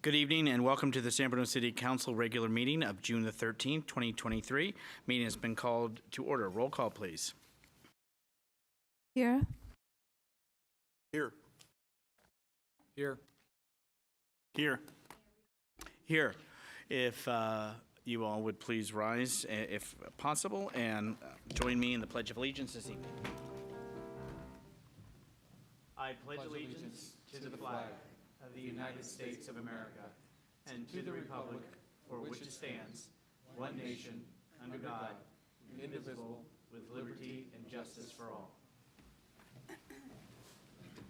Good evening and welcome to the San Bruno City Council regular meeting of June the 13th, 2023. Meeting has been called to order. Roll call, please. Here. Here. Here. Here. Here. If you all would please rise, if possible, and join me in the Pledge of Allegiance this evening. I pledge allegiance to the flag of the United States of America and to the republic for which it stands, one nation, under God, indivisible, with liberty and justice for all.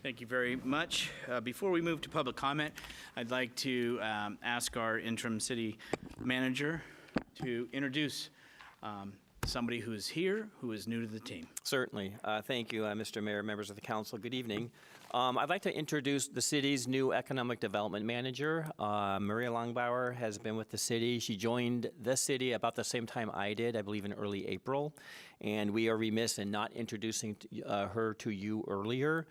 Thank you very much. Before we move to public comment, I'd like to ask our interim city manager to introduce somebody who is here, who is new to the team. Certainly. Thank you, Mr. Mayor, members of the council. Good evening. I'd like to introduce the city's new economic development manager. Maria Longbauer has been with the city. She joined the city about the same time I did, I believe in early April, and we are remiss in not introducing her to you earlier.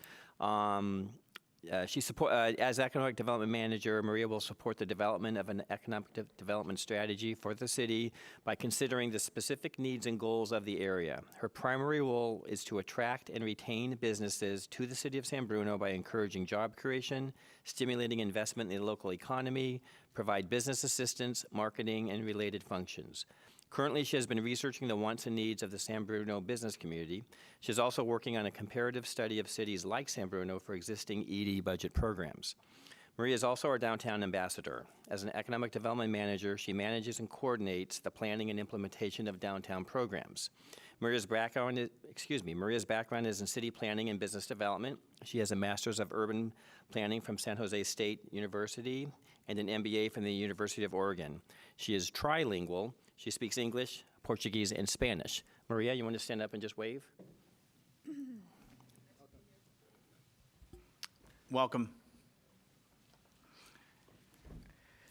As economic development manager, Maria will support the development of an economic development strategy for the city by considering the specific needs and goals of the area. Her primary role is to attract and retain businesses to the city of San Bruno by encouraging job creation, stimulating investment in the local economy, provide business assistance, marketing, and related functions. Currently, she has been researching the wants and needs of the San Bruno business community. She is also working on a comparative study of cities like San Bruno for existing ED budget programs. Maria is also our downtown ambassador. As an economic development manager, she manages and coordinates the planning and implementation of downtown programs. Maria's background is in city planning and business development. She has a master's of urban planning from San Jose State University and an MBA from the University of Oregon. She is trilingual. She speaks English, Portuguese, and Spanish. Maria, you want to stand up and just wave? Welcome.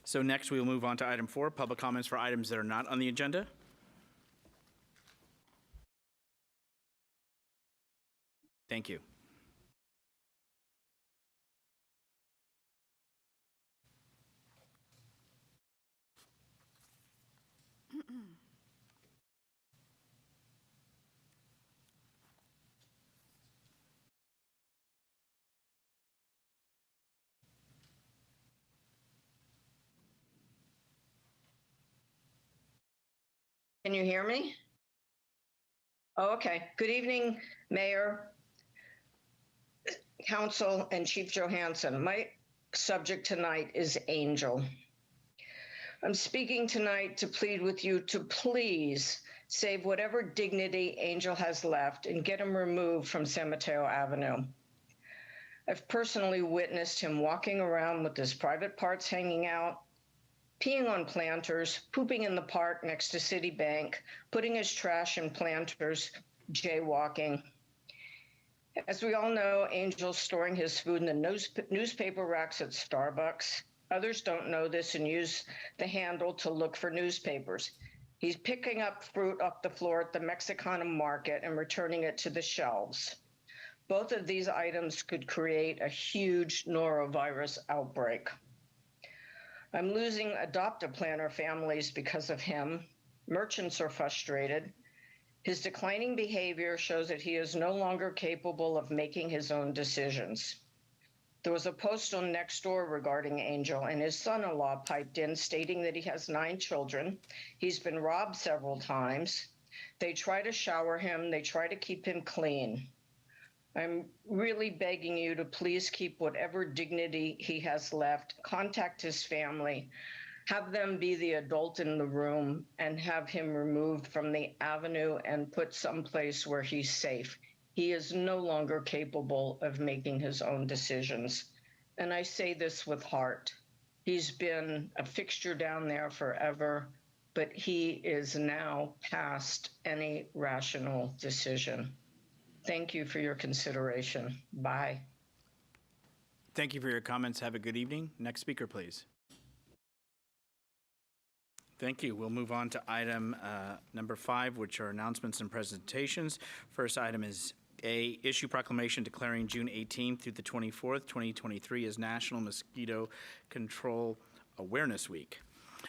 So next we will move on to item 4, public comments for items that are not on the agenda. Thank you. Can you hear me? Oh, okay. Good evening, Mayor, Council, and Chief Johansson. My subject tonight is Angel. I'm speaking tonight to plead with you to please save whatever dignity Angel has left and get him removed from San Mateo Avenue. I've personally witnessed him walking around with his private parts hanging out, peeing on planters, pooping in the park next to Citibank, putting his trash in planters, jaywalking. As we all know, Angel's storing his food in the newspaper racks at Starbucks. Others don't know this and use the handle to look for newspapers. He's picking up fruit off the floor at the Mexicana market and returning it to the shelves. Both of these items could create a huge norovirus outbreak. I'm losing adoptive planner families because of him. Merchants are frustrated. His declining behavior shows that he is no longer capable of making his own decisions. There was a post on Nextdoor regarding Angel, and his son-in-law piped in stating that he has 9 children. He's been robbed several times. They try to shower him. They try to keep him clean. I'm really begging you to please keep whatever dignity he has left, contact his family, have them be the adult in the room, and have him removed from the avenue and put someplace where he's safe. He is no longer capable of making his own decisions. And I say this with heart. He's been a fixture down there forever, but he is now past any rational decision. Thank you for your consideration. Bye. Thank you for your comments. Have a good evening. Next speaker, please. Thank you. We'll move on to item number 5, which are announcements and presentations. First item is A, issue proclamation declaring June 18th through the 24th, 2023 as National Mosquito Control Awareness Week.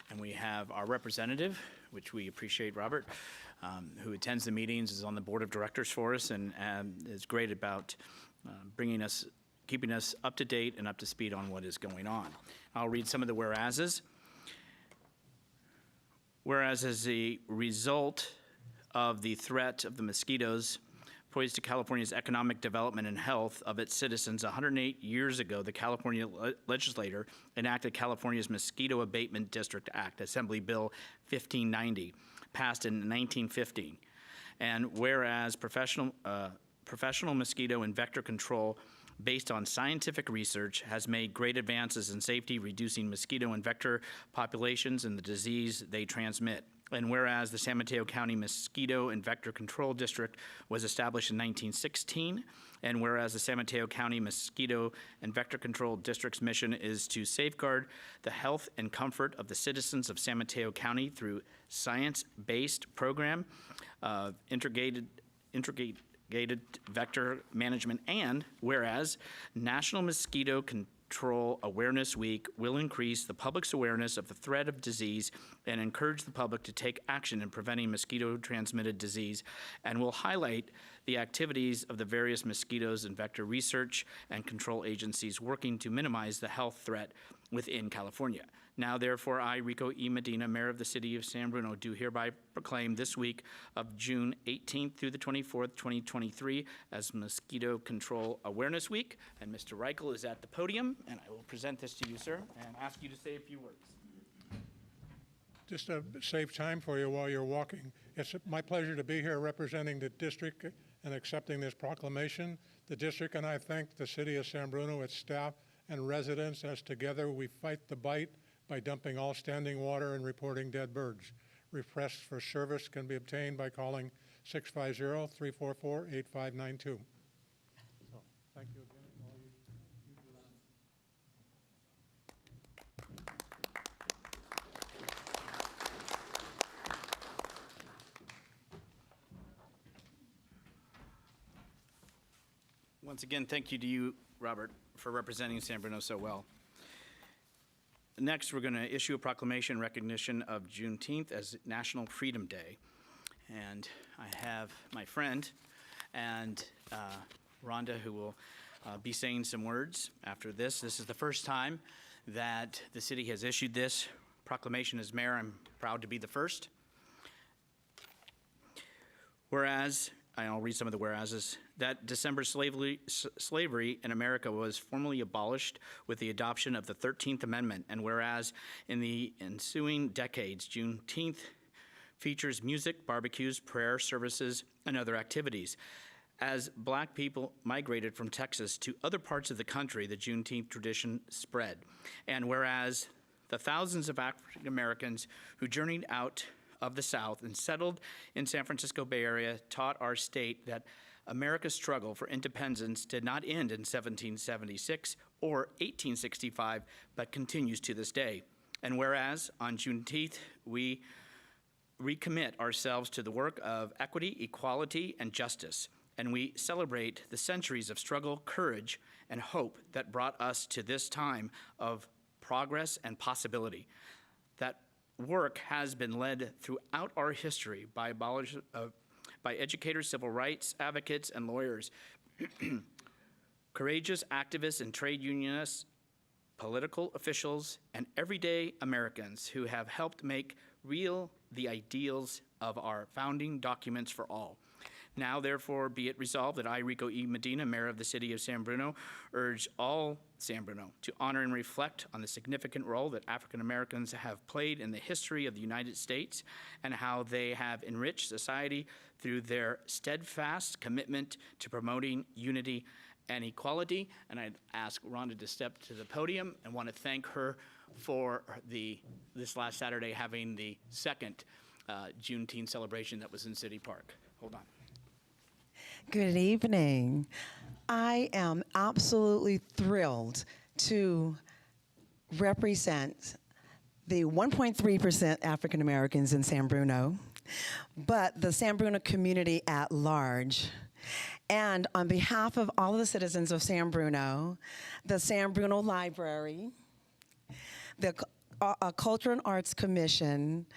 And we have our representative, which we appreciate, Robert, who attends the meetings, is on the board of directors for us, and is great about keeping us up to date and up to speed on what is going on. I'll read some of the whereases. Whereas as a result of the threat of the mosquitoes poised to California's economic development and health of its citizens, 108 years ago, the California legislature enacted California's Mosquito Abatement District Act, Assembly Bill 1590, passed in 1915. And whereas professional mosquito and vector control based on scientific research has made great advances in safety, reducing mosquito and vector populations and the disease they transmit. And whereas the San Mateo County Mosquito and Vector Control District was established in 1916, and whereas the San Mateo County Mosquito and Vector Control District's mission is to safeguard the health and comfort of the citizens of San Mateo County through science-based program of integrated vector management, and whereas National Mosquito Control Awareness Week will increase the public's awareness of the threat of disease and encourage the public to take action in preventing mosquito-transmitted disease, and will highlight the activities of the various mosquitoes and vector research and control agencies working to minimize the health threat within California. Now, therefore, I, Rico E. Medina, Mayor of the City of San Bruno, do hereby proclaim this week of June 18th through the 24th, 2023, as Mosquito Control Awareness Week. And Mr. Reichel is at the podium, and I will present this to you, sir, and ask you to say a few words. Just to save time for you while you're walking, it's my pleasure to be here representing the district and accepting this proclamation. The district and I thank the City of San Bruno, its staff, and residents as together we fight the bite by dumping all standing water and reporting dead birds. Requests for service can be obtained by calling 650-344-8592. So, thank you again. Once again, thank you to you, Robert, for representing San Bruno so well. Next, we're going to issue a proclamation in recognition of Juneteenth as National Freedom Day. And I have my friend and Rhonda, who will be saying some words after this. This is the first time that the city has issued this proclamation as mayor. I'm proud to be the first. Whereas, I'll read some of the whereases, that December slavery in America was formally abolished with the adoption of the 13th Amendment, and whereas in the ensuing decades, Juneteenth features music, barbecues, prayer services, and other activities. As Black people migrated from Texas to other parts of the country, the Juneteenth tradition spread. And whereas the thousands of African Americans who journeyed out of the South and settled in San Francisco Bay Area taught our state that America's struggle for independence did not end in 1776 or 1865, but continues to this day. And whereas on Juneteenth, we recommit ourselves to the work of equity, equality, and justice, and we celebrate the centuries of struggle, courage, and hope that brought us to this time of progress and possibility. That work has been led throughout our history by educators, civil rights advocates, and lawyers, courageous activists and trade unionists, political officials, and everyday Americans who have helped make real the ideals of our founding documents for all. Now, therefore, be it resolved that I, Rico E. Medina, Mayor of the City of San Bruno, urge all San Bruno to honor and reflect on the significant role that African Americans have played in the history of the United States and how they have enriched society through their steadfast commitment to promoting unity and equality. And I'd ask Rhonda to step to the podium and want to thank her for this last Saturday having the second Juneteenth celebration that was in City Park. Hold on. Good evening. I am absolutely thrilled to represent the 1.3% African Americans in San Bruno, but the San Bruno community at large. And on behalf of all of the citizens of San Bruno, the San Bruno Library, the Culture and Arts Commission,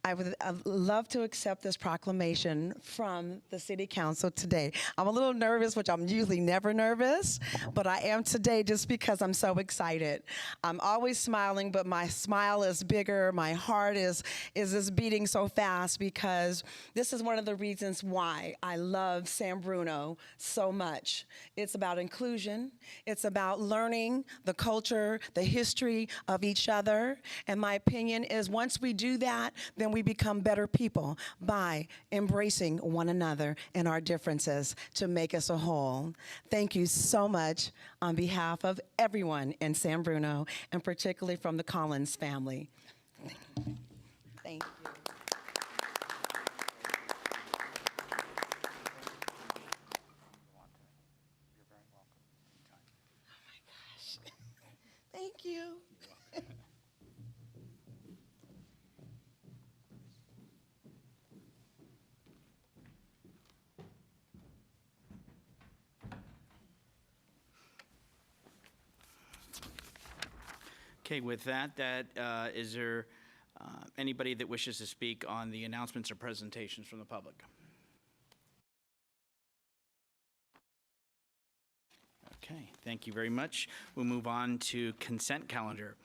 I would love to accept this proclamation from the City Council today. I'm a little nervous, which I'm usually never nervous, but I am today just because I'm so excited. I'm always smiling, but my smile is bigger. My heart is just beating so fast because this is one of the reasons why I love San Bruno so much. It's about inclusion. It's about learning the culture, the history of each other. And my opinion is once we do that, then we become better people by embracing one another and our differences to make us a whole. Thank you so much on behalf of everyone in San Bruno, and particularly from the Collins family. Thank you. Thank you. Okay, with that, is there anybody that wishes to speak on the announcements or presentations from the public? Okay, thank you very much. We'll move on to consent calendar.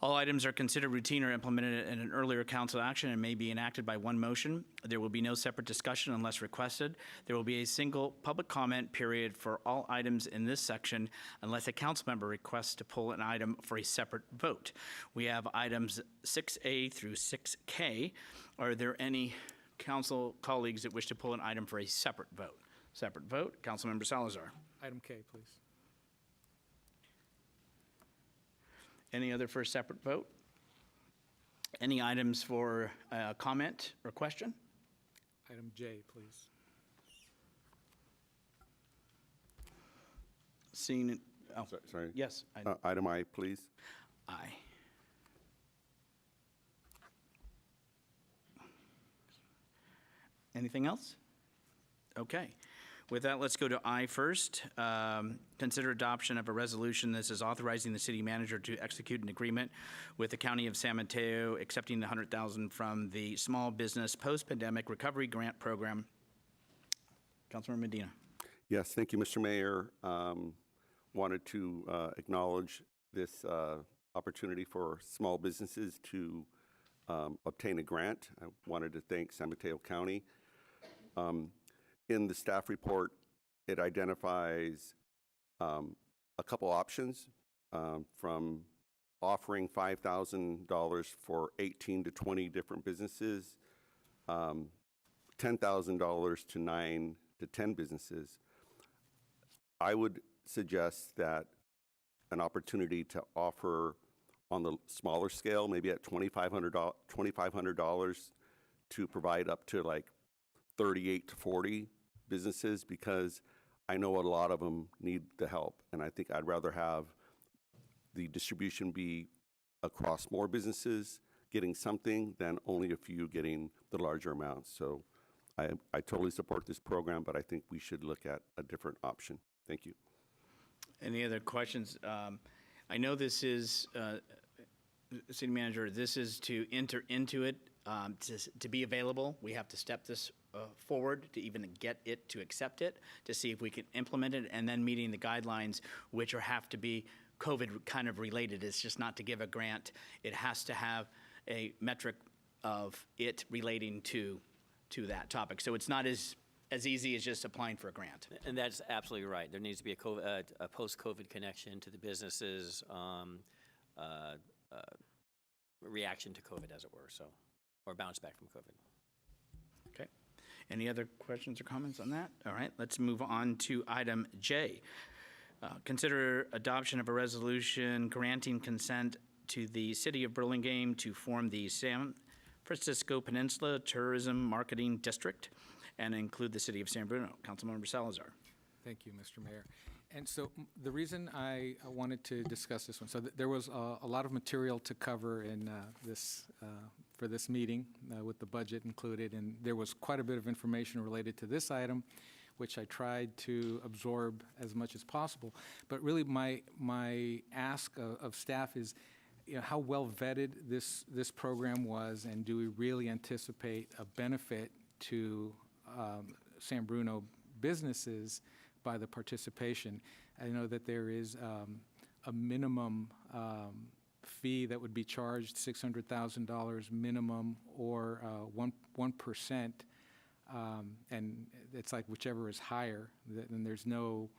All items are considered routine or implemented in an earlier council action and may be enacted by one motion. There will be no separate discussion unless requested. There will be a single public comment period for all items in this section unless a council member requests to pull an item for a separate vote. We have items 6A through 6K. Are there any council colleagues that wish to pull an item for a separate vote? Separate vote. Councilmember Salazar. Item K, please. Any other for a separate vote? Any items for comment or question? Item J, please. Seeing it, oh, Sorry. yes. Item I, please. Aye. Anything else? Okay. With that, let's go to I first. Consider adoption of a resolution. This is authorizing the city manager to execute an agreement with the County of San Mateo, accepting the $100,000 from the Small Business Post-Pandemic Recovery Grant Program. Councilmember Medina. Yes, thank you, Mr. Mayor. Wanted to acknowledge this opportunity for small businesses to obtain a grant. I wanted to thank San Mateo County. In the staff report, it identifies a couple options from offering $5,000 for 18 to 20 different businesses, $10,000 to 9 to 10 businesses. I would suggest that an opportunity to offer on the smaller scale, maybe at $2,500 to provide up to like 38 to 40 businesses, because I know a lot of them need the help. And I think I'd rather have the distribution be across more businesses getting something than only a few getting the larger amounts. So I totally support this program, but I think we should look at a different option. Thank you. Any other questions? I know this is, City Manager, this is to enter into it, to be available. We have to step this forward to even get it to accept it, to see if we can implement it, and then meeting the guidelines, which have to be COVID kind of related. It's just not to give a grant. It has to have a metric of it relating to that topic. So it's not as easy as just applying for a grant. And that's absolutely right. There needs to be a post-COVID connection to the businesses, reaction to COVID, as it were, so, or bounce back from COVID. Okay. Any other questions or comments on that? All right, let's move on to item J. Consider adoption of a resolution granting consent to the City of Burlingame to form the San Francisco Peninsula Tourism Marketing District and include the City of San Bruno. Councilmember Salazar. Thank you, Mr. Mayor. And so the reason I wanted to discuss this one, so there was a lot of material to cover in for this meeting with the budget included, and there was quite a bit of information related to this item, which I tried to absorb as much as possible. But really my ask of staff is, how well vetted this program was, and do we really anticipate a benefit to San Bruno businesses by the participation? I know that there is a minimum fee that would be charged, $600,000 minimum, or 1%, and it's like whichever is higher, then there's no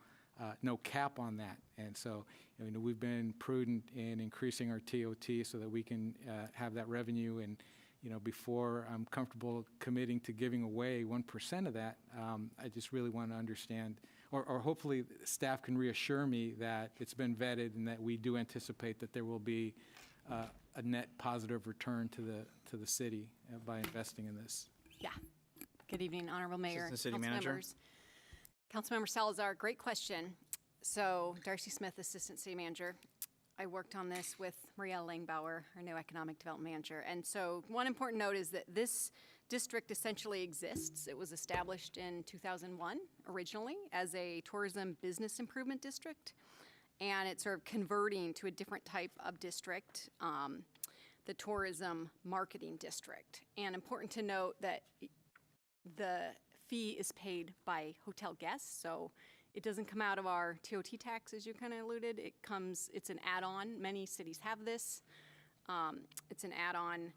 cap on that. And so, we've been prudent in increasing our TOT so that we can have that revenue. And, before I'm comfortable committing to giving away 1% of that, I just really want to understand, or hopefully staff can reassure me that it's been vetted and that we do anticipate that there will be a net positive return to the city by investing in this. Yeah. Good evening, Honorable Mayor, Assistant City Manager. Councilmember Salazar, great question. So, Darcy Smith, Assistant City Manager. I worked on this with Maria Langbauer, our new Economic Development Manager. And so, one important note is that this district essentially exists. It was established in 2001 originally as a tourism business improvement district. And it's sort of converting to a different type of district, the tourism marketing district. And important to note that the fee is paid by hotel guests, so it doesn't come out of our TOT tax, as you kind of alluded. It's an add-on. Many cities have this. It's an add-on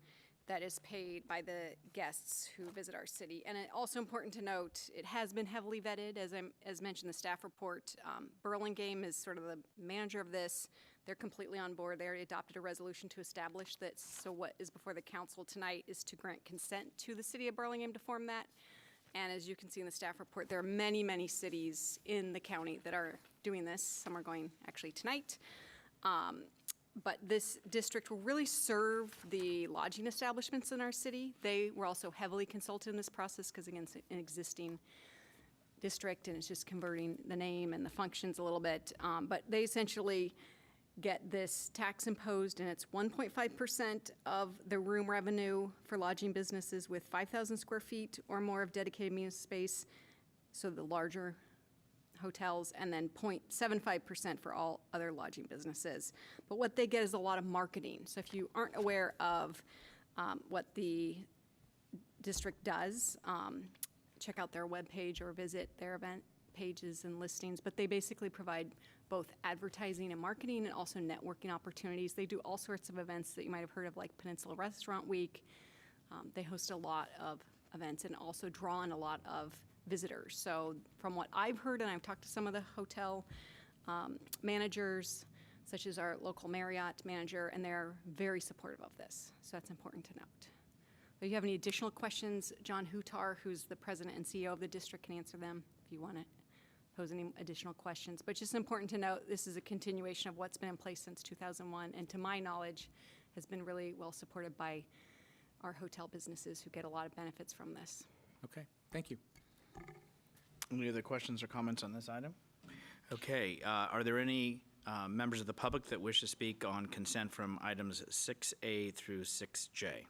that is paid by the guests who visit our city. And also important to note, it has been heavily vetted, as mentioned in the staff report. Burlingame is sort of the manager of this. They're completely on board. They already adopted a resolution to establish that. So what is before the council tonight is to grant consent to the city of Burlingame to form that. And as you can see in the staff report, there are many, many cities in the county that are doing this. Some are going actually tonight. But this district will really serve the lodging establishments in our city. They were also heavily consulted in this process because, again, it's an existing district and it's just converting the name and the functions a little bit. But they essentially get this tax imposed, and it's 1.5% of the room revenue for lodging businesses with 5,000 square feet or more of dedicated meeting space, so the larger hotels, and then 0.75% for all other lodging businesses. But what they get is a lot of marketing. So if you aren't aware of what the district does, check out their webpage or visit their event pages and listings. But they basically provide both advertising and marketing and also networking opportunities. They do all sorts of events that you might have heard of, like Peninsula Restaurant Week. They host a lot of events and also draw in a lot of visitors. So from what I've heard, and I've talked to some of the hotel managers, such as our local Marriott manager, and they're very supportive of this. So that's important to note. If you have any additional questions, John Hutar, who's the president and CEO of the district, can answer them if you want to pose any additional questions. But just important to note, this is a continuation of what's been in place since 2001, and to my knowledge, has been really well supported by our hotel businesses who get a lot of benefits from this. Okay, thank you. Any other questions or comments on this item? Okay, are there any members of the public that wish to speak on consent from items 6A through 6J?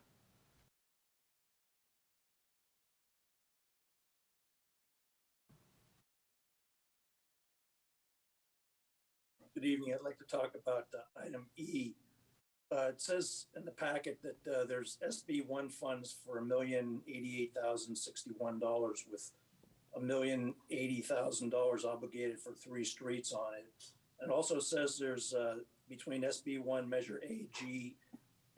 Good evening. I'd like to talk about item E. It says in the packet that there's SB1 funds for $1,088,061 with $1,080,000 obligated for 3 streets on it. And also says there's between SB1 Measure A, G,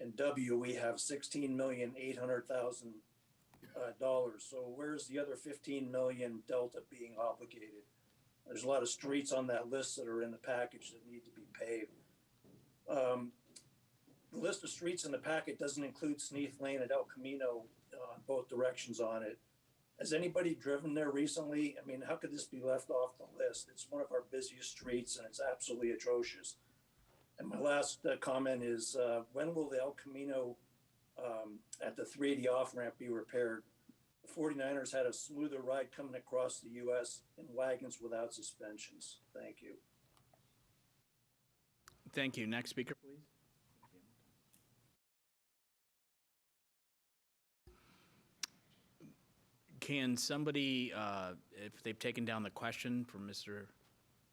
and W, we have $16,800,000. So where's the other $15 million delta being obligated? There's a lot of streets on that list that are in the package that need to be paved. The list of streets in the packet doesn't include Sneath Lane and El Camino both directions on it. Has anybody driven there recently? I mean, how could this be left off the list? It's one of our busiest streets and it's absolutely atrocious. And my last comment is, when will the El Camino at the 380 off-ramp be repaired? The 49ers had a smoother ride coming across the U.S. in wagons without suspensions. Thank you. Thank you. Next speaker, please. Can somebody, if they've taken down the question from Mr.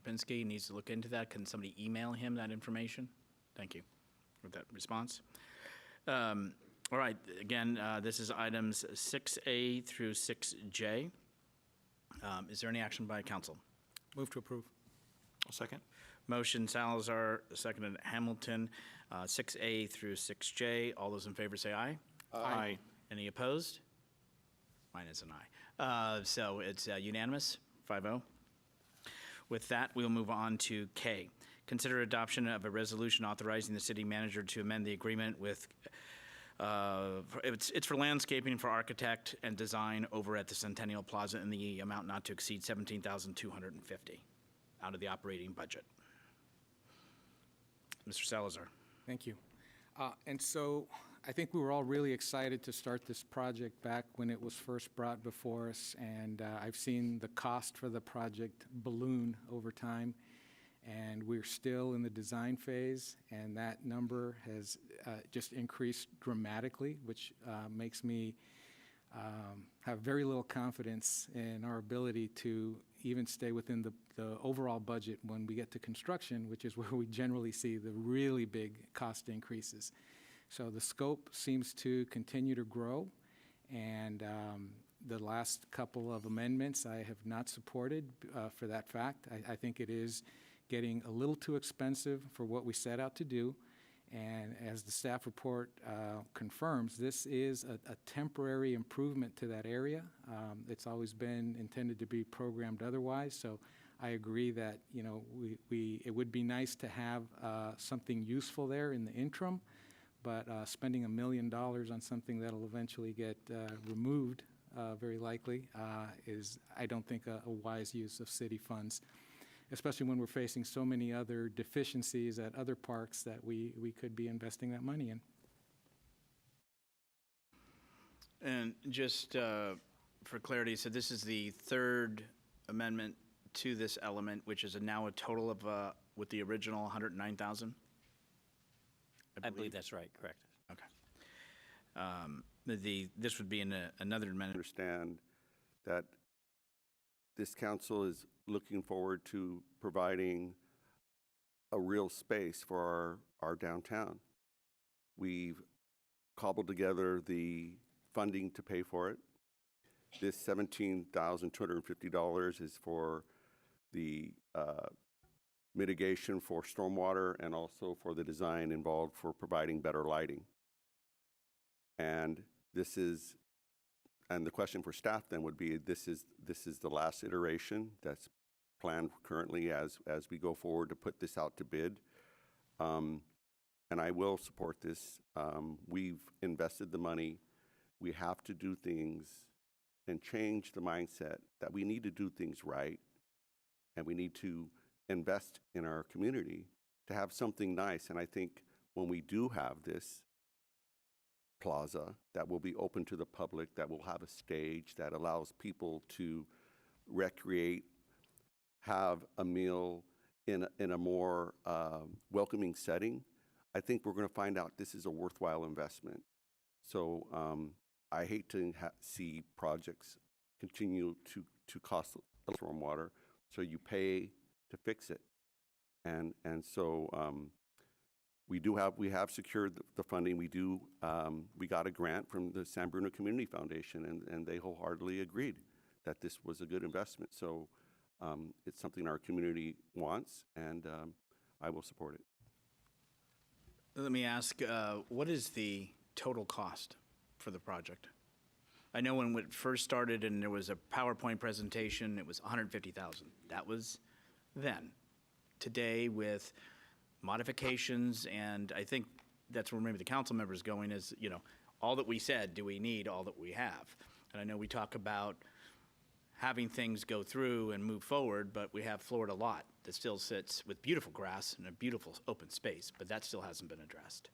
Pinsky, needs to look into that, can somebody email him that information? Thank you. with that response. All right, again, this is items 6A through 6J. Is there any action by council? Move to approve. I'll second. Motion Salazar, seconded Hamilton, 6A through 6J. All those in favor say aye. Aye. Any opposed? Mine is an aye. So it's unanimous, 5-0. With that, we'll move on to K. Consider adoption of a resolution authorizing the city manager to amend the agreement with, it's for landscaping for architect and design over at the Centennial Plaza in the amount not to exceed $17,250 out of the operating budget. Mr. Salazar. Thank you. And so I think we were all really excited to start this project back when it was first brought before us, and I've seen the cost for the project balloon over time, and we're still in the design phase, and that number has just increased dramatically, which makes me have very little confidence in our ability to even stay within the overall budget when we get to construction, which is where we generally see the really big cost increases. So the scope seems to continue to grow, and the last couple of amendments I have not supported for that fact. I think it is getting a little too expensive for what we set out to do, and as the staff report confirms, this is a temporary improvement to that area. It's always been intended to be programmed otherwise, so I agree that, you know, it would be nice to have something useful there in the interim, but spending $1 million on something that'll eventually get removed, very likely, is, I don't think, a wise use of city funds, especially when we're facing so many other deficiencies at other parks that we could be investing that money in. And just for clarity, so this is the third amendment to this element, which is now a total of, with the original 109,000? I believe that's right, correct. Okay. This would be another amendment. Understand that this council is looking forward to providing a real space for our downtown. We've cobbled together the funding to pay for it. This $17,250 is for the mitigation for stormwater and also for the design involved for providing better lighting. And the question for staff then would be, this is the last iteration that's planned currently as we go forward to put this out to bid. And I will support this. We've invested the money. We have to do things and change the mindset that we need to do things right, and we need to invest in our community to have something nice. And I think when we do have this plaza that will be open to the public, that will have a stage that allows people to recreate, have a meal in a more welcoming setting, I think we're going to find out this is a worthwhile investment. So I hate to see projects continue to cost stormwater, so you pay to fix it. And so we have secured the funding. We got a grant from the San Bruno Community Foundation, and they wholeheartedly agreed that this was a good investment. So it's something our community wants, and I will support it. Let me ask, what is the total cost for the project? I know when it first started and there was a PowerPoint presentation, it was $150,000. That was then. Today, with modifications, and I think that's where maybe the council member is going, is, you know, all that we said, do we need all that we have? And I know we talk about having things go through and move forward, but we have Florida lot that still sits with beautiful grass and a beautiful open space, but that still hasn't been addressed.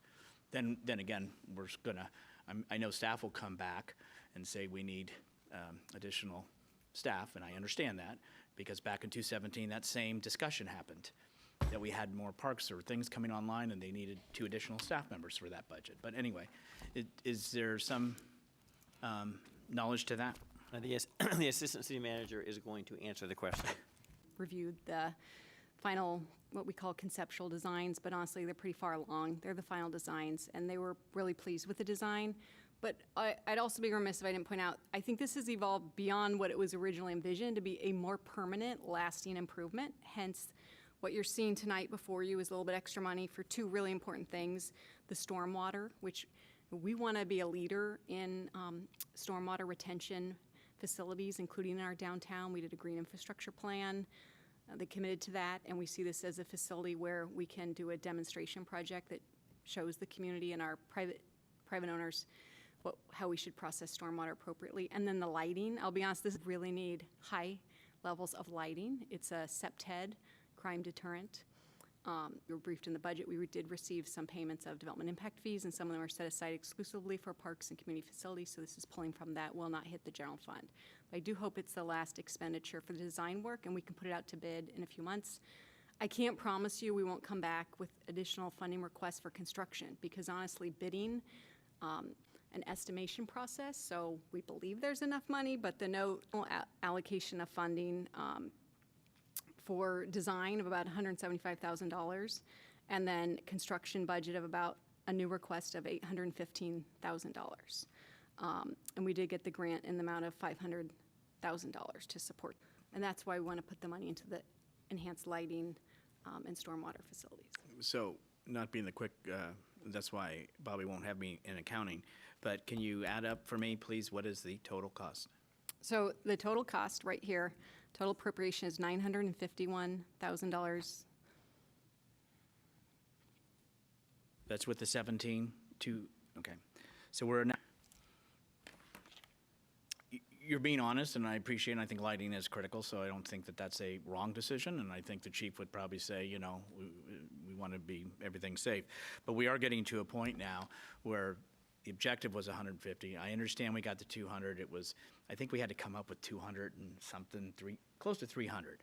Then again, we're gonna, I know staff will come back and say we need additional staff, and I understand that, because back in 2017, that same discussion happened, that we had more parks or things coming online and they needed 2 additional staff members for that budget. But anyway, is there some knowledge to that? The assistant city manager is going to answer the question. Reviewed the final what we call conceptual designs, but honestly, they're pretty far along. They're the final designs, and they were really pleased with the design. But I'd also be remiss if I didn't point out, I think this has evolved beyond what it was originally envisioned to be a more permanent, lasting improvement. Hence, what you're seeing tonight before you is a little bit extra money for two really important things. The stormwater, which we want to be a leader in stormwater retention facilities, including in our downtown. We did a green infrastructure plan. They committed to that, and we see this as a facility where we can do a demonstration project that shows the community and our private owners how we should process stormwater appropriately. And then the lighting, I'll be honest, this really need high levels of lighting. It's a SFPTMD crime deterrent. We were briefed in the budget. We did receive some payments of development impact fees, and some of them are set aside exclusively for parks and community facilities, so this is pulling from that, will not hit the general fund. But I do hope it's the last expenditure for the design work, and we can put it out to bid in a few months. I can't promise you we won't come back with additional funding requests for construction, because honestly, bidding, an estimation process, so we believe there's enough money, but the no allocation of funding for design of about $175,000, and then construction budget of about a new request of $815,000. And we did get the grant in the amount of $500,000 to support. And that's why we want to put the money into the enhanced lighting and stormwater facilities. So, not being the quick, that's why Bobby won't have me in accounting, but can you add up for me, please, what is the total cost? So the total cost right here, total appropriation is $951,000. That's with the 17 to, okay. So we're now, you're being honest, and I appreciate it. I think lighting is critical, so I don't think that that's a wrong decision, and I think the chief would probably say, you know, we want to be everything safe. But we are getting to a point now where the objective was 150. I understand we got the 200. It was, I think we had to come up with 200 and something, close to 300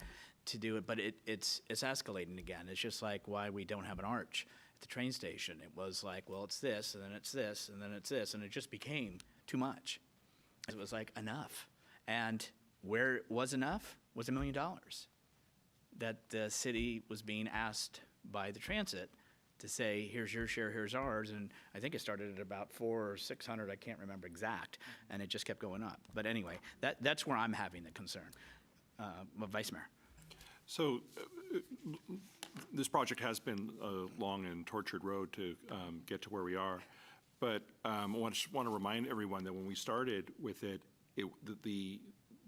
to do it, but it's escalating again. It's just like why we don't have an arch at the train station. It was like, well, it's this, and then it's this, and then it's this, and it just became too much. It was like enough. And where it was enough was $1 million that the city was being asked by the transit to say, here's your share, here's ours. And I think it started at about 400 or 600, I can't remember exact, and it just kept going up. But anyway, that's where I'm having the concern. Vice Mayor. So this project has been a long and tortured road to get to where we are. But I just want to remind everyone that when we started with it, the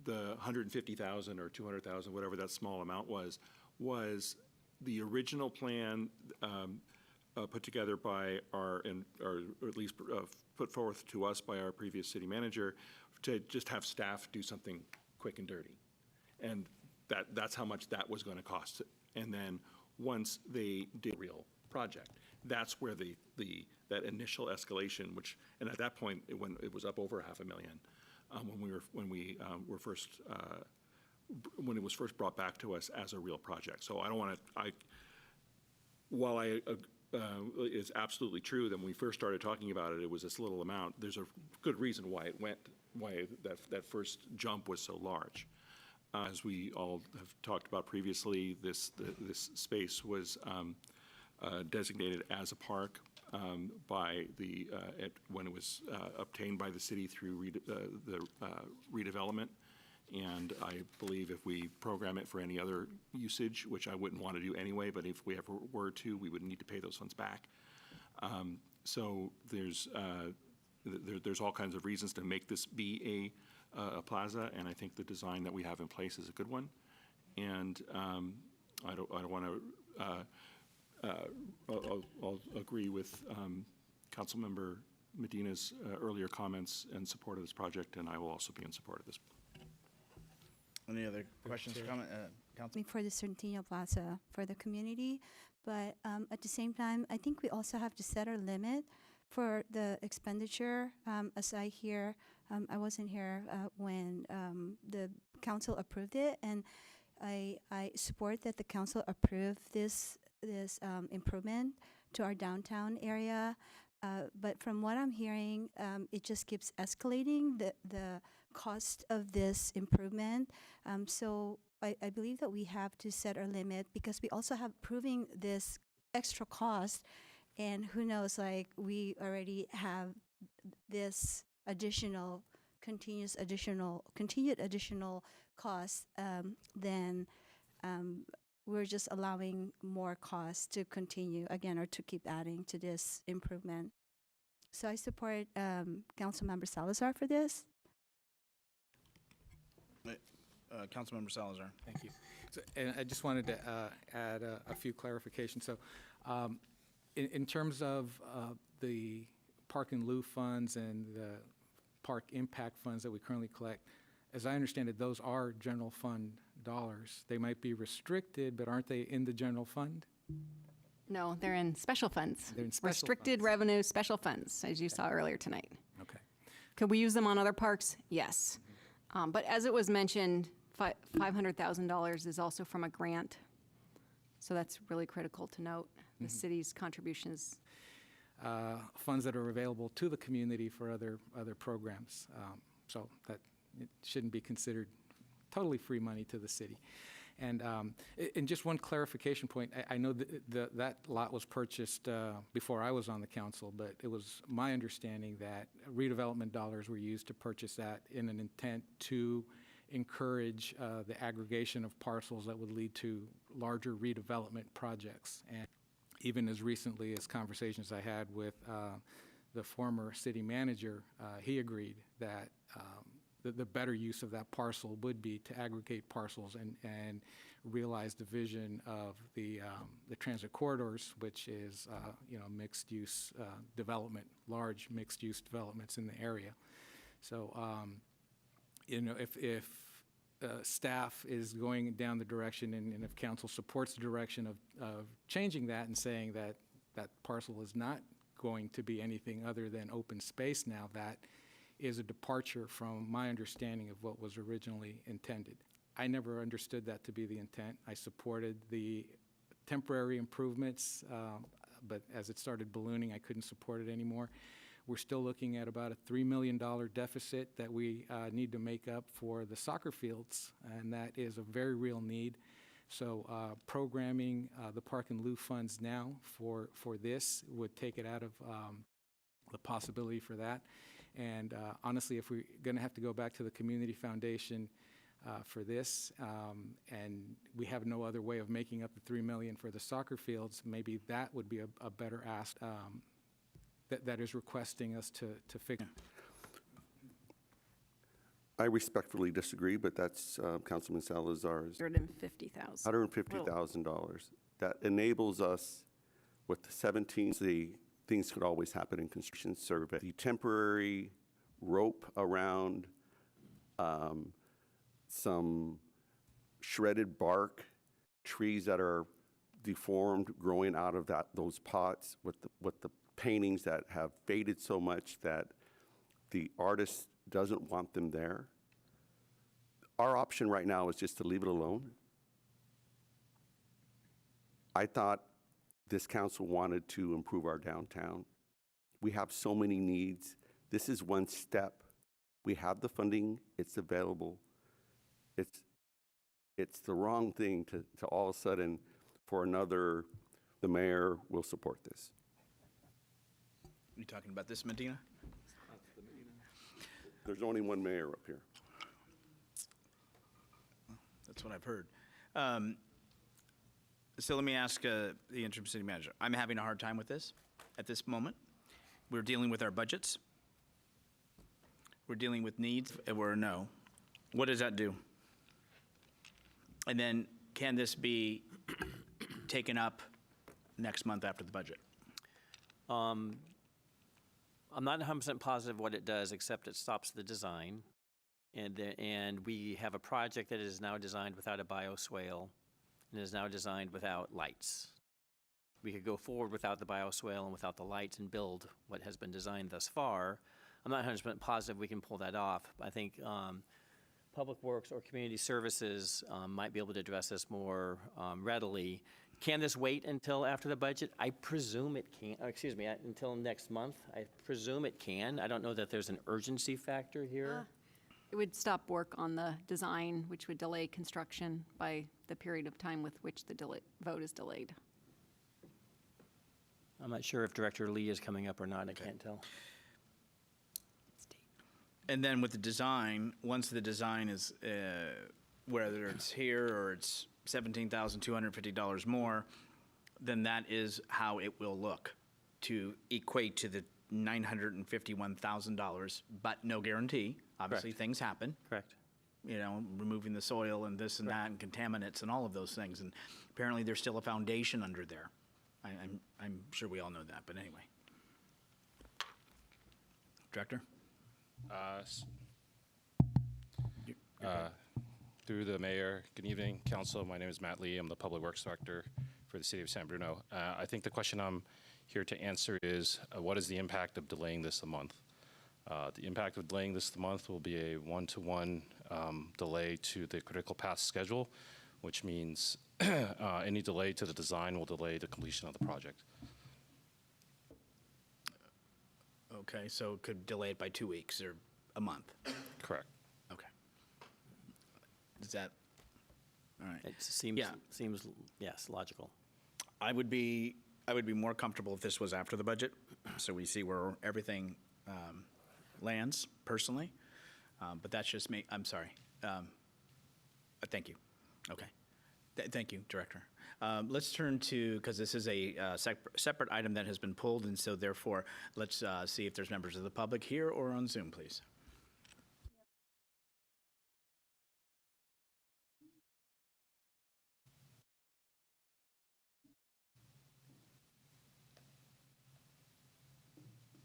150,000 or 200,000, whatever that small amount was the original plan put together by or at least put forth to us by our previous city manager to just have staff do something quick and dirty. And that's how much that was going to cost. And then once they did a real project, that's where that initial escalation, and at that point when it was up over $500,000, when it was first brought back to us as a real project. So I don't want to. While it's absolutely true that when we first started talking about it, it was this little amount. There's a good reason why that first jump was so large. As we all have talked about previously, this space was designated as a park by when it was obtained by the city through the redevelopment. And I believe if we program it for any other usage, which I wouldn't want to do anyway, but if we ever were to, we would need to pay those funds back. So there's all kinds of reasons to make this be a plaza, and I think the design that we have in place is a good one. And I don't want to. I'll agree with Councilmember Medina's earlier comments in support of this project, and I will also be in support of this. Any other questions or comments, Council? For the Centennial Plaza for the community, but at the same time, I think we also have to set our limit for the expenditure. As I hear, I wasn't here when the council approved it, and I support that the council approved this improvement to our downtown area. But from what I'm hearing, it just keeps escalating the cost of this improvement. So I believe that we have to set our limit because we also have proving this extra cost, and who knows, like we already have this additional, continued additional costs, then we're just allowing more costs to continue again or to keep adding to this improvement. So I support Councilmember Salazar for this. Councilmember Salazar. Thank you. So, and I just wanted to add a few clarifications. So in terms of the park and lieu funds and the park impact funds that we currently collect, as I understand it, those are general fund dollars. They might be restricted, but aren't they in the general fund? No, they're in special funds. They're in special Restricted funds. revenue special funds, as you saw earlier tonight. Okay. Could we use them on other parks? Yes. But as it was mentioned, $500,000 is also from a grant. So that's really critical to note. The city's contributions. Funds that are available to the community for other programs. So that it shouldn't be considered totally free money to the city. And just one clarification point, I know that lot was purchased before I was on the council, but it was my understanding that redevelopment dollars were used to purchase that in an intent to encourage the aggregation of parcels that would lead to larger redevelopment projects. And even as recently as conversations I had with the former city manager, he agreed that the better use of that parcel would be to aggregate parcels and realize the vision of the transit corridors, which is mixed use development, large mixed use developments in the area. So if staff is going down the direction and if council supports the direction of changing that and saying that that parcel is not going to be anything other than open space now, that is a departure from my understanding of what was originally intended. I never understood that to be the intent. I supported the temporary improvements, but as it started ballooning, I couldn't support it anymore. We're still looking at about a $3 million deficit that we need to make up for the soccer fields, and that is a very real need. So programming the park and lieu funds now for this would take it out of the possibility for that. And honestly, if we're going to have to go back to the community foundation for this, and we have no other way of making up the $3 million for the soccer fields, maybe that would be a better ask that is requesting us to fix. I respectfully disagree, but that's Councilman Salazar's $150,000. $150,000. That enables us with the 17, things could always happen in construction survey. The temporary rope around some shredded bark, trees that are deformed, growing out of those pots with the paintings that have faded so much that the artist doesn't want them there. Our option right now is just to leave it alone. I thought this council wanted to improve our downtown. We have so many needs. This is one step. We have the funding, it's available. It's the wrong thing to all of a sudden for another, the mayor will support this. You talking about this, Medina? There's only one mayor up here. That's what I've heard. So let me ask the interim city manager. I'm having a hard time with this at this moment. We're dealing with our budgets. We're dealing with needs, and we're a no. What does that do? And then can this be taken up next month after the budget? I'm not 100% positive what it does, except it stops the design. And we have a project that is now designed without a bioswale and is now designed without lights. We could go forward without the bioswale and without the lights and build what has been designed thus far. I'm not 100% positive we can pull that off. I think Public Works or Community Services might be able to address this more readily. Can this wait until after the budget? I presume it can. Until next month. I presume it can. I don't know that there's an urgency factor here. It would stop work on the design, which would delay construction by the period of time with which the vote is delayed. I'm not sure if Director Lee is coming up or not, I can't tell. And then with the design, once the design is, whether it's here or it's $17,250 more, then that is how it will look to equate to the $951,000, but no guarantee. Obviously, Correct. things happen. Correct. You know, removing the soil and this and that and contaminants and all of those things. And apparently there's still a foundation under there. I'm sure we all know that, but anyway. Director? Through the mayor, good evening, council. My name is Matt Lee. I'm the Public Works Director for the city of San Bruno. I think the question I'm here to answer is, what is the impact of delaying this a month? The impact of delaying this a month will be a one-to-one delay to the critical path schedule, which means any delay to the design will delay the completion of the project. Okay, so it could delay it by 2 weeks or a month. Correct. Okay. Is that, all right. It seems, Yeah. yes, logical. I would be more comfortable if this was after the budget, so we see where everything lands personally. But that's just me. I'm sorry. Thank you. Okay. Thank you, Director. Let's turn to, because this is a separate item that has been pulled, and so therefore, let's see if there's members of the public here or on Zoom, please.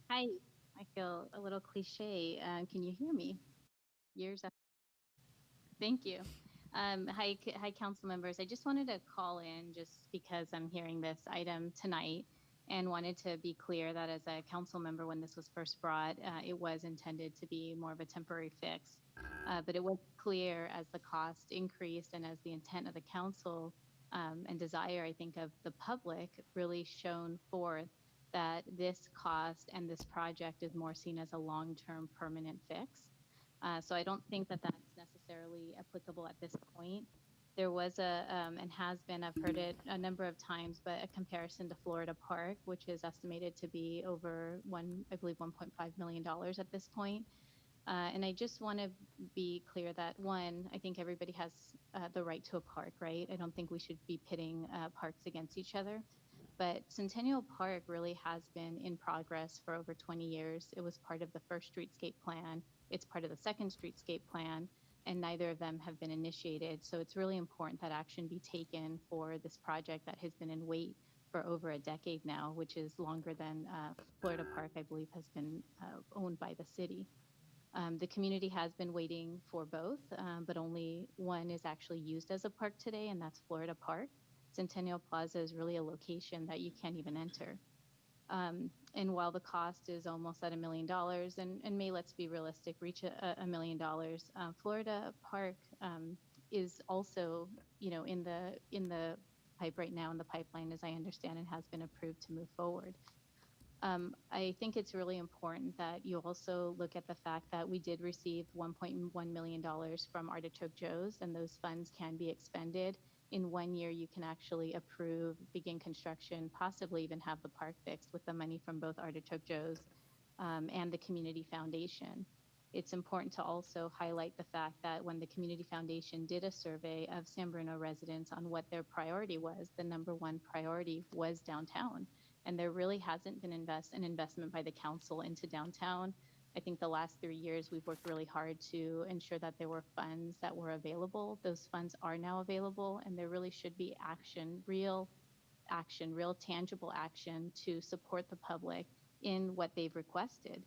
Hi, I feel a little cliche. Can you hear me? Years after. Thank you. Hi, council members. I just wanted to call in just because I'm hearing this item tonight and wanted to be clear that as a council member, when this was first brought, it was intended to be more of a temporary fix. But it was clear as the cost increased and as the intent of the council and desire, I think, of the public really shone forth that this cost and this project is more seen as a long-term permanent fix. So I don't think that that's necessarily applicable at this point. There was and has been, I've heard it a number of times, but a comparison to Florida Park, which is estimated to be over I believe $1.5 million at this point. And I just want to be clear that, one, I think everybody has the right to a park, right? I don't think we should be pitting parks against each other. But Centennial Park really has been in progress for over 20 years. It was part of the first streetscape plan. It's part of the second streetscape plan, and neither of them have been initiated. So it's really important that action be taken for this project that has been in wait for over a decade now, which is longer than Florida Park, I believe, has been owned by the city. The community has been waiting for both, but only one is actually used as a park today, and that's Florida Park. Centennial Plaza is really a location that you can't even enter. And while the cost is almost at $1 million, and may, let's be realistic, reach $1 million, Florida Park is also, in the pipe right now, in the pipeline, as I understand, and has been approved to move forward. I think it's really important that you also look at the fact that we did receive $1.1 million from Artichoke Joe's, and those funds can be expended. In 1 year, you can actually approve, begin construction, possibly even have the park fixed with the money from both Artichoke Joe's and the Community Foundation. It's important to also highlight the fact that when the Community Foundation did a survey of San Bruno residents on what their priority was, the number one priority was downtown. And there really hasn't been an investment by the council into downtown. I think the last 3 years, we've worked really hard to ensure that there were funds that were available. Those funds are now available, and there really should be real tangible action to support the public in what they've requested.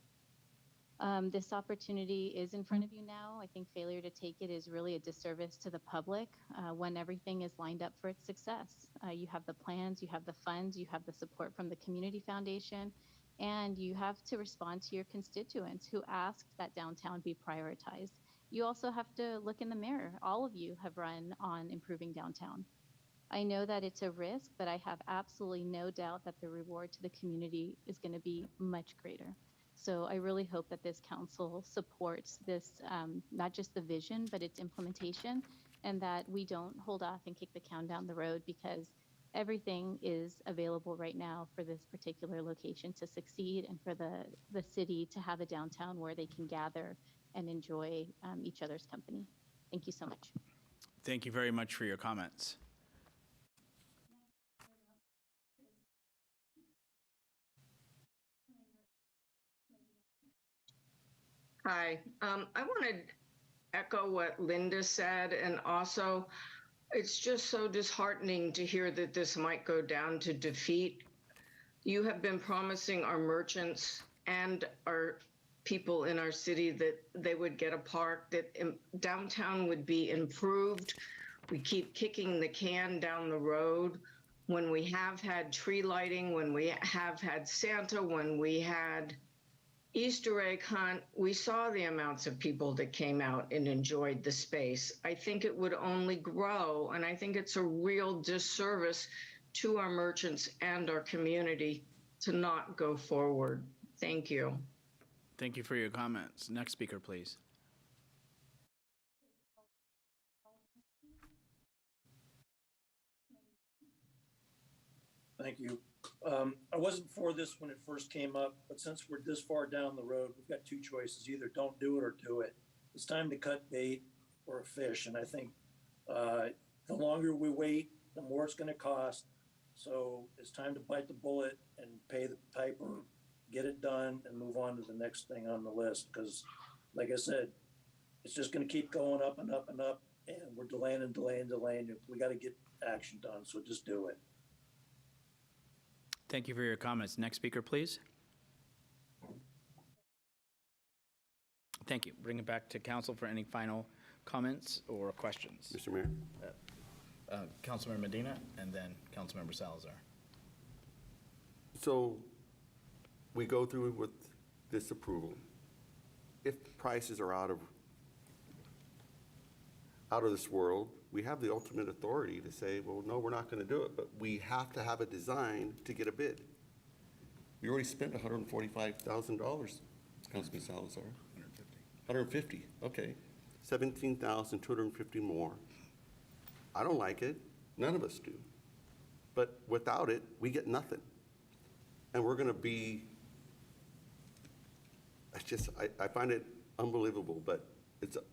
This opportunity is in front of you now. I think failure to take it is really a disservice to the public when everything is lined up for its success. You have the plans, you have the funds, you have the support from the Community Foundation, and you have to respond to your constituents who asked that downtown be prioritized. You also have to look in the mirror. All of you have run on improving downtown. I know that it's a risk, but I have absolutely no doubt that the reward to the community is going to be much greater. So I really hope that this council supports this, not just the vision, but its implementation, and that we don't hold off and kick the can down the road, because everything is available right now for this particular location to succeed, and for the city to have a downtown where they can gather and enjoy each other's company. Thank you so much. Thank you very much for your comments. Hi, I want to echo what Linda said, and also it's just so disheartening to hear that this might go down to defeat. You have been promising our merchants and our people in our city that they would get a park, that downtown would be improved. We keep kicking the can down the road. When we have had tree lighting, when we have had Santa, when we had Easter egg hunt, we saw the amounts of people that came out and enjoyed the space. I think it would only grow, and I think it's a real disservice to our merchants and our community to not go forward. Thank you. Thank you for your comments. Next speaker, please. Thank you. I wasn't for this when it first came up, but since we're this far down the road, we've got two choices: either don't do it or do it. It's time to cut bait or a fish, and I think the longer we wait, the more it's going to cost. So it's time to bite the bullet and pay the piper, get it done, and move on to the next thing on the list. Because, like I said, it's just going to keep going up and up and up, and we're delaying and delaying and delaying. We got to get action done, so just do it. Thank you for your comments. Next speaker, please. Thank you. Bring it back to council for any final comments or questions. Mr. Mayor? Councilmember Medina and then Councilmember Salazar. So we go through with this approval. If prices are out of this world, we have the ultimate authority to say, well, no, we're not going to do it, but we have to have a design to get a bid. We already spent $145,000, Councilman Salazar. 150, okay. 17,250 more. I don't like it. None of us do. But without it, we get nothing. And we're going to be, I find it unbelievable, but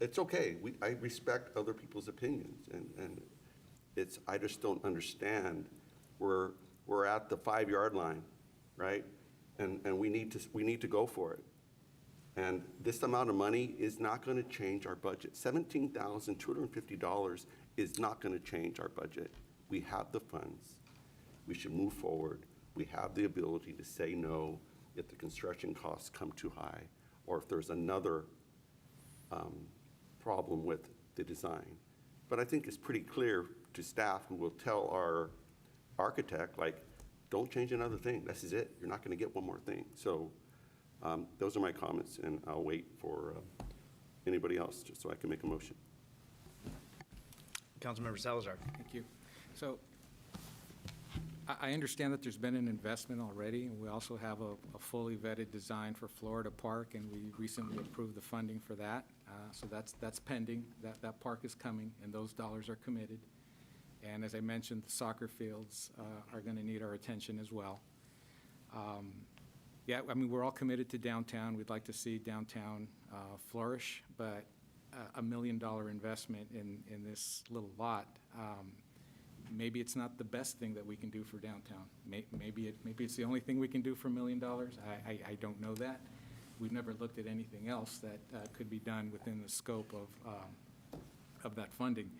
it's okay. I respect other people's opinions, and I just don't understand. We're at the 5-yard line, right? And we need to go for it. And this amount of money is not going to change our budget. $17,250 is not going to change our budget. We have the funds. We should move forward. We have the ability to say no if the construction costs come too high, or if there's another problem with the design. But I think it's pretty clear to staff who will tell our architect, like, don't change another thing. This is it. You're not going to get one more thing. So those are my comments, and I'll wait for anybody else just so I can make a motion. Councilmember Salazar. Thank you. So I understand that there's been an investment already, and we also have a fully vetted design for Florida Park, and we recently approved the funding for that. So that's pending. That park is coming, and those dollars are committed. And as I mentioned, the soccer fields are going to need our attention as well. Yeah, I mean, we're all committed to downtown. We'd like to see downtown flourish, but $1 million investment in this little lot, maybe it's not the best thing that we can do for downtown. Maybe it's the only thing we can do for $1 million. I don't know that. We've never looked at anything else that could be done within the scope of that funding.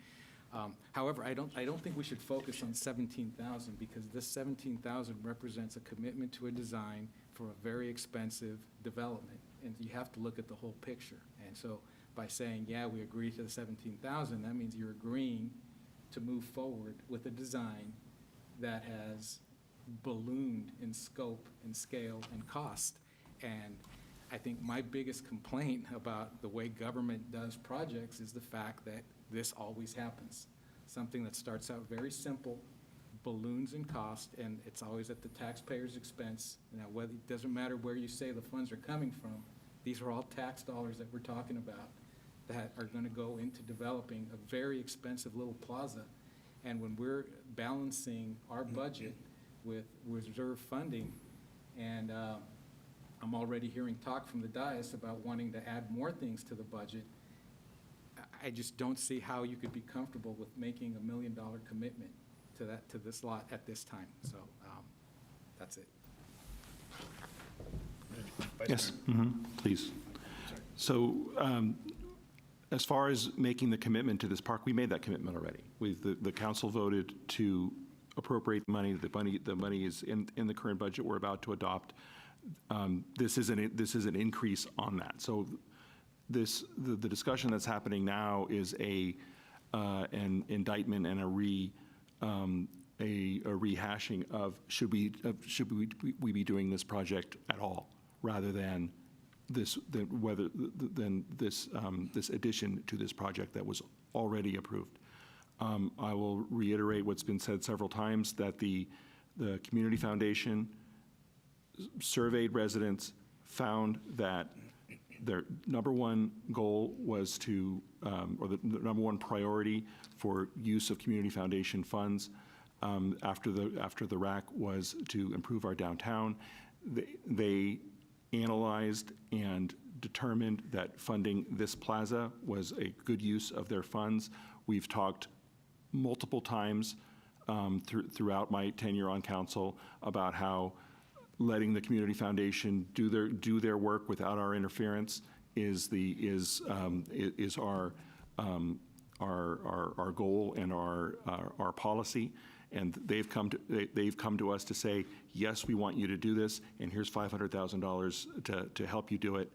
However, I don't think we should focus on 17,000, because this 17,000 represents a commitment to a design for a very expensive development, and you have to look at the whole picture. And so by saying, yeah, we agree to the 17,000, that means you're agreeing to move forward with a design that has ballooned in scope and scale and cost. And I think my biggest complaint about the way government does projects is the fact that this always happens. Something that starts out very simple, balloons in cost, and it's always at the taxpayer's expense. Now, whether, it doesn't matter where you say the funds are coming from, these are all tax dollars that we're talking about that are going to go into developing a very expensive little plaza. And when we're balancing our budget with reserve funding, and I'm already hearing talk from the dais about wanting to add more things to the budget, I just don't see how you could be comfortable with making $1 million commitment to this lot at this time. So that's it. Yes, please. So as far as making the commitment to this park, we made that commitment already. The council voted to appropriate the money. The money is in the current budget we're about to adopt. This is an increase on that. So the discussion that's happening now is an indictment and a rehashing of should we be doing this project at all, rather than this addition to this project that was already approved. I will reiterate what's been said several times, that the Community Foundation surveyed residents, found that their number one goal was to, or the number one priority for use of Community Foundation funds after the RAC was to improve our downtown. They analyzed and determined that funding this plaza was a good use of their funds. We've talked multiple times throughout my tenure on council about how letting the Community Foundation do their work without our interference is our goal and our policy. And they've come to us to say, yes, we want you to do this, and here's $500,000 to help you do it.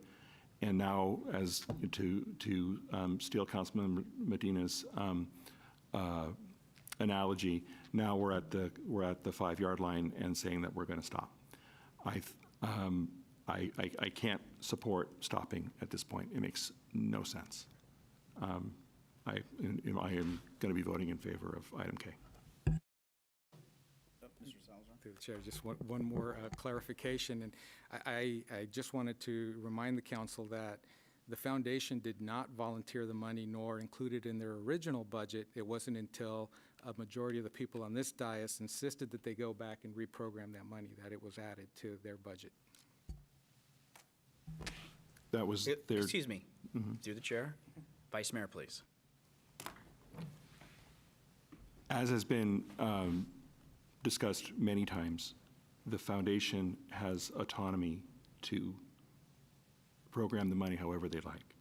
And now, as to steal Councilmember Medina's analogy, now we're at the 5-yard line and saying that we're going to stop. I can't support stopping at this point. It makes no sense. I am going to be voting in favor of item K. Mr. Salazar? Through the chair, just one more clarification. And I just wanted to remind the council that the foundation did not volunteer the money nor include it in their original budget. It wasn't until a majority of the people on this dais insisted that they go back and reprogram that money that it was added to their budget. That was their... Excuse me, through the chair. Vice Mayor, please. As has been discussed many times, the foundation has autonomy to program the money however they like.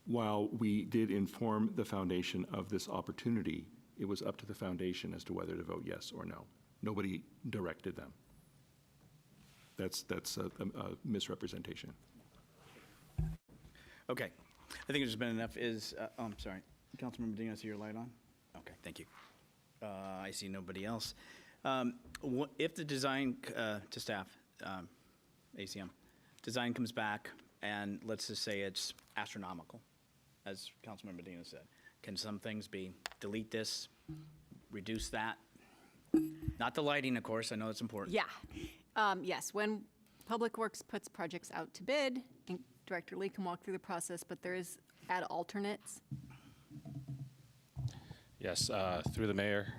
While we did inform the foundation of this opportunity, it was up to the foundation as to whether to vote yes or no. Nobody directed them. That's a misrepresentation. Okay. I think there's been enough. I'm sorry. Councilmember Medina, I see your light on? Okay, thank you. I see nobody else. If the design, to staff, ACM, design comes back and let's just say it's astronomical, as Councilmember Medina said, can some things be delete this, reduce that? Not the lighting, of course. I know it's important. Yeah. Yes, when Public Works puts projects out to bid, and Director Lee can walk through the process, but there is add alternates. Yes, through the mayor,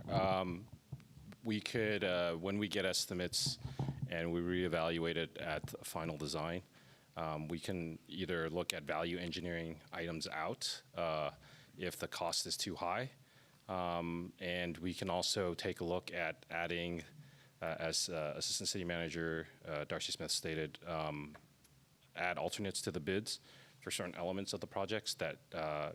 we could, when we get estimates and we reevaluate it at final design, we can either look at value engineering items out if the cost is too high, and we can also take a look at adding, as Assistant City Manager Darcy Smith stated, add alternates to the bids for certain elements of the projects that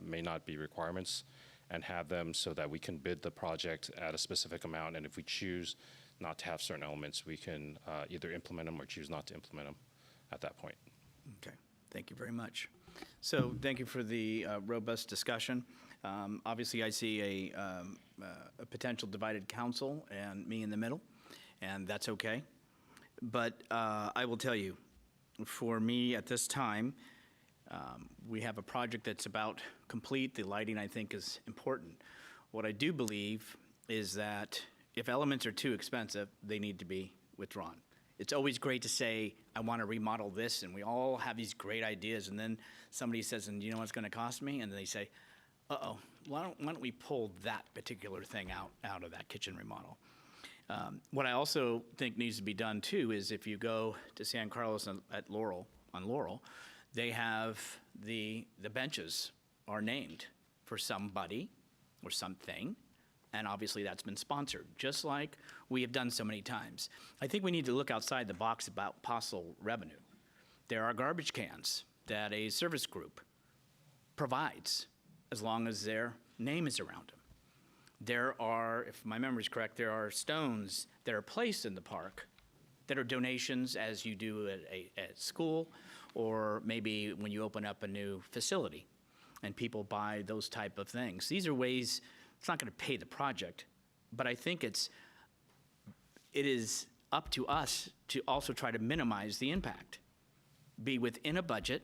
may not be requirements, and have them so that we can bid the project at a specific amount. And if we choose not to have certain elements, we can either implement them or choose not to implement them at that point. Okay, thank you very much. So thank you for the robust discussion. Obviously, I see a potential divided council and me in the middle, and that's okay. But I will tell you, for me at this time, we have a project that's about complete. The lighting, I think, is important. What I do believe is that if elements are too expensive, they need to be withdrawn. It's always great to say, I want to remodel this, and we all have these great ideas, and then somebody says, and you know what it's going to cost me? And they say, uh-oh, why don't we pull that particular thing out of that kitchen remodel? What I also think needs to be done too is if you go to San Carlos on Laurel, they have the benches are named for somebody or something, and obviously that's been sponsored, just like we have done so many times. I think we need to look outside the box about possible revenue. There are garbage cans that a service group provides as long as their name is around them. There are, if my memory is correct, there are stones that are placed in the park that are donations as you do at school, or maybe when you open up a new facility and people buy those type of things. These are ways, it's not going to pay the project, but I think it is up to us to also try to minimize the impact. Be within a budget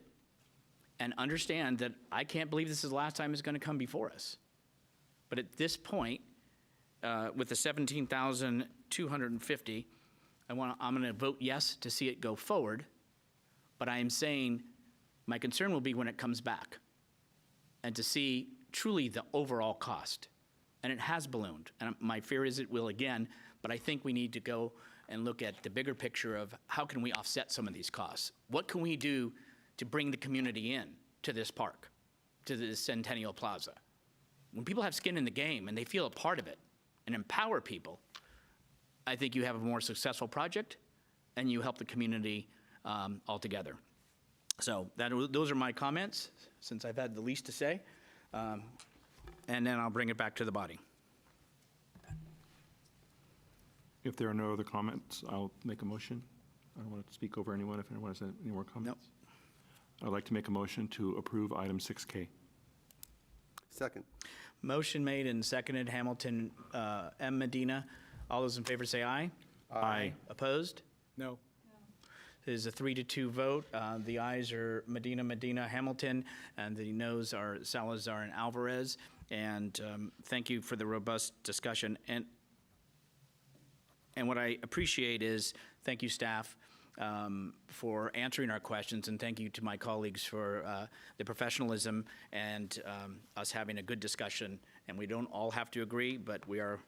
and understand that I can't believe this is the last time it's going to come before us. But at this point, with the 17,250, I'm going to vote yes to see it go forward. But I am saying my concern will be when it comes back and to see truly the overall cost. And it has ballooned. And my fear is it will again. But I think we need to go and look at the bigger picture of how can we offset some of these costs? What can we do to bring the community in to this park, to this Centennial Plaza? When people have skin in the game and they feel a part of it and empower people, I think you have a more successful project and you help the community altogether. So those are my comments, since I've had the least to say. And then I'll bring it back to the body. If there are no other comments, I'll make a motion. I don't want to speak over anyone if anyone has any more comments. Nope. I'd like to make a motion to approve item 6K. Second. Motion made and seconded, Hamilton, M. Medina. All those in favor say aye. Aye. Opposed? No. It is a 3-2 vote. The ayes are Medina, Hamilton, and the noes are Salazar and Alvarez. And thank you for the robust discussion. And what I appreciate is, thank you, staff, for answering our questions, and thank you to my colleagues for the professionalism and us having a good discussion. And we don't all have to agree, but we are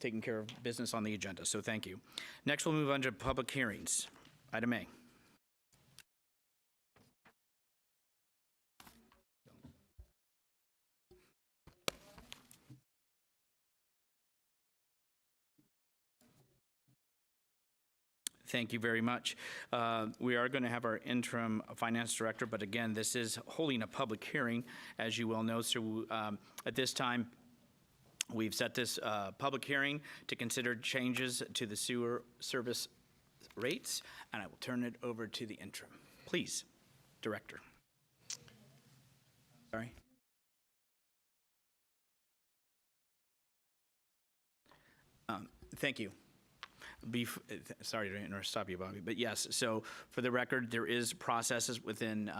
taking care of business on the agenda, so thank you. Next, we'll move on to public hearings. Item A. Thank you very much. We are going to have our interim finance director, but again, this is holding a public hearing, as you well know. So at this time, we've set this public hearing to consider changes to the sewer service rates, and I will turn it over to the interim. Please, Director. Sorry. Thank you. Sorry to stop you, Bobby, but yes, so for the record, there is processes within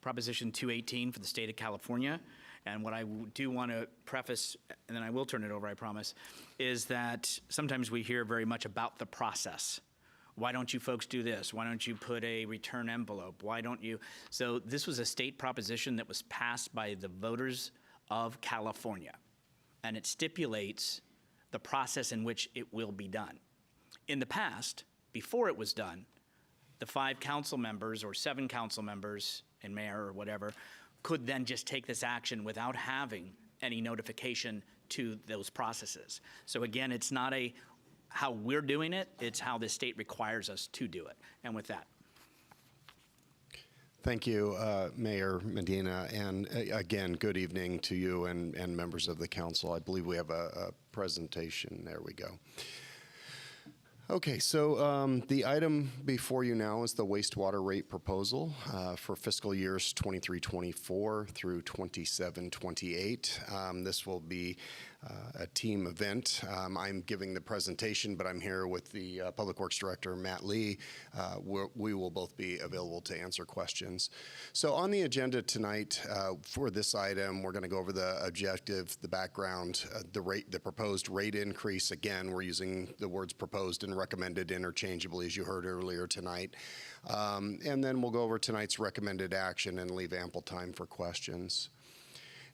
Proposition 218 for the state of California, and what I do want to preface, and then I will turn it over, I promise, is that sometimes we hear very much about the process. Why don't you folks do this? Why don't you put a return envelope? Why don't you? So this was a state proposition that was passed by the voters of California, and it stipulates the process in which it will be done. In the past, before it was done, the 5 council members or 7 council members and mayor or whatever could then just take this action without having any notification to those processes. So again, it's not how we're doing it, it's how the state requires us to do it. And with that. Thank you, Mayor Medina, and again, good evening to you and members of the council. I believe we have a presentation. There we go. Okay, so the item before you now is the wastewater rate proposal for fiscal years 23-24 through 27-28. This will be a team event. I'm giving the presentation, but I'm here with the Public Works Director, Matt Lee. We will both be available to answer questions. So on the agenda tonight for this item, we're going to go over the objective, the background, the proposed rate increase. Again, we're using the words proposed and recommended interchangeably, as you heard earlier tonight. And then we'll go over tonight's recommended action and leave ample time for questions.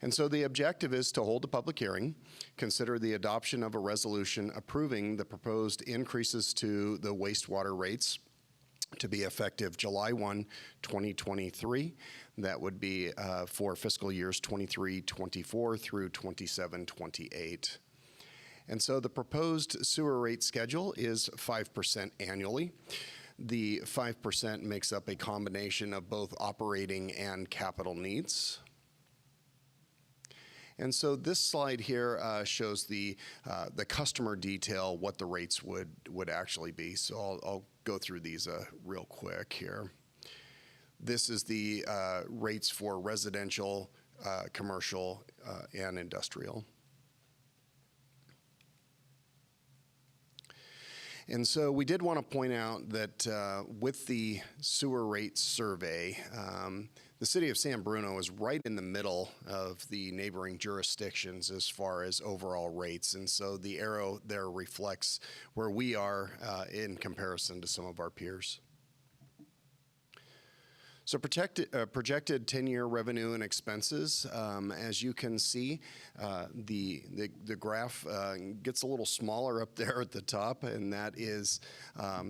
And so the objective is to hold a public hearing, consider the adoption of a resolution approving the proposed increases to the wastewater rates to be effective July 1, 2023. That would be for fiscal years 23-24 through 27-28. And so the proposed sewer rate schedule is 5% annually. The 5% makes up a combination of both operating and capital needs. And so this slide here shows the customer detail, what the rates would actually be. So I'll go through these real quick here. This is the rates for residential, commercial, and industrial. And so we did want to point out that with the sewer rate survey, the city of San Bruno is right in the middle of the neighboring jurisdictions as far as overall rates. And so the arrow there reflects where we are in comparison to some of our peers. So projected 10-year revenue and expenses, as you can see, the graph gets a little smaller up there at the top, and that is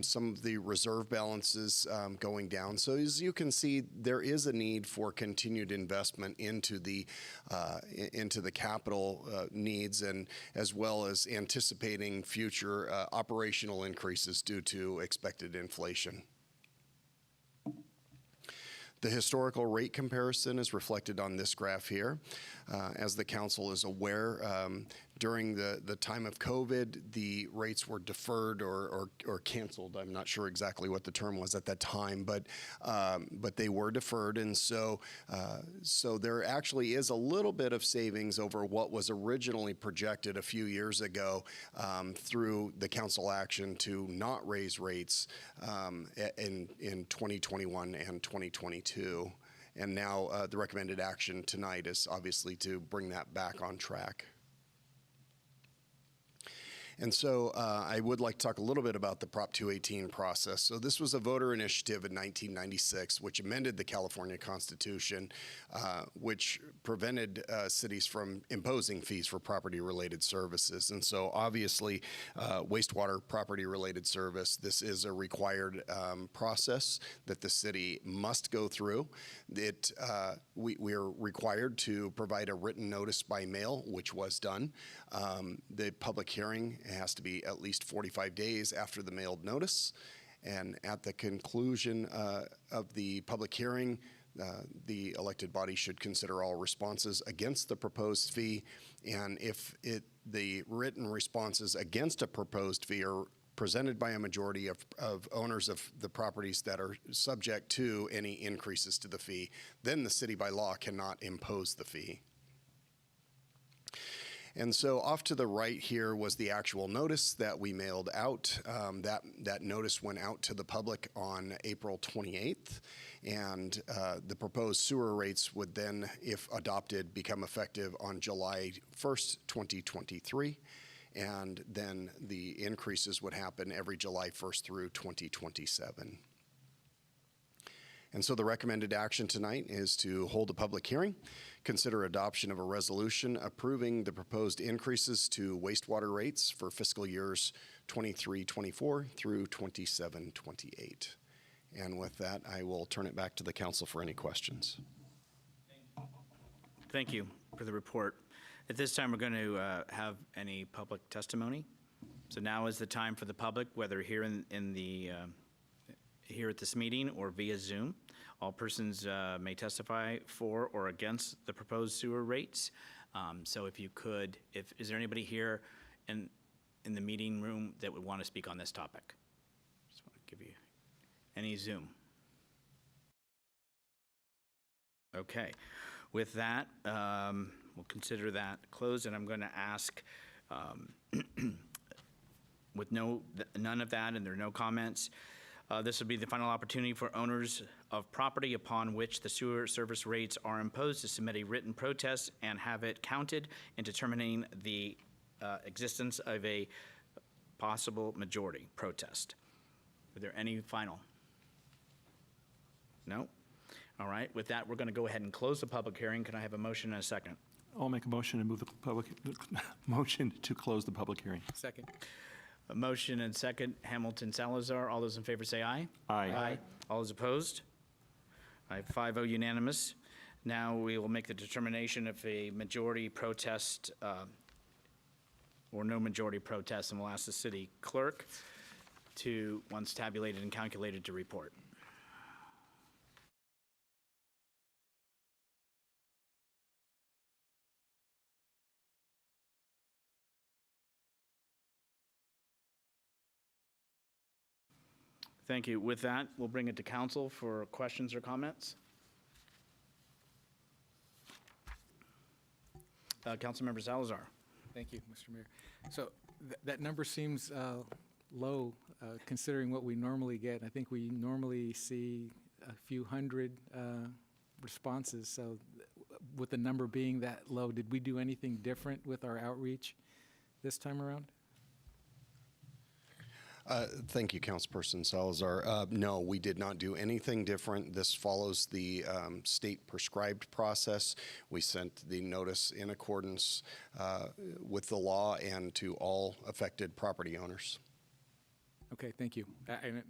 some of the reserve balances going down. So as you can see, there is a need for continued investment into the capital needs, and as well as anticipating future operational increases due to expected inflation. The historical rate comparison is reflected on this graph here. As the council is aware, during the time of COVID, the rates were deferred or canceled. I'm not sure exactly what the term was at that time, but they were deferred, and so there actually is a little bit of savings over what was originally projected a few years ago through the council action to not raise rates in 2021 and 2022. And now the recommended action tonight is obviously to bring that back on track. And so I would like to talk a little bit about the Prop 218 process. So this was a voter initiative in 1996, which amended the California Constitution, which prevented cities from imposing fees for property-related services. And so obviously, wastewater property-related service, this is a required process that the city must go through. We are required to provide a written notice by mail, which was done. The public hearing has to be at least 45 days after the mailed notice. And at the conclusion of the public hearing, the elected body should consider all responses against the proposed fee. And if the written responses against a proposed fee are presented by a majority of owners of the properties that are subject to any increases to the fee, then the city by law cannot impose the fee. And so off to the right here was the actual notice that we mailed out. That notice went out to the public on April 28th, and the proposed sewer rates would then, if adopted, become effective on July 1st, 2023, and then the increases would happen every July 1st through 2027. And so the recommended action tonight is to hold a public hearing, consider adoption of a resolution approving the proposed increases to wastewater rates for fiscal years 23-24 through 27-28. And with that, I will turn it back to the council for any questions. Thank you for the report. At this time, we're going to have any public testimony. So now is the time for the public, whether here here at this meeting or via Zoom. All persons may testify for or against the proposed sewer rates. So if you could, is there anybody here in the meeting room that would want to speak on this topic? Just want to give you any Zoom. Okay. With that, We'll consider that closed, and I'm going to ask, with none of that, and there are no comments, this will be the final opportunity for owners of property upon which the sewer service rates are imposed to submit a written protest and have it counted in determining the existence of a possible majority protest. Are there any final? No? All right, with that, we're going to go ahead and close the public hearing. Can I have a motion and a second? I'll make a motion and move the motion to close the public hearing. Second. A motion and second, Hamilton Salazar. All those in favor say aye. Aye. All those opposed? I have 5-0 unanimous. Now we will make the determination if a majority protest or no majority protest, and we'll ask the city clerk to, once tabulated and calculated, to report. Thank you. With that, we'll bring it to council for questions or comments. Councilmember Salazar. Thank you, Mr. Mayor. So that number seems low considering what we normally get. I think we normally see a few hundred responses. So with the number being that low, did we do anything different with our outreach this time around? Thank you, Councilperson Salazar. No, we did not do anything different. This follows the state prescribed process. We sent the notice in accordance with the law and to all affected property owners. Okay, thank you. And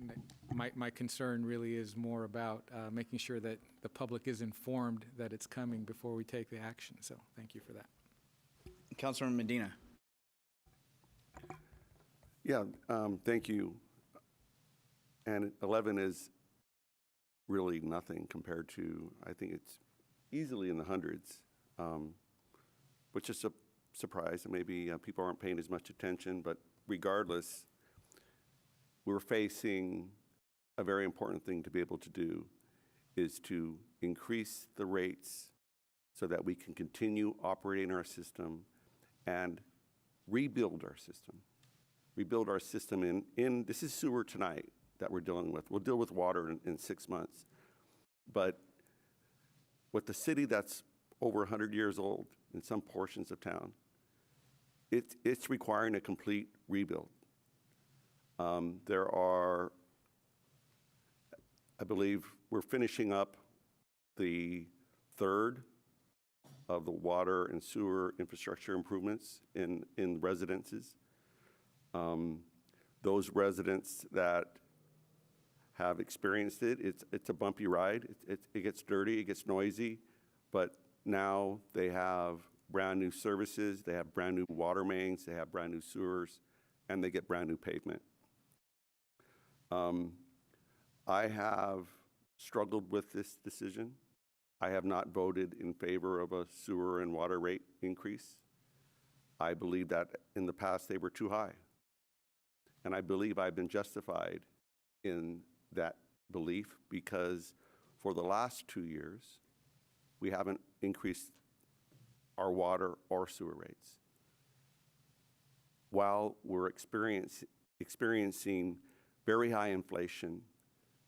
my concern really is more about making sure that the public is informed that it's coming before we take the action. So thank you for that. Councilman Medina. Yeah, thank you. And 11 is really nothing compared to, I think it's easily in the hundreds, which is a surprise. And maybe people aren't paying as much attention, but regardless, we're facing a very important thing to be able to do is to increase the rates so that we can continue operating our system and rebuild our system. Rebuild our system in this is sewer tonight that we're dealing with. We'll deal with water in 6 months. But with the city that's over 100 years old in some portions of town, it's requiring a complete rebuild. There are, I believe, we're finishing up the third of the water and sewer infrastructure improvements in residences. Those residents that have experienced it, it's a bumpy ride. It gets dirty, it gets noisy, but now they have brand new services, they have brand new water mains, they have brand new sewers, and they get brand new pavement. I have struggled with this decision. I have not voted in favor of a sewer and water rate increase. I believe that in the past they were too high. And I believe I've been justified in that belief because for the last 2 years, we haven't increased our water or sewer rates. While we're experiencing very high inflation,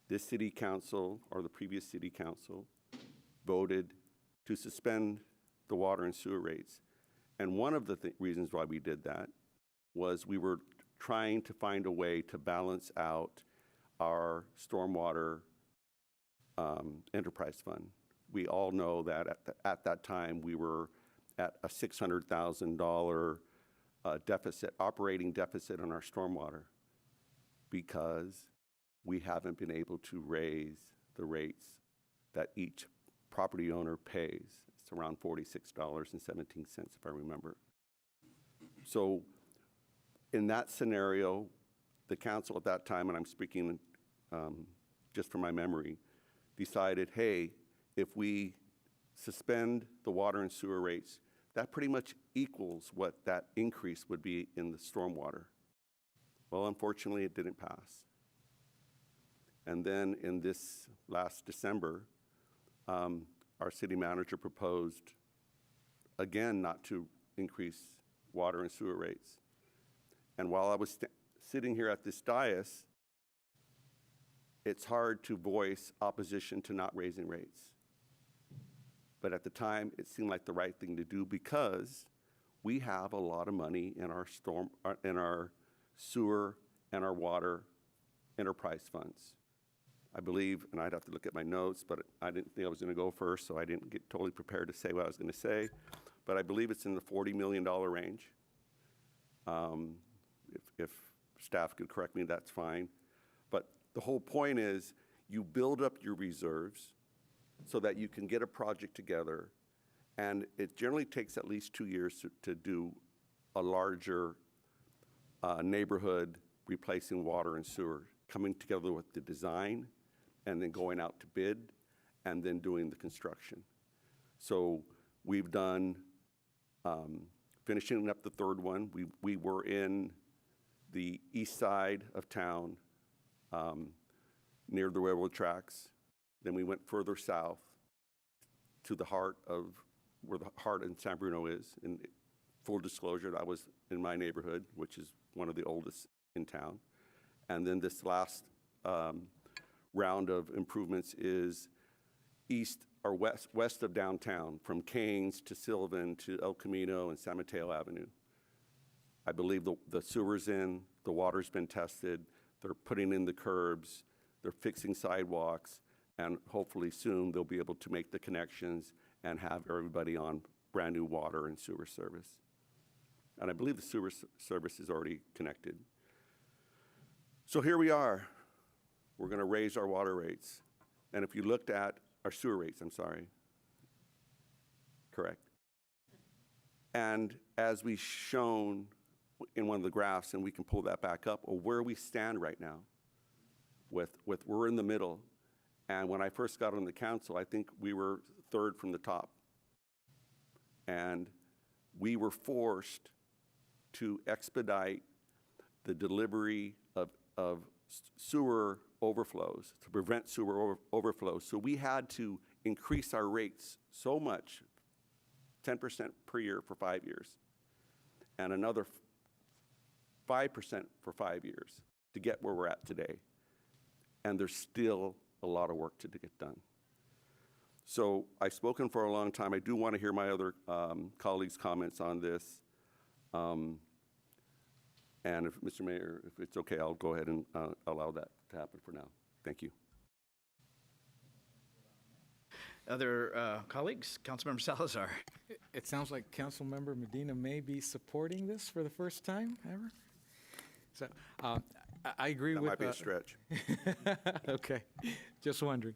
this city council or the previous city council voted to suspend the water and sewer rates. And one of the reasons why we did that was we were trying to find a way to balance out our stormwater enterprise fund. We all know that at that time we were at a $600,000 deficit, operating deficit on our stormwater because we haven't been able to raise the rates that each property owner pays. It's around $46.17 if I remember. So in that scenario, the council at that time, and I'm speaking just from my memory, decided, hey, if we suspend the water and sewer rates, that pretty much equals what that increase would be in the stormwater. Well, unfortunately, it didn't pass. And then in this last December, our city manager proposed again, not to increase water and sewer rates. And while I was sitting here at this dais, it's hard to voice opposition to not raising rates. But at the time, it seemed like the right thing to do because we have a lot of money in our sewer and our water enterprise funds. I believe, and I'd have to look at my notes, but I didn't think I was going to go first, so I didn't get totally prepared to say what I was going to say. But I believe it's in the $40 million range. If staff could correct me, that's fine. But the whole point is you build up your reserves so that you can get a project together, and it generally takes at least 2 years to do a larger neighborhood replacing water and sewer, coming together with the design and then going out to bid and then doing the construction. So we've done, finishing up the third one, we were in the east side of town near the railroad tracks. Then we went further south to the heart of where the heart in San Bruno is. In full disclosure, that was in my neighborhood, which is one of the oldest in town. And then this last round of improvements is east or west of downtown, from Canes to Sylvan to El Camino and San Mateo Avenue. I believe the sewer's in, the water's been tested, they're putting in the curbs, they're fixing sidewalks, and hopefully soon they'll be able to make the connections and have everybody on brand new water and sewer service. And I believe the sewer service is already connected. So here we are. We're going to raise our water rates. And if you looked at our sewer rates, I'm sorry, correct. And as we've shown in one of the graphs, and we can pull that back up, or where we stand right now with we're in the middle. And when I first got on the council, I think we were third from the top. And we were forced to expedite the delivery of sewer overflows, to prevent sewer overflows. So we had to increase our rates so much, 10% per year for 5 years, and another 5% for 5 years to get where we're at today. And there's still a lot of work to get done. So I've spoken for a long time. I do want to hear my other colleagues' comments on this. And if, Mr. Mayor, if it's okay, I'll go ahead and allow that to happen for now. Thank you. Other colleagues? Councilmember Salazar. It sounds like Councilmember Medina may be supporting this for the first time ever. So I agree that with— That might be a stretch. Okay, just wondering.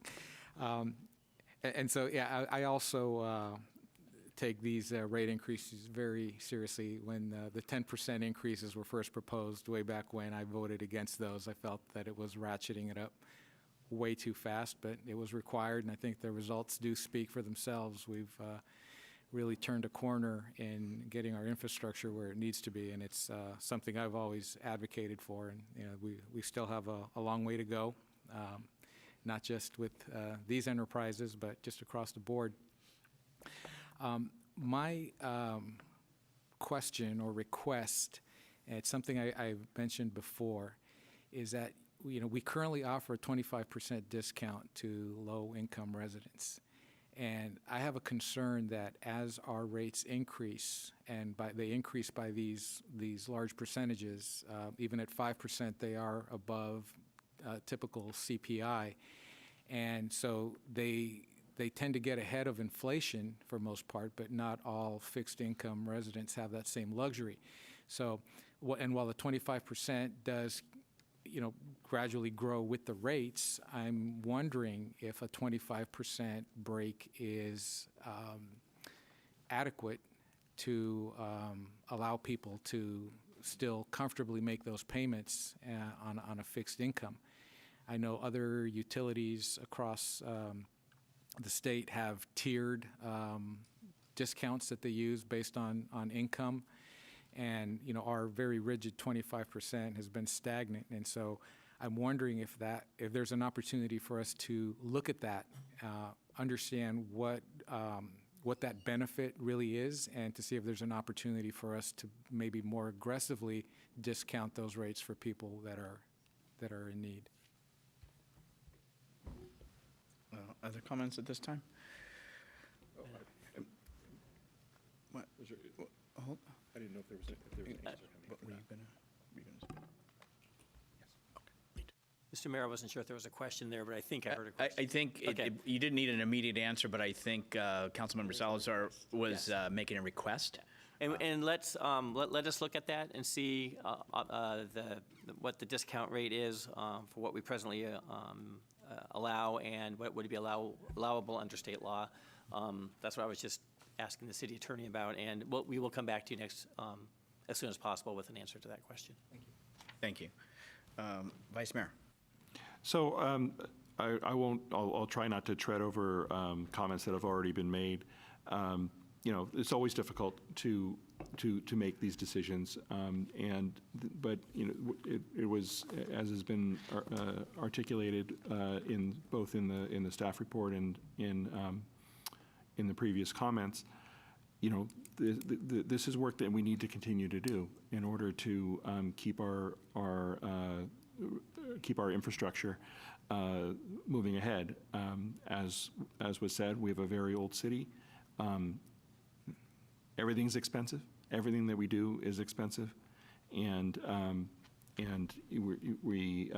And so, yeah, I also take these rate increases very seriously. When the 10% increases were first proposed way back when, I voted against those. I felt that it was ratcheting it up way too fast, but it was required, and I think the results do speak for themselves. We've really turned a corner in getting our infrastructure where it needs to be, and it's something I've always advocated for, and we still have a long way to go, not just with these enterprises, but just across the board. My question or request, and it's something I've mentioned before, is that we currently offer a 25% discount to low-income residents. And I have a concern that as our rates increase, and they increase by these large percentages, even at 5%, they are above typical CPI. And so they tend to get ahead of inflation for most part, but not all fixed income residents have that same luxury. So, and while the 25% does gradually grow with the rates, I'm wondering if a 25% break is adequate to allow people to still comfortably make those payments on a fixed income. I know other utilities across the state have tiered discounts that they use based on income. And our very rigid 25% has been stagnant, and so I'm wondering if there's an opportunity for us to look at that, understand what what that benefit really is, and to see if there's an opportunity for us to maybe more aggressively discount those rates for people that are in need. Other comments at this time? What? Hold. I didn't know if there was an answer What were you gonna say? Mr. Mayor, I wasn't sure if there was a question there, but I think I heard a question. I think Okay. you didn't need an immediate answer, but I think Councilmember Salazar was making a request. And let's let us look at that and see what the discount rate is for what we presently allow and what would be allowable under state law. That's what I was just asking the city attorney about, and we will come back to you next as soon as possible with an answer to that question. Thank you. Thank you. Vice Mayor. So I'll try not to tread over comments that have already been made. You know, it's always difficult to make these decisions, but you know, it was, as has been articulated in both in the staff report and in the previous comments. You know, this is work that we need to continue to do in order to keep our infrastructure moving ahead. As was said, we have a very old city. Everything's expensive. Everything that we do is expensive, and we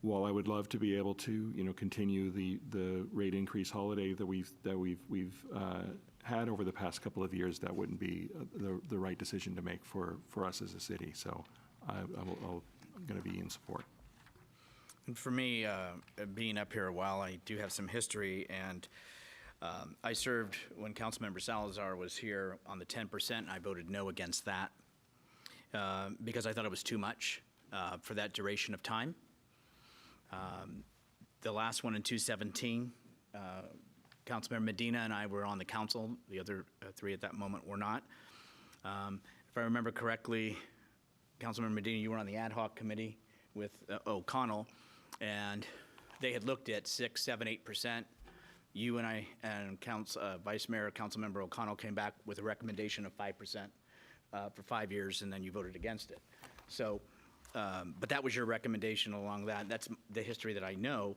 while I would love to be able to, you know, continue the rate increase holiday that we've had over the past couple of years, that wouldn't be the right decision to make for us as a city. So I'm going to be in support. And for me, being up here a while, I do have some history, and I served when Councilmember Salazar was here on the 10%, and I voted no against that because I thought it was too much for that duration of time. The last one in 2017, Councilmember Medina and I were on the council. The other three at that moment were not. If I remember correctly, Councilmember Medina, you were on the ad hoc committee with O'Connell, and they had looked at 6, 7, 8%. You and I and Vice Mayor Councilmember O'Connell came back with a recommendation of 5% for 5 years, and then you voted against it. So, but that was your recommendation along that. That's the history that I know,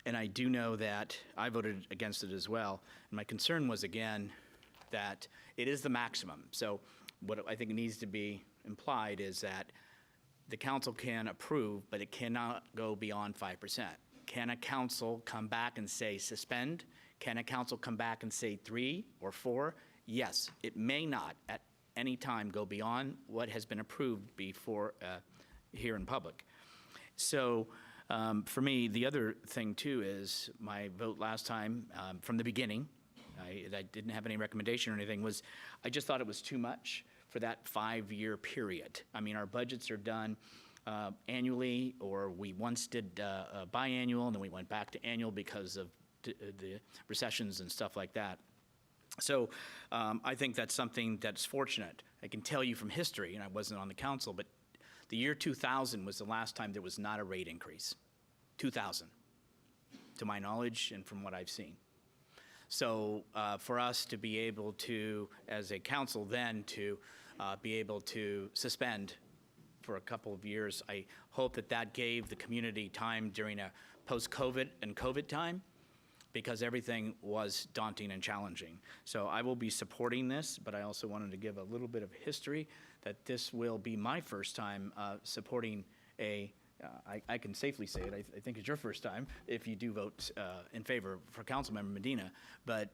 and I do know that I voted against it as well. And my concern was, again, that it is the maximum. So what I think needs to be implied is that the council can approve, but it cannot go beyond 5%. Can a council come back and say suspend? Can a council come back and say 3 or 4? Yes, it may not at any time go beyond what has been approved before here in public. So for me, the other thing too is my vote last time from the beginning, I didn't have any recommendation or anything, was I just thought it was too much for that 5-year period. I mean, our budgets are done annually, or we once did biannual, and then we went back to annual because of the recessions and stuff like that. So I think that's something that's fortunate. I can tell you from history, and I wasn't on the council, but the year 2000 was the last time there was not a rate increase. 2000, to my knowledge and from what I've seen. So for us to be able to, as a council then, to be able to suspend for a couple of years, I hope that that gave the community time during a post-COVID and COVID time, because everything was daunting and challenging. So I will be supporting this, but I also wanted to give a little bit of history that this will be my first time supporting a, I can safely say it, I think it's your first time if you do vote in favor for Councilmember Medina, but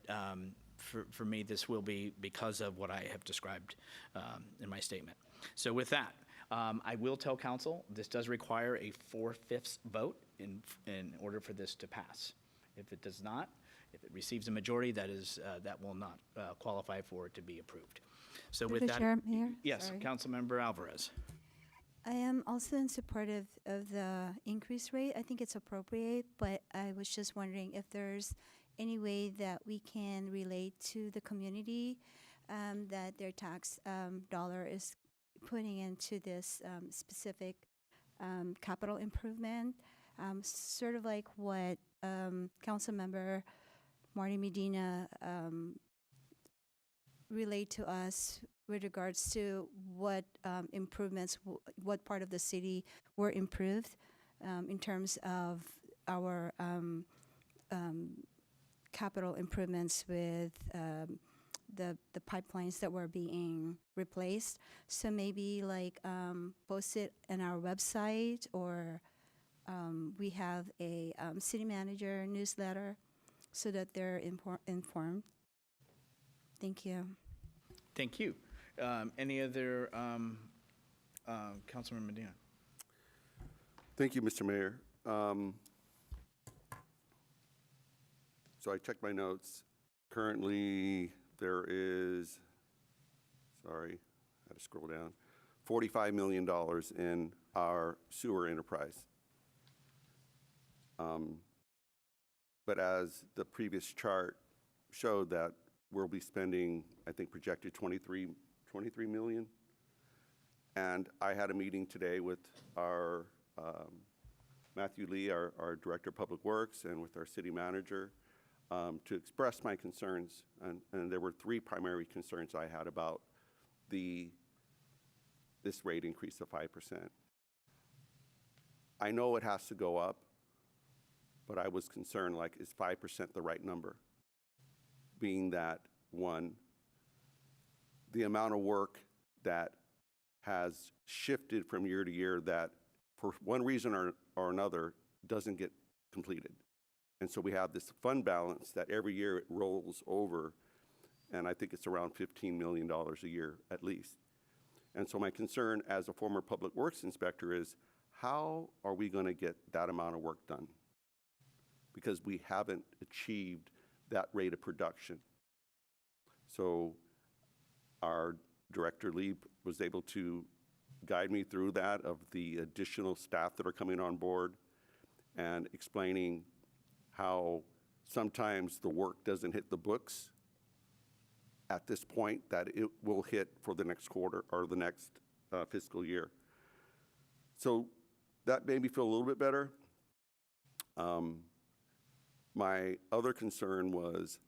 for me this will be because of what I have described in my statement. So with that, I will tell council this does require a 4/5 vote in order for this to pass. If it does not, if it receives a majority, that will not qualify for it to be approved. So with that, Chair, Mayor? yes, Sorry. Councilmember Alvarez. I am also in support of the increase rate. I think it's appropriate, but I was just wondering if there's any way that we can relate to the community that their tax dollar is putting into this specific capital improvement, sort of like what Councilmember Marty Medina relate to us with regards to what improvements, what part of the city were improved in terms of our capital improvements with the pipelines that were being replaced. So maybe like post it on our website, or we have a city manager newsletter so that they're informed. Thank you. Thank you. Any other, Councilmember Medina? Thank you, Mr. Mayor. So I checked my notes. Currently, there is, sorry, I had to scroll down, $45 million in our sewer enterprise. But as the previous chart showed, that we'll be spending, I think, projected 23 million. And I had a meeting today with our Matthew Lee, our Director of Public Works, and with our city manager to express my concerns. And there were three primary concerns I had about this rate increase of 5%. I know it has to go up, but I was concerned, like, is 5% the right number? Being that, one, the amount of work that has shifted from year to year that for one reason or another doesn't get completed. And so we have this fund balance that every year it rolls over, and I think it's around $15 million a year at least. And so my concern as a former public works inspector is, how are we going to get that amount of work done? Because we haven't achieved that rate of production. So our Director Lee was able to guide me through that, of the additional staff that are coming on board, and explaining how sometimes the work doesn't hit the books at this point, that it will hit for the next quarter or the next fiscal year. So that made me feel a little bit better. My other concern was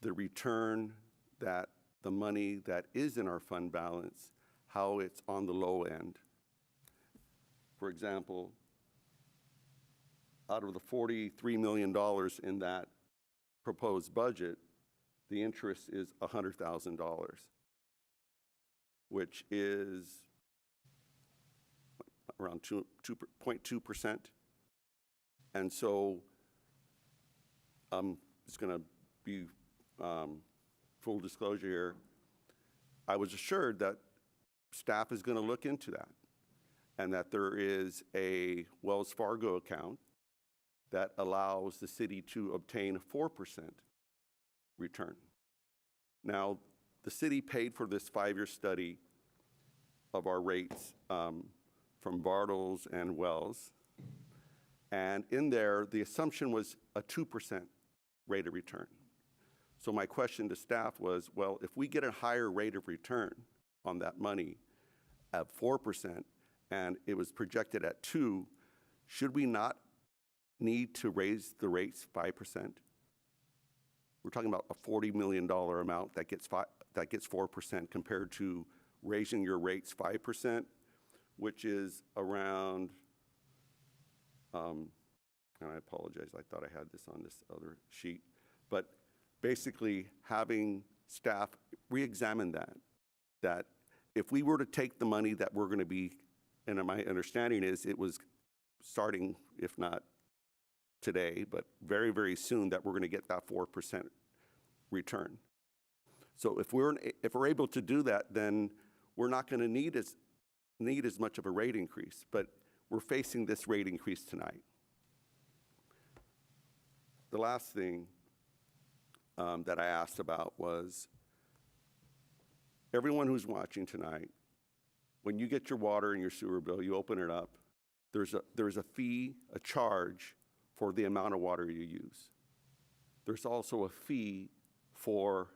the return, that the money that is in our fund balance, how it's on the low end. For example, out of the $43 million in that proposed budget, the interest is $100,000, which is around 2.2%. And so it's going to be full disclosure here. I was assured that staff is going to look into that, and that there is a Wells Fargo account that allows the city to obtain a 4% return. Now, the city paid for this 5-year study of our rates from Bartles and Wells, and in there, the assumption was a 2% rate of return. So my question to staff was, well, if we get a higher rate of return on that money at 4%, and it was projected at 2%, should we not need to raise the rates 5%? We're talking about a $40 million amount that gets 4% compared to raising your rates 5%, which is around, and I apologize, I thought I had this on this other sheet, but basically having staff re-examine that if we were to take the money that we're going to be, and my understanding is it was starting, if not today, but very, very soon, that we're going to get that 4% return. So if we're able to do that, then we're not going to need as much of a rate increase, but we're facing this rate increase tonight. The last thing that I asked about was, everyone who's watching tonight, when you get your water and your sewer bill, you open it up, there's a fee, a charge for the amount of water you use. There's also a fee for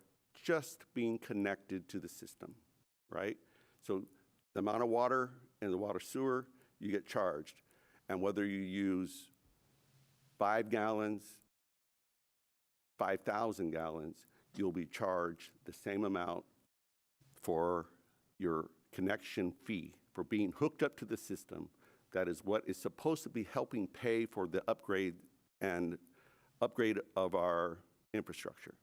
just being connected to the system, right? So the amount of water in the water sewer, you get charged. And whether you use 5 gallons, 5,000 gallons, you'll be charged the same amount for your connection fee, for being hooked up to the system. That is what is supposed to be helping pay for the upgrade of our infrastructure.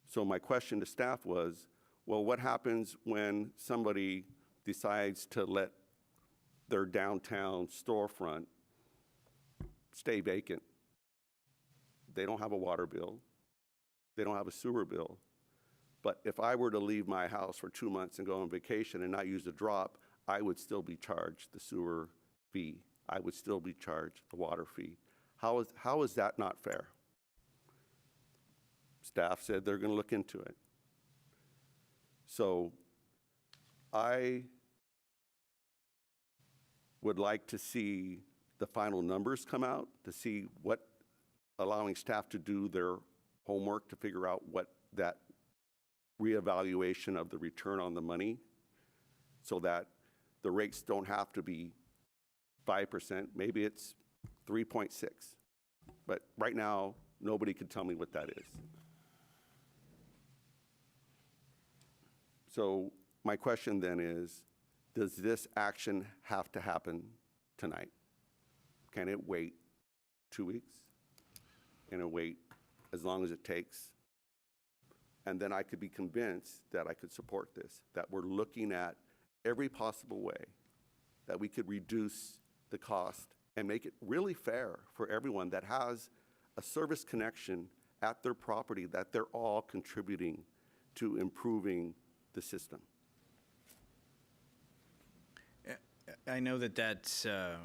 So my question to staff was, well, what happens when somebody decides to let their downtown storefront stay vacant? They don't have a water bill. They don't have a sewer bill. But if I were to leave my house for 2 months and go on vacation and not use a drop, I would still be charged the sewer fee. I would still be charged the water fee. How is that not fair? Staff said they're going to look into it. So I would like to see the final numbers come out, to see what, allowing staff to do their homework to figure out what that reevaluation of the return on the money, so that the rates don't have to be 5%, maybe it's 3.6. But right now, nobody can tell me what that is. So my question then is, does this action have to happen tonight? Can it wait 2 weeks? Can it wait as long as it takes? And then I could be convinced that I could support this, that we're looking at every possible way that we could reduce the cost and make it really fair for everyone that has a service connection at their property, that they're all contributing to improving the system. I know that's, I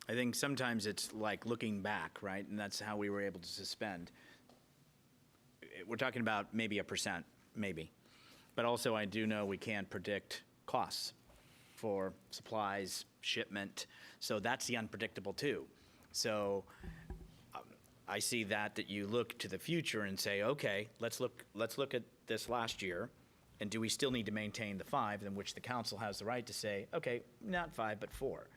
think sometimes it's like looking back, right? And that's how we were able to suspend. We're talking about maybe 1%, maybe. But also I do know we can't predict costs for supplies, shipment. So that's the unpredictable too. So I see that you look to the future and say, okay, let's look at this last year, and do we still need to maintain the 5, in which the council has the right to say, okay, not 5, but 4.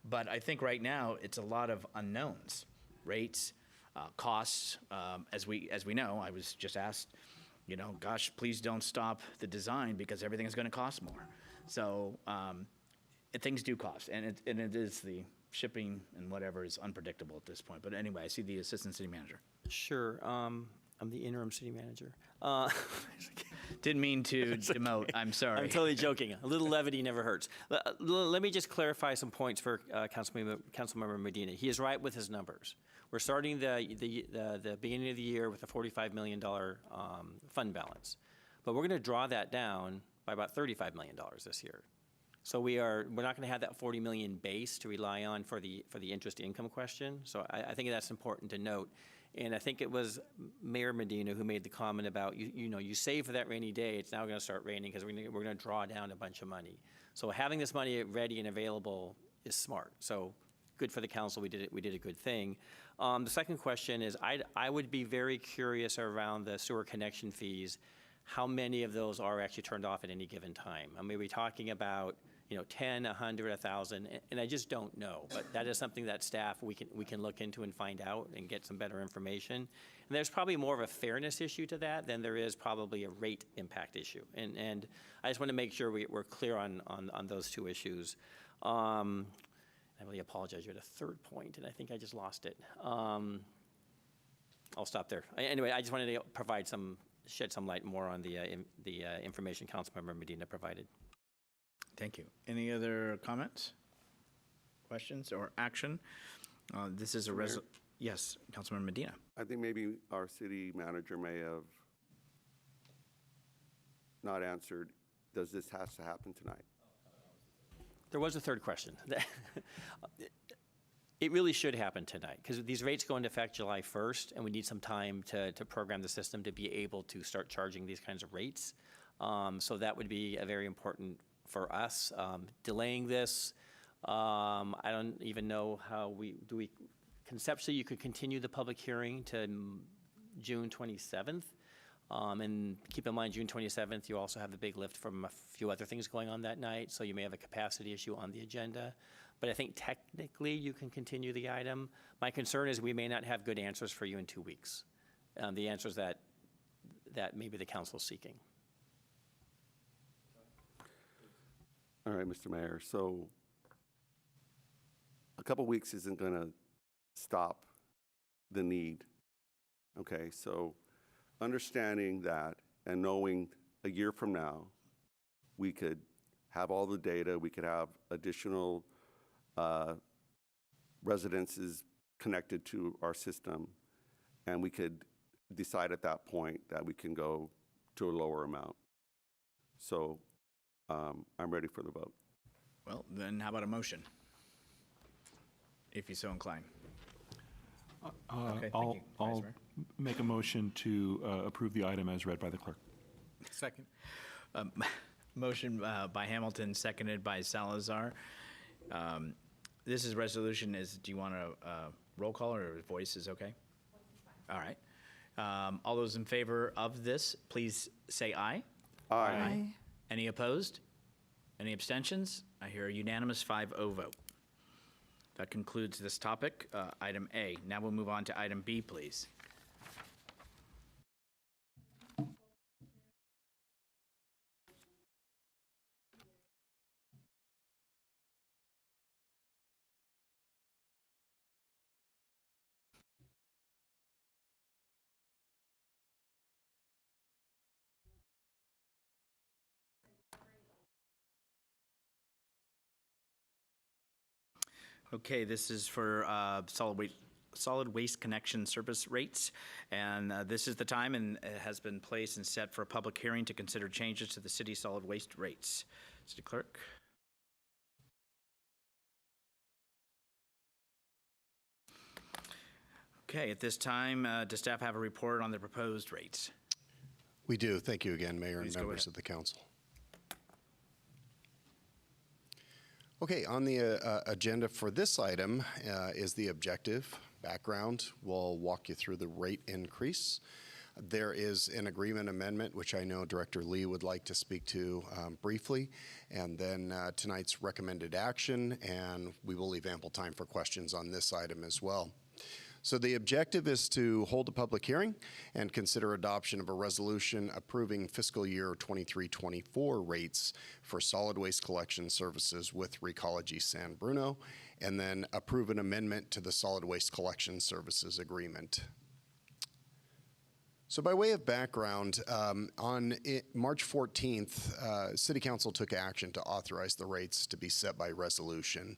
But I think right now it's a lot of unknowns, rates, costs. As we know, I was just asked, gosh, please don't stop the design because everything is going to cost more. So things do cost, and it is the shipping and whatever is unpredictable at this point. But anyway, I see the assistant city manager. Sure. I'm the interim city manager. Didn't mean to demote. I'm sorry. I'm totally joking. A little levity never hurts. Let me just clarify some points for Councilmember Medina. He is right with his numbers. We're starting the beginning of the year with a $45 million fund balance, but we're going to draw that down by about $35 million this year. So we're not going to have that $40 million base to rely on for the interest income question. So I think that's important to note. And I think it was Mayor Medina who made the comment about, you save for that rainy day, it's now going to start raining because we're going to draw down a bunch of money. So having this money ready and available is smart. So good for the council, we did a good thing. The second question is, I would be very curious around the sewer connection fees, how many of those are actually turned off at any given time? I mean, we're talking about 10, 100, 1,000, and I just don't know. But that is something that staff, we can look into and find out and get some better information. And there's probably more of a fairness issue to that than there is probably a rate impact issue. And I just want to make sure we're clear on those two issues. I really apologize. You had a third point, and I think I just lost it. I'll stop there. Anyway, I just wanted to shed some light more on the information Councilmember Medina provided. Thank you. Any other comments, questions, or action? This is a yes, Councilmember Medina. I think maybe our city manager may have not answered, does this have to happen tonight? There was a third question. It really should happen tonight because these rates go into effect July 1st, and we need some time to program the system to be able to start charging these kinds of rates. So that would be a very important for us. Delaying this, I don't even know how conceptually you could continue the public hearing to June 27th. And keep in mind, June 27th, you also have the big lift from a few other things going on that night, so you may have a capacity issue on the agenda. But I think technically you can continue the item. My concern is we may not have good answers for you in 2 weeks. The answers that that maybe the council is seeking. All right, Mr. Mayor, so a couple weeks isn't going to stop the need. Okay, so understanding that and knowing a year from now, we could have all the data, we could have additional residences connected to our system, and we could decide at that point that we can go to a lower amount. So I'm ready for the vote. Well, then how about a motion? If you're so inclined. Okay, thank you, Vice I'll Mayor. make a motion to approve the item as read by the clerk. Second. Motion by Hamilton, seconded by Salazar. This is resolution do you want a roll call or voice is okay? All right. All those in favor of this, please say aye. Aye. Any opposed? Any abstentions? I hear a unanimous 5-0 vote. That concludes this topic, item A. Now we'll move on to item B, please. Okay, this is for solid waste connection service rates, and this is the time, and it has been placed and set for a public hearing to consider changes to the city solid waste rates. City Clerk. Okay, at this time, does staff have a report on the proposed rates? We do. Thank you again, Mayor Please and go members ahead. of the council. Okay, on the agenda for this item is the objective background. We'll walk you through the rate increase. There is an agreement amendment, which I know Director Lee would like to speak to briefly, and then tonight's recommended action, and we will leave ample time for questions on this item as well. So the objective is to hold a public hearing and consider adoption of a resolution approving fiscal year 23-24 rates for solid waste collection services with Recology San Bruno, and then approve an amendment to the solid waste collection services agreement. So by way of background, on March 14th, City Council took action to authorize the rates to be set by resolution.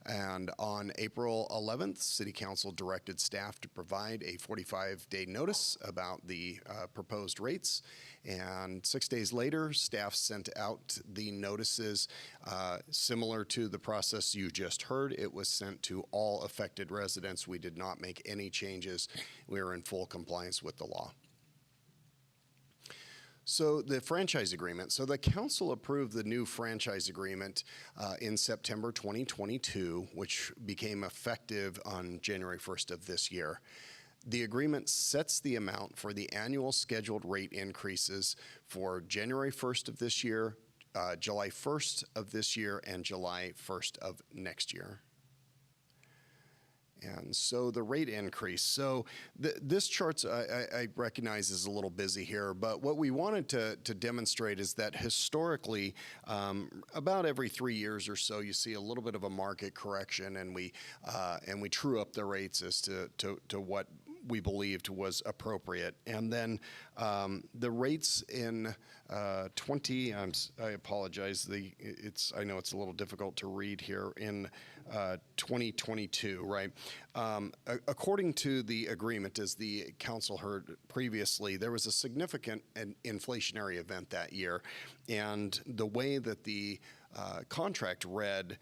And on April 11th, City Council directed staff to provide a 45-day notice about the proposed rates. And 6 days later, staff sent out the notices similar to the process you just heard. It was sent to all affected residents. We did not make any changes. We are in full compliance with the law. So the franchise agreement. So the council approved the new franchise agreement in September 2022, which became effective on January 1st of this year. The agreement sets the amount for the annual scheduled rate increases for January 1st of this year, July 1st of this year, and July 1st of next year. And so the rate increase. So this chart I recognize is a little busy here, but what we wanted to demonstrate is that historically, about every 3 years or so, you see a little bit of a market correction, and we true up the rates as to what we believed was appropriate. And then the rates in I apologize. I know it's a little difficult to read here in 2022, right? According to the agreement, as the council heard previously, there was a significant inflationary event that year, and the way that the contract read,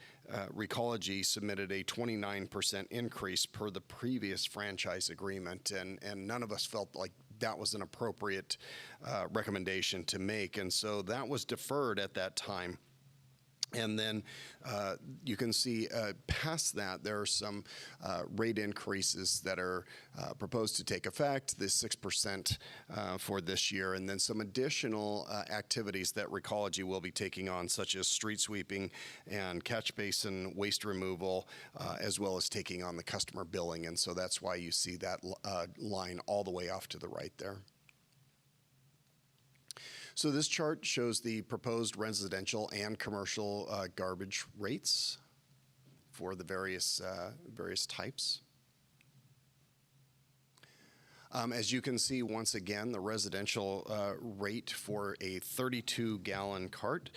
Recology submitted a 29% increase per the previous franchise agreement, and none of us felt like that was an appropriate recommendation to make, and so that was deferred at that time. And then you can see past that, there are some rate increases that are proposed to take effect, the 6% for this year, and then some additional activities that Recology will be taking on, such as street sweeping and catch basin waste removal, as well as taking on the customer billing. And so that's why you see that line all the way off to the right there. So this chart shows the proposed residential and commercial garbage rates for the various types. As you can see, once again, the residential rate for a 32-gallon cart,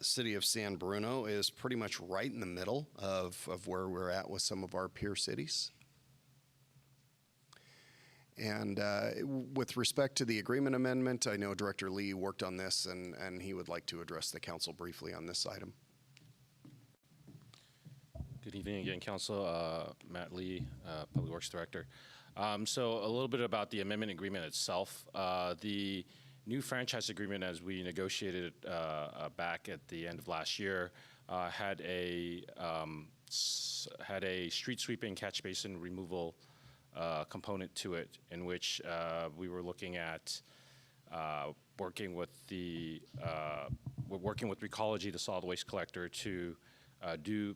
City of San Bruno is pretty much right in the middle of where we're at with some of our peer cities. And with respect to the agreement amendment, I know Director Lee worked on this, and he would like to address the council briefly on this item. Good evening again, Council. Matt Lee, Public Works Director. So a little bit about the amendment agreement itself. The new franchise agreement, as we negotiated back at the end of last year, had a street sweeping catch basin removal component to it, in which we were looking at working with Recology, the solid waste collector, to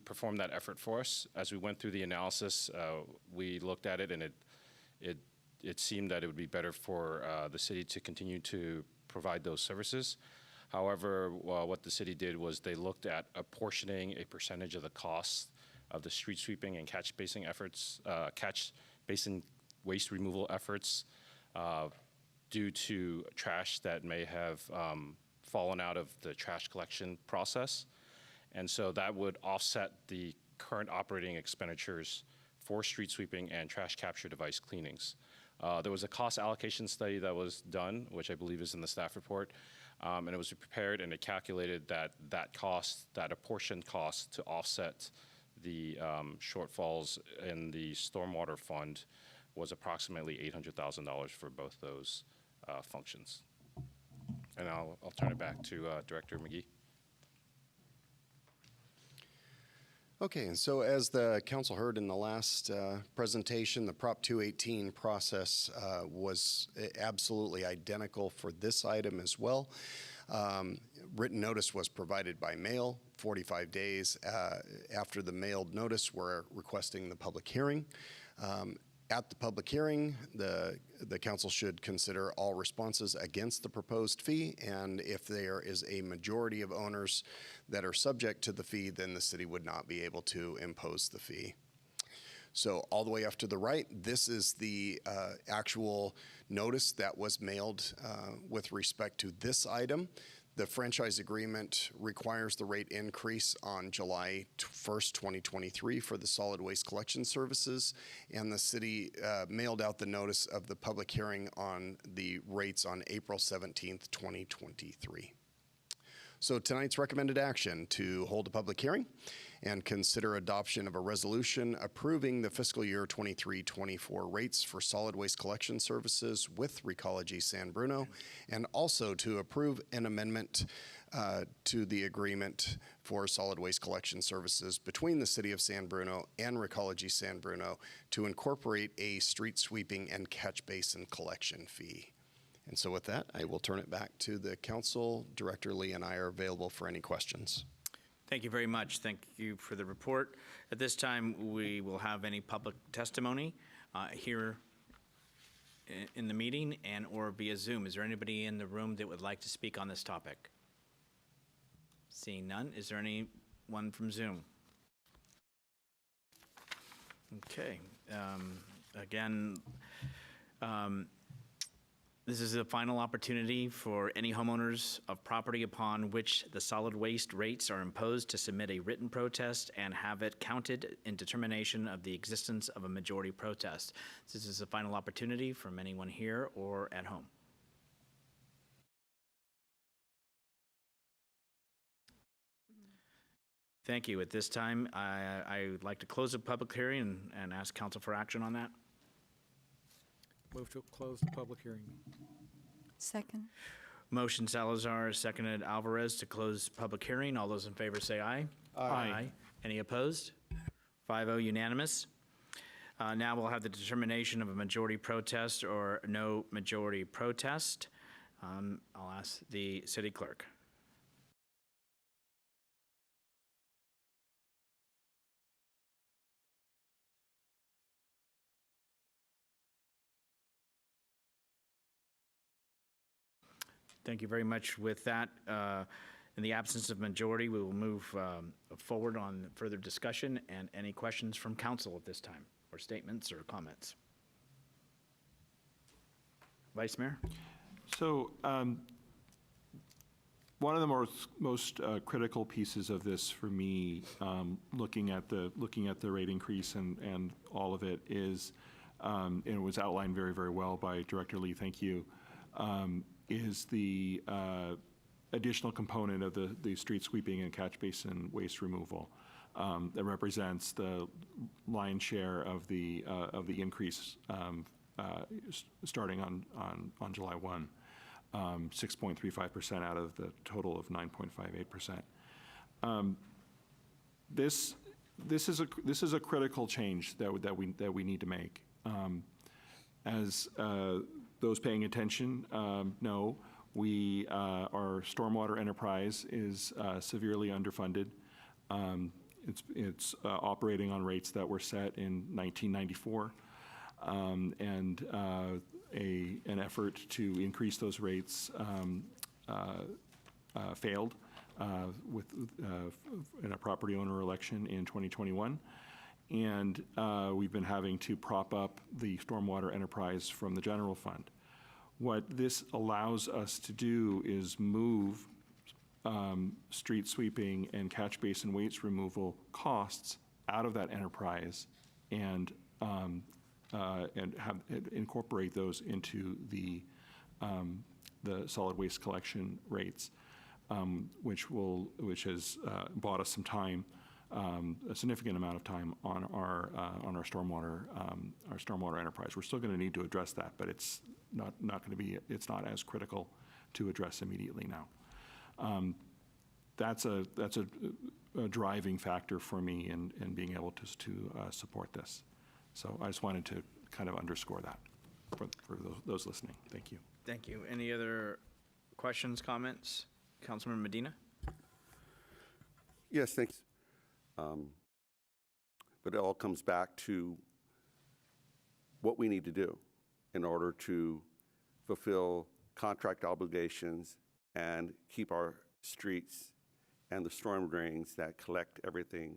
perform that effort for us. As we went through the analysis, we looked at it, and it seemed that it would be better for the city to continue to provide those services. However, what the city did was they looked at apportioning a percentage of the cost of the street sweeping and catch basin efforts, catch basin waste removal efforts, due to trash that may have fallen out of the trash collection process. And so that would offset the current operating expenditures for street sweeping and trash capture device cleanings. There was a cost allocation study that was done, which I believe is in the staff report, and it was prepared, and it calculated that cost, that apportioned cost, to offset the shortfalls in the stormwater fund was approximately $800,000 for both those functions. And I'll turn it back to Director McGee. Okay, and so as the council heard in the last presentation, the Prop 218 process was absolutely identical for this item as well. Written notice was provided by mail. 45 days after the mailed notice, we're requesting the public hearing. At the public hearing, the council should consider all responses against the proposed fee, and if there is a majority of owners that are subject to the fee, then the city would not be able to impose the fee. So all the way up to the right, this is the actual notice that was mailed with respect to this item. The franchise agreement requires the rate increase on July 1st, 2023 for the solid waste collection services, and the city mailed out the notice of the public hearing on the rates on April 17th, 2023. So tonight's recommended action: to hold a public hearing and consider adoption of a resolution approving the fiscal year 23-24 rates for solid waste collection services with Recology San Bruno, and also to approve an amendment to the agreement for solid waste collection services between the City of San Bruno and Recology San Bruno to incorporate a street sweeping and catch basin collection fee. And so with that, I will turn it back to the council. Director Lee and I are available for any questions. Thank you very much. Thank you for the report. At this time, we will have any public testimony here in the meeting and or via Zoom. Is there anybody in the room that would like to speak on this topic? Seeing none, is there anyone from Zoom? Okay. Again, this is a final opportunity for any homeowners of property upon which the solid waste rates are imposed to submit a written protest and have it counted in determination of the existence of a majority protest. This is a final opportunity from anyone here or at home. Thank you. At this time, I would like to close the public hearing and ask council for action on that. Move to close the public hearing. Second. Motion Salazar, seconded Alvarez to close public hearing. All those in favor say aye. Aye. Any opposed? 5-0 unanimous. Now we'll have the determination of a majority protest or no majority protest. I'll ask the city clerk. Thank you very much. With that, in the absence of majority, we will move forward on further discussion and any questions from council at this time, or statements or comments. Vice Mayor? So one of the most critical pieces of this for me, looking at the rate increase and all of it is, and it was outlined very, very well by Director Lee, thank you, is the additional component of the street sweeping and catch basin waste removal that represents the lion's share of the increase starting on July 1. 6.35% out of the total of 9.58%. This is a critical change that we need to make. As those paying attention know, our stormwater enterprise is severely underfunded. It's operating on rates that were set in 1994, and an effort to increase those rates failed in a property owner election in 2021. And we've been having to prop up the stormwater enterprise from the general fund. What this allows us to do is move street sweeping and catch basin waste removal costs out of that enterprise and incorporate those into the solid waste collection rates, which has bought us some time, a significant amount of time on our stormwater enterprise. We're still going to need to address that, but it's not as critical to address immediately now. That's a driving factor for me in being able to support this. So I just wanted to kind of underscore that for those listening. Thank you. Thank you. Any other questions, comments? Councilmember Medina? Yes, thanks. But it all comes back to what we need to do in order to fulfill contract obligations and keep our streets and the storm drains that collect everything.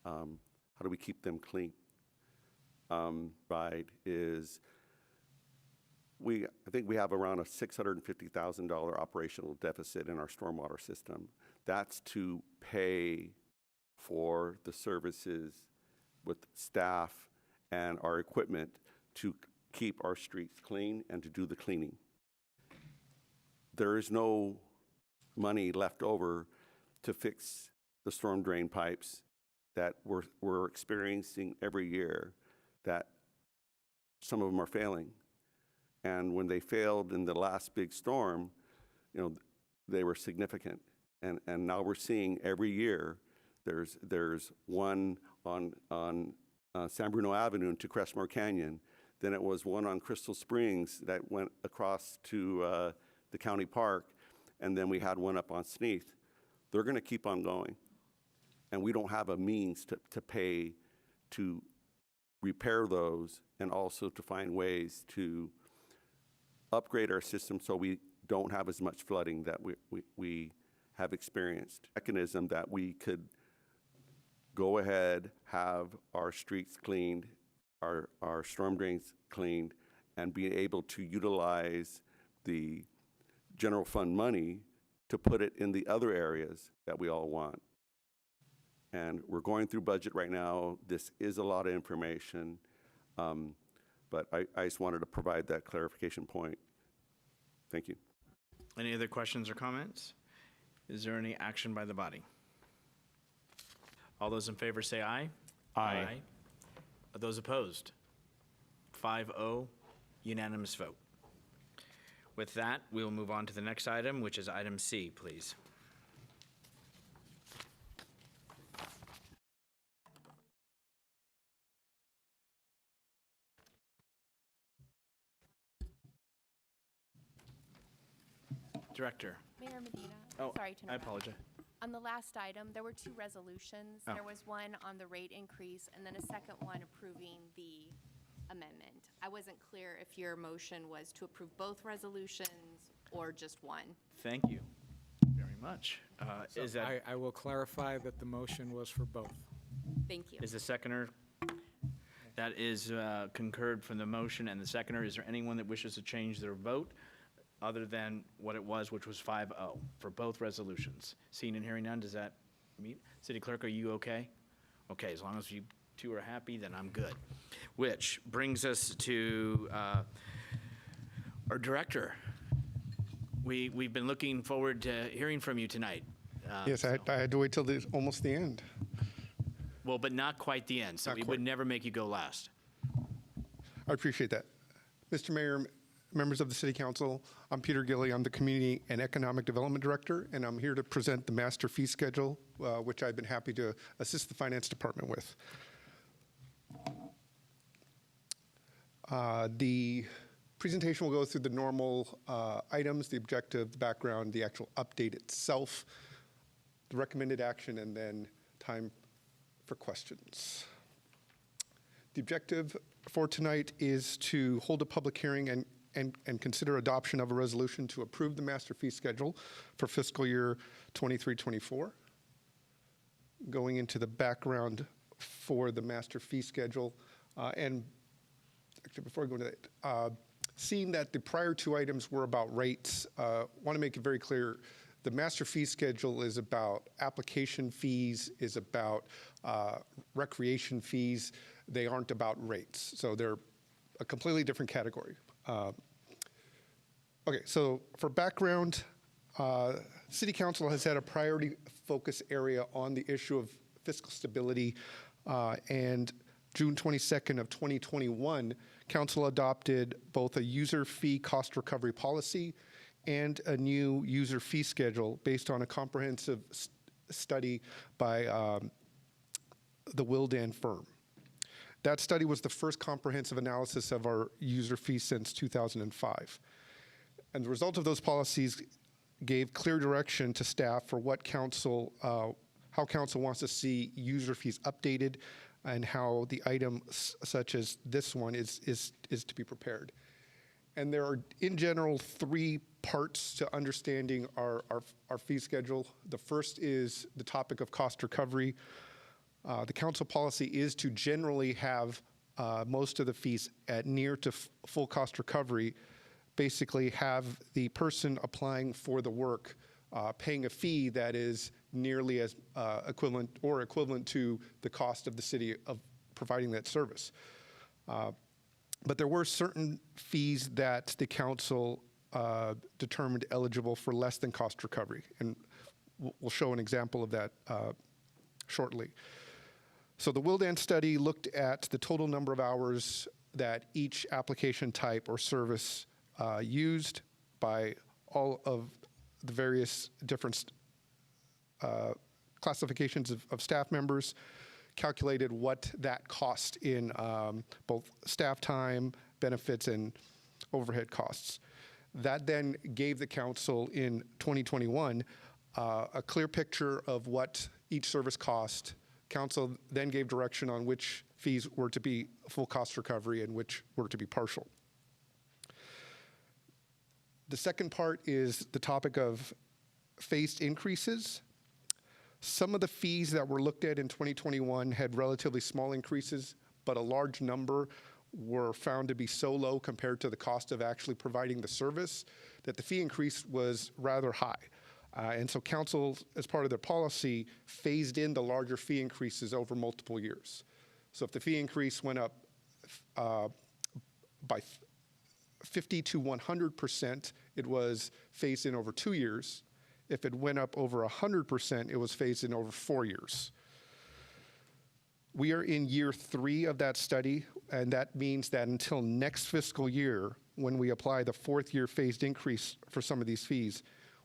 How do we keep them clean? Right, is I think we have around a $650,000 operational deficit in our stormwater system. That's to pay for the services with staff and our equipment to keep our streets clean and to do the cleaning. There is no money left over to fix the storm drain pipes that we're experiencing every year, that some of them are failing. And when they failed in the last big storm, they were significant. And now we're seeing every year there's one on San Bruno Avenue into Crestmore Canyon. Then it was one on Crystal Springs that went across to the county park. And then we had one up on Sneath. They're going to keep on going. And we don't have a means to pay to repair those, and also to find ways to upgrade our system so we don't have as much flooding that we have experienced. Mechanism that we could go ahead, have our streets cleaned, our storm drains cleaned, and be able to utilize the general fund money to put it in the other areas that we all want. And we're going through budget right now. This is a lot of information, but I just wanted to provide that clarification point. Thank you. Any other questions or comments? Is there any action by the body? All those in favor say aye. Aye. Are those opposed? 5-0, unanimous vote. With that, we will move on to the next item, which is item C, please. Director. Mayor Medina, Oh, sorry to I interrupt. apologize. On the last item, there were two resolutions. Oh. There was one on the rate increase and then a second one approving the amendment. I wasn't clear if your motion was to approve both resolutions or just one. Thank you very much. Is that, I will clarify that the motion was for both. Thank you. is the seconder? That is concurred from the motion and the seconder. Is there anyone that wishes to change their vote other than what it was, which was 5-0 for both resolutions? Seeing and hearing none, does that meet? City Clerk, are you okay? Okay, as long as you two are happy, then I'm good. Which brings us to our director. We've been looking forward to hearing from you tonight. Yes, I had to wait till almost the end. Well, but not quite the end, so Not we quite. would never make you go last. I appreciate that. Mr. Mayor, members of the City Council, I'm Peter Gilly. I'm the Community and Economic Development Director, and I'm here to present the master fee schedule, which I've been happy to assist the Finance Department with. The presentation will go through the normal items, the objective, the background, the actual update itself, the recommended action, and then time for questions. The objective for tonight is to hold a public hearing and consider adoption of a resolution to approve the master fee schedule for fiscal year 23-24. Going into the background for the master fee schedule, and actually before I go into that, seeing that the prior two items were about rates, want to make it very clear, the master fee schedule is about application fees, is about recreation fees. They aren't about rates. So they're a completely different category. Okay, so for background, City Council has had a priority focus area on the issue of fiscal stability, and June 22nd of 2021, Council adopted both a user fee cost recovery policy and a new user fee schedule based on a comprehensive study by the Wildan firm. That study was the first comprehensive analysis of our user fee since 2005. And the result of those policies gave clear direction to staff for what council, how council wants to see user fees updated and how the item such as this one is to be prepared. And there are, in general, three parts to understanding our fee schedule. The first is the topic of cost recovery. The council policy is to generally have most of the fees at near to full cost recovery, basically have the person applying for the work paying a fee that is nearly as equivalent to the cost of the city of providing that service. But there were certain fees that the council determined eligible for less than cost recovery, and we'll show an example of that shortly. So the Wildan study looked at the total number of hours that each application type or service used by all of the various different classifications of staff members, calculated what that cost in both staff time, benefits, and overhead costs. That then gave the council in 2021 a clear picture of what each service cost. Council then gave direction on which fees were to be full cost recovery and which were to be partial. The second part is the topic of phased increases. Some of the fees that were looked at in 2021 had relatively small increases, but a large number were found to be so low compared to the cost of actually providing the service that the fee increase was rather high. And so council, as part of their policy, phased in the larger fee increases over multiple years. So if the fee increase went up by 50 to 100%, it was phased in over 2 years. If it went up over 100%, it was phased in over 4 years. We are in year 3 of that study, and that means that until next fiscal year, when we apply the 4th year phased increase for some of these fees,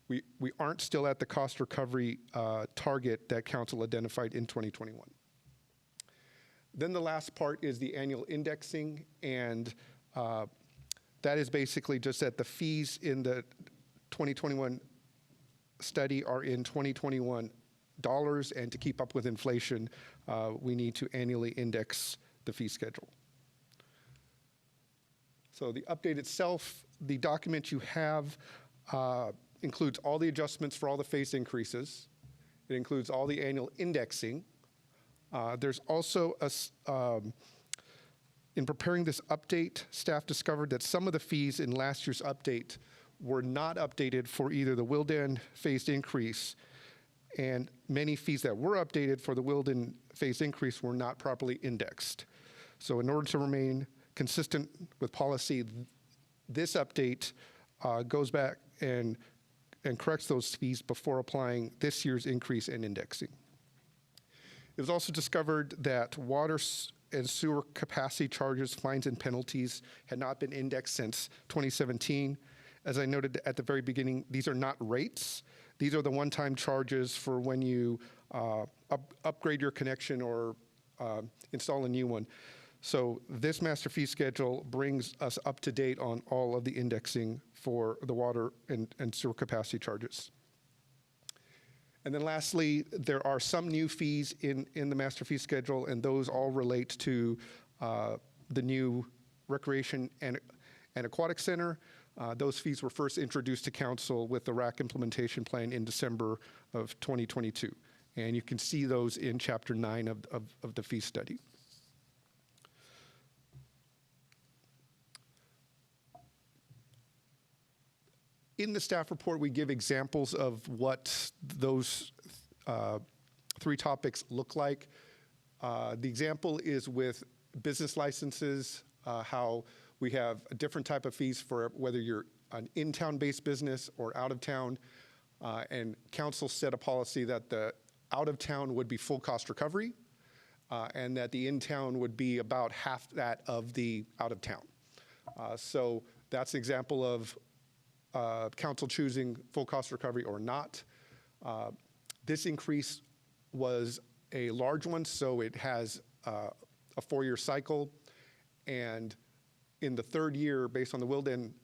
we aren't still at the cost recovery target that council identified in 2021. Then the last part is the annual indexing, and that is basically just that the fees in the 2021 study are in 2021 dollars, and to keep up with inflation, we need to annually index the fee schedule. So the update itself, the document you have includes all the adjustments for all the phased increases. It includes all the annual indexing. There's also in preparing this update, staff discovered that some of the fees in last year's update were not updated for either the Wilden phased increase, and many fees that were updated for the Wilden phased increase were not properly indexed. So in order to remain consistent with policy, this update goes back and corrects those fees before applying this year's increase in indexing. It was also discovered that water and sewer capacity charges, fines, and penalties had not been indexed since 2017. As I noted at the very beginning, these are not rates. These are the one-time charges for when you upgrade your connection or install a new one. So this master fee schedule brings us up to date on all of the indexing for the water and sewer capacity charges. And then lastly, there are some new fees in the master fee schedule, and those all relate to the new Recreation and Aquatic Center. Those fees were first introduced to council with the RAC implementation plan in December of 2022. And you can see those in Chapter 9 of the fee study. In the staff report, we give examples of what those three topics look like. The example is with business licenses, how we have a different type of fees for whether you're an in-town based business or out of town. And council set a policy that the out of town would be full cost recovery and that the in-town would be about half that of the out of town. So that's an example of council choosing full cost recovery or not. This increase was a large one, so it has a 4-year cycle. And in the third year, based on the Wilden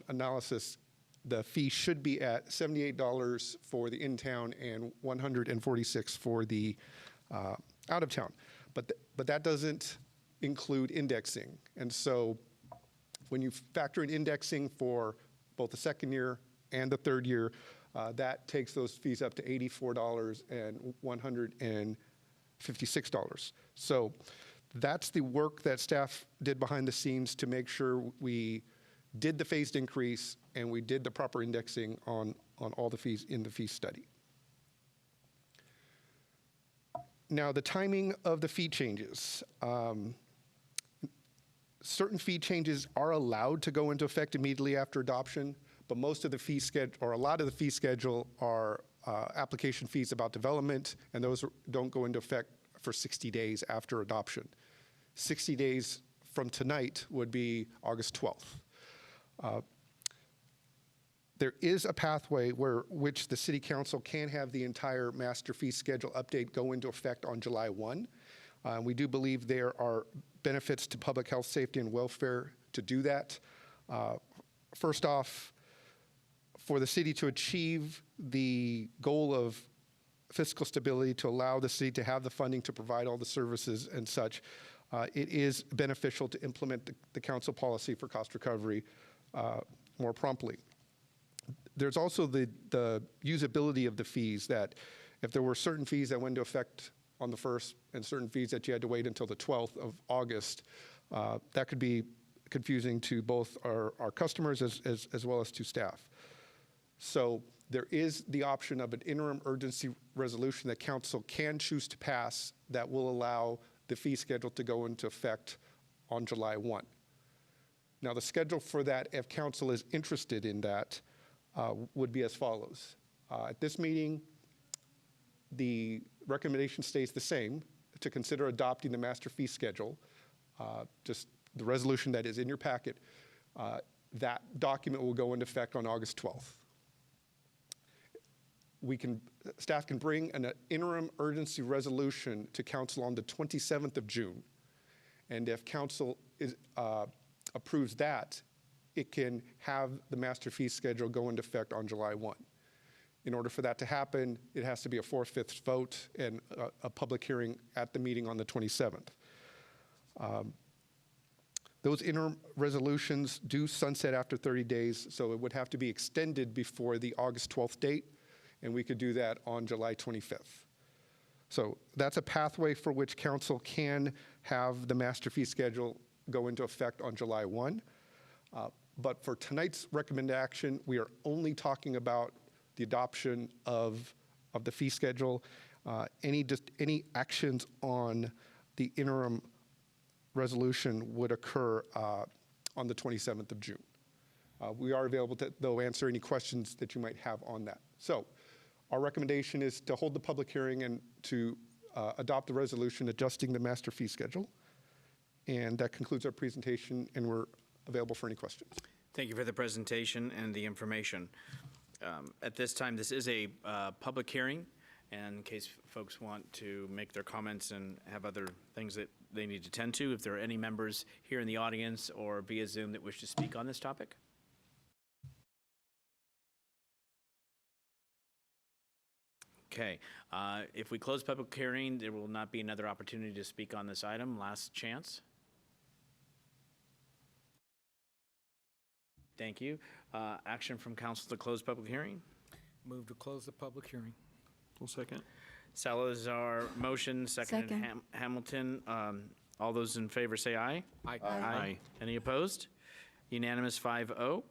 analysis, the fee should be at $78 for the in-town and $146 for the out-of-town. But that doesn't include indexing. And so when you factor in indexing for both the second year and the third year, that takes those fees up to $84 and $156. So that's the work that staff did behind the scenes to make sure we did the phased increase and we did the proper indexing on all the fees in the fee study. Now, the timing of the fee changes. Certain fee changes are allowed to go into effect immediately after adoption, but most of the fee schedule, or a lot of the fee schedule, are application fees about development, and those don't go into effect for 60 days after adoption. 60 days from tonight would be August 12th. There is a pathway which the City Council can have the entire master fee schedule update go into effect on July 1. We do believe there are benefits to public health, safety, and welfare to do that. First off, for the city to achieve the goal of fiscal stability, to allow the city to have the funding to provide all the services and such, it is beneficial to implement the council policy for cost recovery more promptly. There's also the usability of the fees, that if there were certain fees that went into effect on the 1st and certain fees that you had to wait until the 12th of August, that could be confusing to both our customers as well as to staff. So there is the option of an interim urgency resolution that council can choose to pass that will allow the fee schedule to go into effect on July 1. Now, the schedule for that, if council is interested in that, would be as follows. At this meeting, the recommendation stays the same, to consider adopting the master fee schedule, just the resolution that is in your packet. That document will go into effect on August 12th. Staff can bring an interim urgency resolution to council on the 27th of June. And if council approves that, it can have the master fee schedule go into effect on July 1. In order for that to happen, it has to be a 4/5 vote and a public hearing at the meeting on the 27th. Those interim resolutions do sunset after 30 days, so it would have to be extended before the August 12th date, and we could do that on July 25th. So that's a pathway for which council can have the master fee schedule go into effect on July 1. But for tonight's recommended action, we are only talking about the adoption of the fee schedule. Any actions on the interim resolution would occur on the 27th of June. We are available to, though, answer any questions that you might have on that. So our recommendation is to hold the public hearing and to adopt the resolution adjusting the master fee schedule. And that concludes our presentation, and we're available for any questions. Thank you for the presentation and the information. At this time, this is a public hearing, and in case folks want to make their comments and have other things that they need to tend to, if there are any members here in the audience or via Zoom that wish to speak on this topic. Okay, if we close public hearing, there will not be another opportunity to speak on this item. Last chance. Thank you. Action from council to close public hearing. Move to close the public hearing. One second. Salazar motion, seconded Hamilton. All those in favor say aye. Aye. Aye. Any opposed? Unanimous 5-0.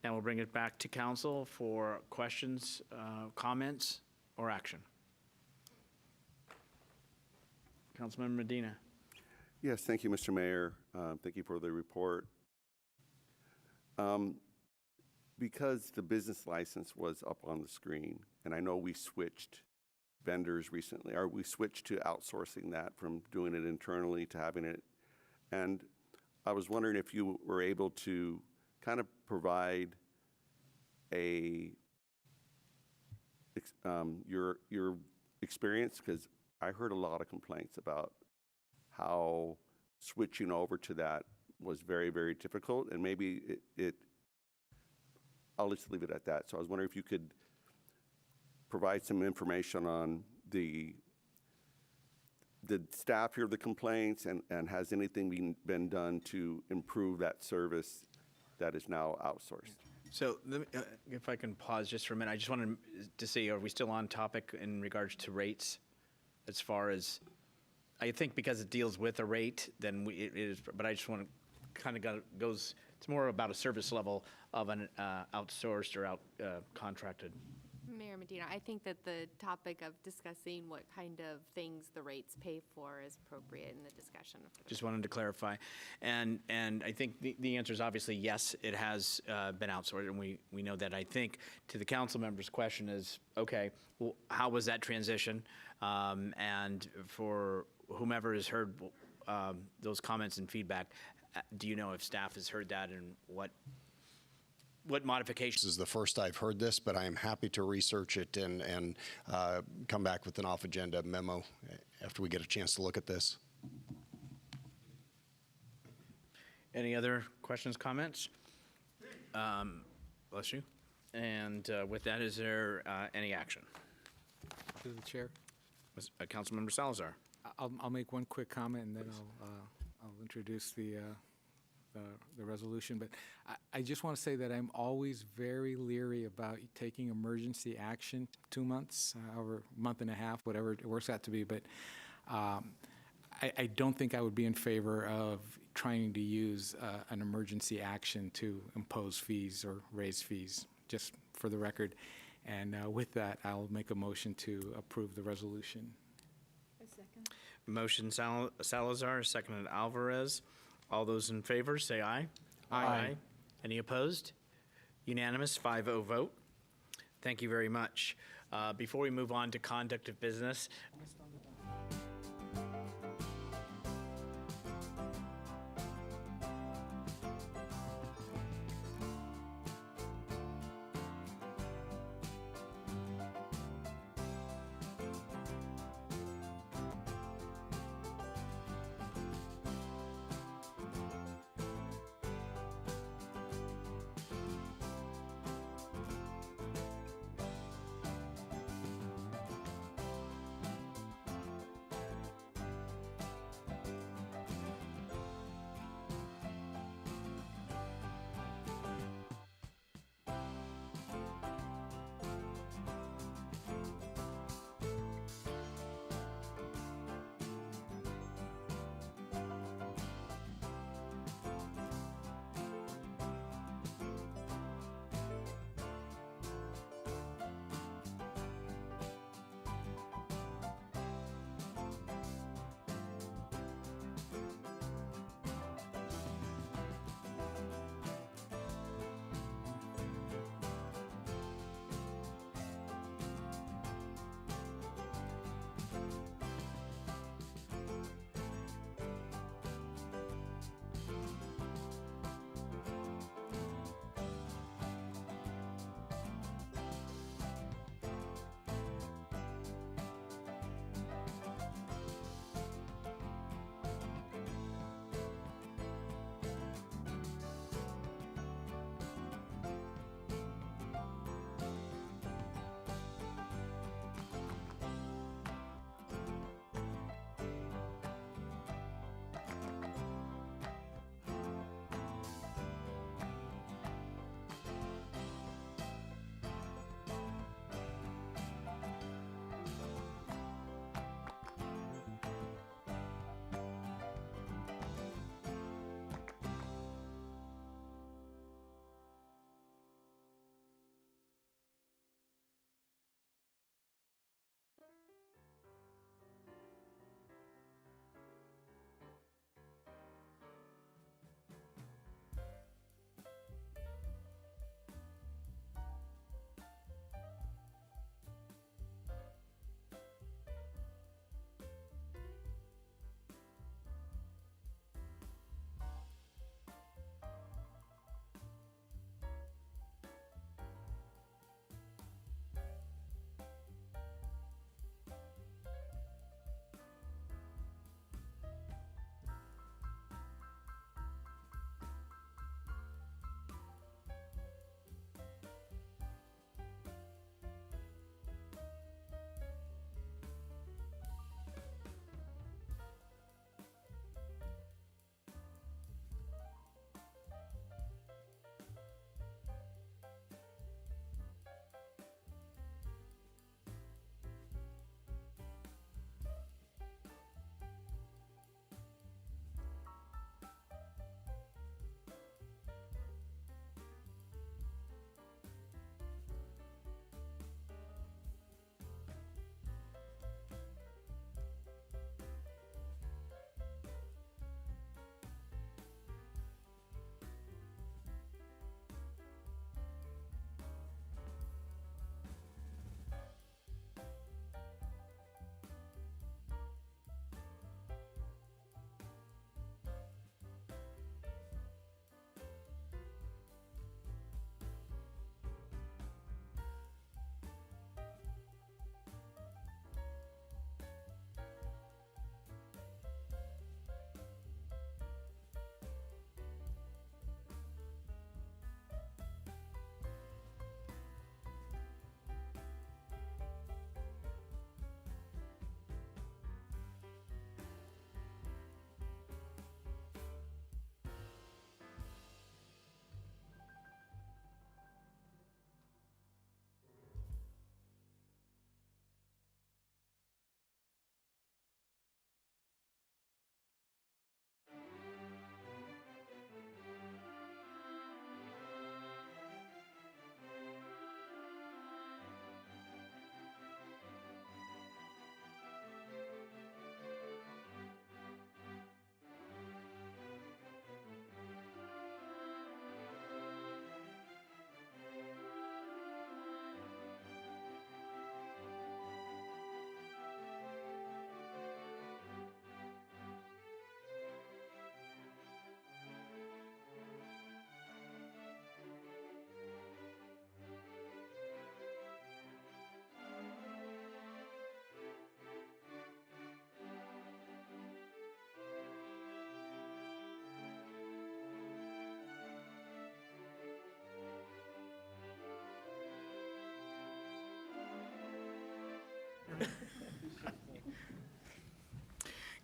Now we'll bring it back to council for questions, comments, or action. Councilmember Medina. Yes, thank you, Mr. Mayor. Thank you for the report. Because the business license was up on the screen, and I know we switched vendors recently, or we switched to outsourcing that from doing it internally to having it. And I was wondering if you were able to kind of provide your experience, because I heard a lot of complaints about how switching over to that was very, very difficult, and maybe I'll just leave it at that. So I was wondering if you could provide some information on did staff hear the complaints, and has anything been done to improve that service that is now outsourced? So if I can pause just for a minute, I just wanted to see, are we still on topic in regards to rates? As far as, I think because it deals with a rate, then it is, but I just want to kind of goes, it's more about a service level of an outsourced or contracted. Mayor Medina, I think that the topic of discussing what kind of things the rates pay for is appropriate in the discussion. Just wanted to clarify. And I think the answer is obviously yes, it has been outsourced, and we know that. I think to the council members' question is, okay, well, how was that transition? And for whomever has heard those comments and feedback, do you know if staff has heard that, and what modifications? This is the first I've heard this, but I am happy to research it and come back with an off-agenda memo after we get a chance to look at this. Any other questions, comments? Bless you. And with that, is there any action? To the chair. Councilmember Salazar. I'll make one quick comment, and then I'll introduce the resolution. But I just want to say that I'm always very leery about taking emergency action 2 months, or a month and a half, whatever it works out to be. But I don't think I would be in favor of trying to use an emergency action to impose fees or raise fees, just for the record. And with that, I'll make a motion to approve the resolution. Motion Salazar, seconded Alvarez. All those in favor, say aye. Aye. Any opposed? Unanimous, 5-0 vote. Thank you very much. Before we move on to conduct of business,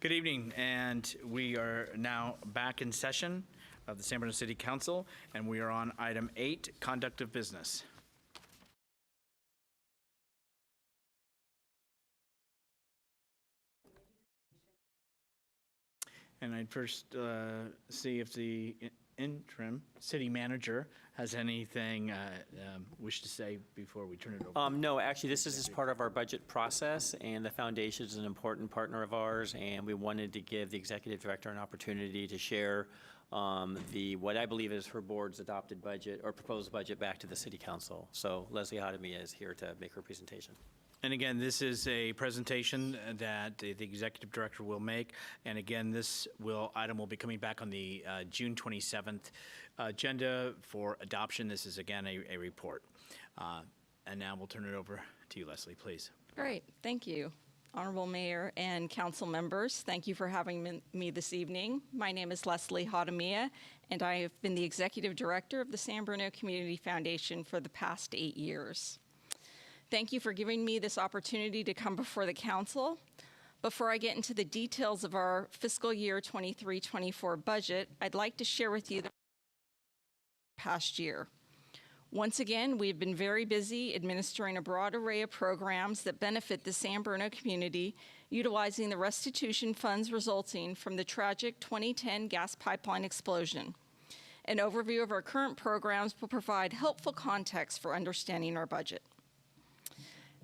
Good evening, and we are now back in session of the San Bruno City Council, and we are on item 8, conduct of business. And I'd first see if the interim city manager has anything wish to say before we turn it over. No, actually, this is part of our budget process, and the foundation is an important partner of ours, and we wanted to give the executive director an opportunity to share what I believe is her board's adopted budget or proposed budget back to the city council. So Leslie Hadamia is here to make her presentation. And again, this is a presentation that the executive director will make. And again, this item will be coming back on the June 27th agenda for adoption. This is, again, a report. And now we'll turn it over to you, Leslie, please. Great. Thank you. Honorable Mayor and council members, thank you for having me this evening. My name is Leslie Hadamia, and I have been the executive director of the San Bruno Community Foundation for the past 8 years. Thank you for giving me this opportunity to come before the council. Before I get into the details of our fiscal year 23-24 budget, I'd like to share with you the past year. Once again, we've been very busy administering a broad array of programs that benefit the San Bruno community, utilizing the restitution funds resulting from the tragic 2010 gas pipeline explosion. An overview of our current programs will provide helpful context for understanding our budget.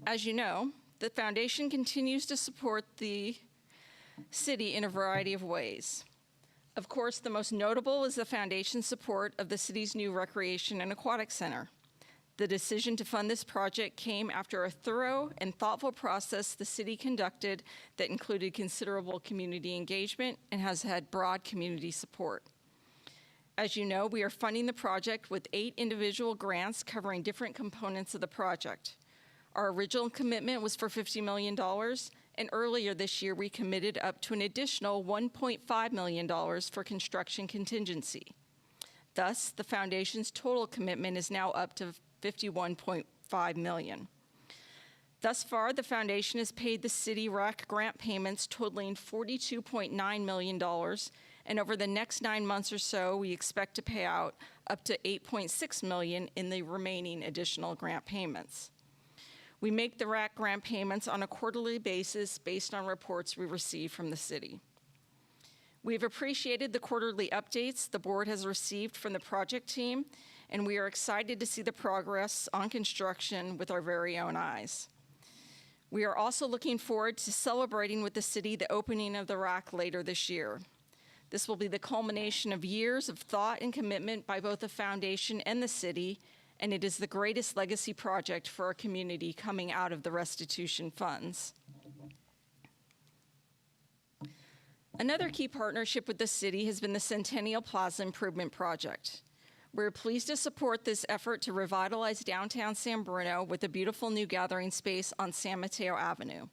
As you know, the foundation continues to support the city in a variety of ways. Of course, the most notable is the foundation's support of the city's new recreation and aquatic center. The decision to fund this project came after a thorough and thoughtful process the city conducted that included considerable community engagement and has had broad community support. As you know, we are funding the project with 8 individual grants covering different components of the project. Our original commitment was for $50 million, and earlier this year we committed up to an additional $1.5 million for construction contingency. Thus, the foundation's total commitment is now up to $51.5 million. Thus far, the foundation has paid the city RAC grant payments totaling $42.9 million, and over the next 9 months or so, we expect to pay out up to $8.6 million in the remaining additional grant payments. We make the RAC grant payments on a quarterly basis based on reports we receive from the city. We've appreciated the quarterly updates the board has received from the project team, and we are excited to see the progress on construction with our very own eyes. We are also looking forward to celebrating with the city the opening of the RAC later this year. This will be the culmination of years of thought and commitment by both the foundation and the city, and it is the greatest legacy project for our community coming out of the restitution funds. Another key partnership with the city has been the Centennial Plaza Improvement Project. We're pleased to support this effort to revitalize downtown San Bruno with a beautiful new gathering space on San Mateo Avenue.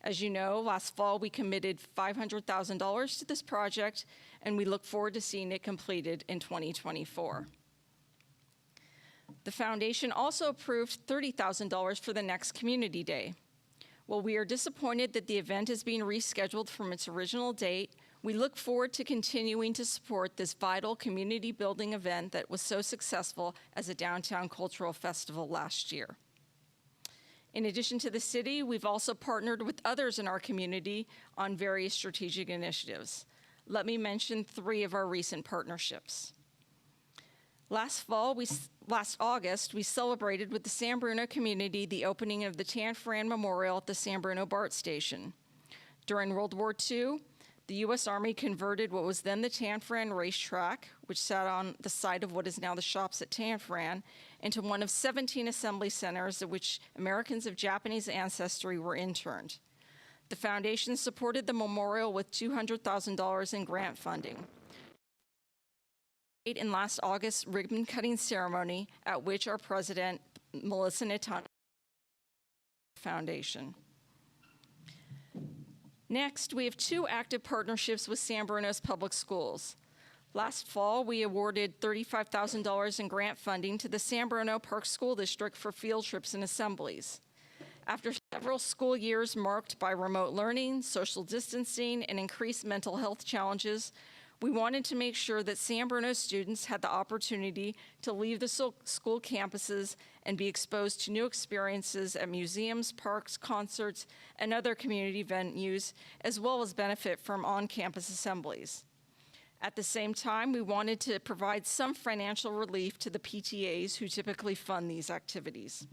As you know, last fall we committed $500,000 to this project, and we look forward to seeing it completed in 2024. The foundation also approved $30,000 for the next Community Day. While we are disappointed that the event is being rescheduled from its original date, we look forward to continuing to support this vital community building event that was so successful as a downtown cultural festival last year. In addition to the city, we've also partnered with others in our community on various strategic initiatives. Let me mention 3 of our recent partnerships. Last August, we celebrated with the San Bruno community the opening of the Tan Fran Memorial at the San Bruno BART station. During World War II, the U.S. Army converted what was then the Tan Fran racetrack, which sat on the site of what is now the shops at Tan Fran, into one of 17 assembly centers at which Americans of Japanese ancestry were interned. The foundation supported the memorial with $200,000 in grant funding. In last August's ribbon-cutting ceremony, at which our president, Melissa Natano, foundation. Next, we have 2 active partnerships with San Bruno's public schools. Last fall, we awarded $35,000 in grant funding to the San Bruno Park School District for field trips and assemblies. After several school years marked by remote learning, social distancing, and increased mental health challenges, we wanted to make sure that San Bruno students had the opportunity to leave the school campuses and be exposed to new experiences at museums, parks, concerts, and other community venues, as well as benefit from on-campus assemblies. At the same time, we wanted to provide some financial relief to the PTAs who typically fund these activities.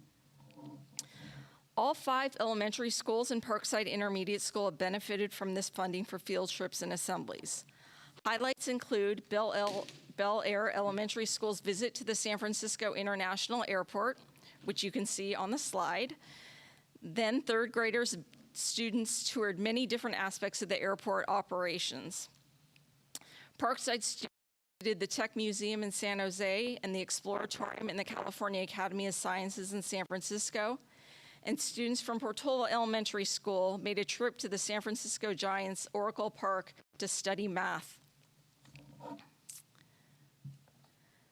All 5 elementary schools and Parkside Intermediate School have benefited from this funding for field trips and assemblies. Highlights include Bel Air Elementary School's visit to the San Francisco International Airport, which you can see on the slide. Then third graders, students toured many different aspects of the airport operations. Parkside students visited the Tech Museum in San Jose and the Exploratorium in the California Academy of Sciences in San Francisco. And students from Portola Elementary School made a trip to the San Francisco Giants Oracle Park to study math.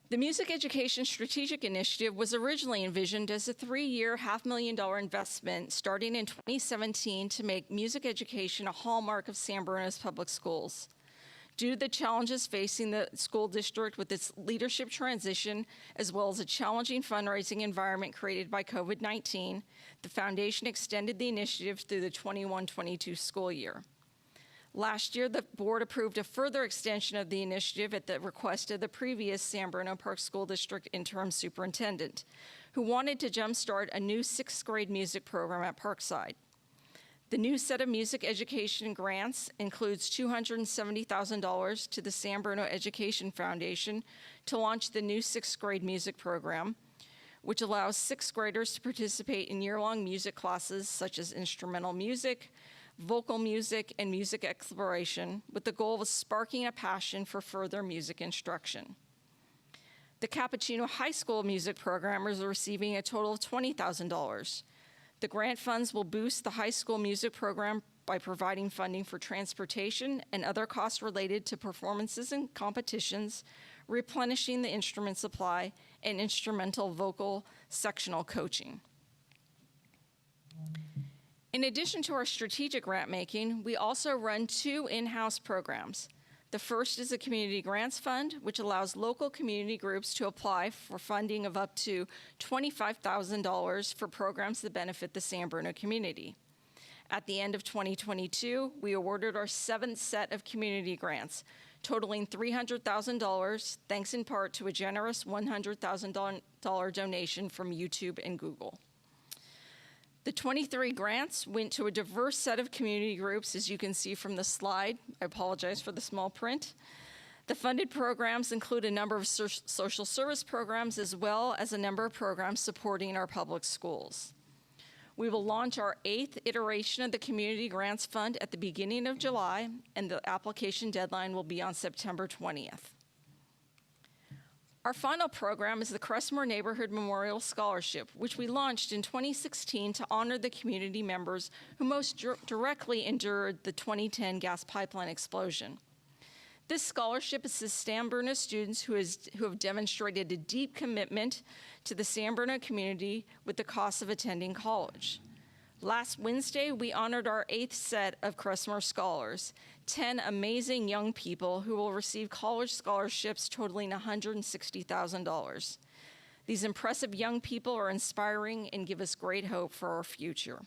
The Music Education Strategic Initiative was originally envisioned as a 3-year, $500,000 investment starting in 2017 to make music education a hallmark of San Bruno's public schools. Due to the challenges facing the school district with its leadership transition, as well as a challenging fundraising environment created by COVID-19, the foundation extended the initiative through the 21-22 school year. Last year, the board approved a further extension of the initiative at the request of the previous San Bruno Park School District interim superintendent, who wanted to jumpstart a new 6th grade music program at Parkside. The new set of music education grants includes $270,000 to the San Bruno Education Foundation to launch the new 6th grade music program, which allows 6th graders to participate in year-long music classes such as instrumental music, vocal music, and music exploration, with the goal of sparking a passion for further music instruction. The Cappuccino High School music programmers are receiving a total of $20,000. The grant funds will boost the high school music program by providing funding for transportation and other costs related to performances and competitions, replenishing the instrument supply, and instrumental vocal sectional coaching. In addition to our strategic grant making, we also run 2 in-house programs. The first is a community grants fund, which allows local community groups to apply for funding of up to $25,000 for programs that benefit the San Bruno community. At the end of 2022, we awarded our 7th set of community grants, totaling $300,000, thanks in part to a generous $100,000 donation from YouTube and Google. The 23 grants went to a diverse set of community groups, as you can see from the slide. I apologize for the small print. The funded programs include a number of social service programs, as well as a number of programs supporting our public schools. We will launch our 8th iteration of the Community Grants Fund at the beginning of July, and the application deadline will be on September 20th. Our final program is the Crestmore Neighborhood Memorial Scholarship, which we launched in 2016 to honor the community members who most directly endured the 2010 gas pipeline explosion. This scholarship assists San Bruno students who have demonstrated a deep commitment to the San Bruno community with the cost of attending college. Last Wednesday, we honored our 8th set of Crestmore Scholars, 10 amazing young people who will receive college scholarships totaling $160,000. These impressive young people are inspiring and give us great hope for our future.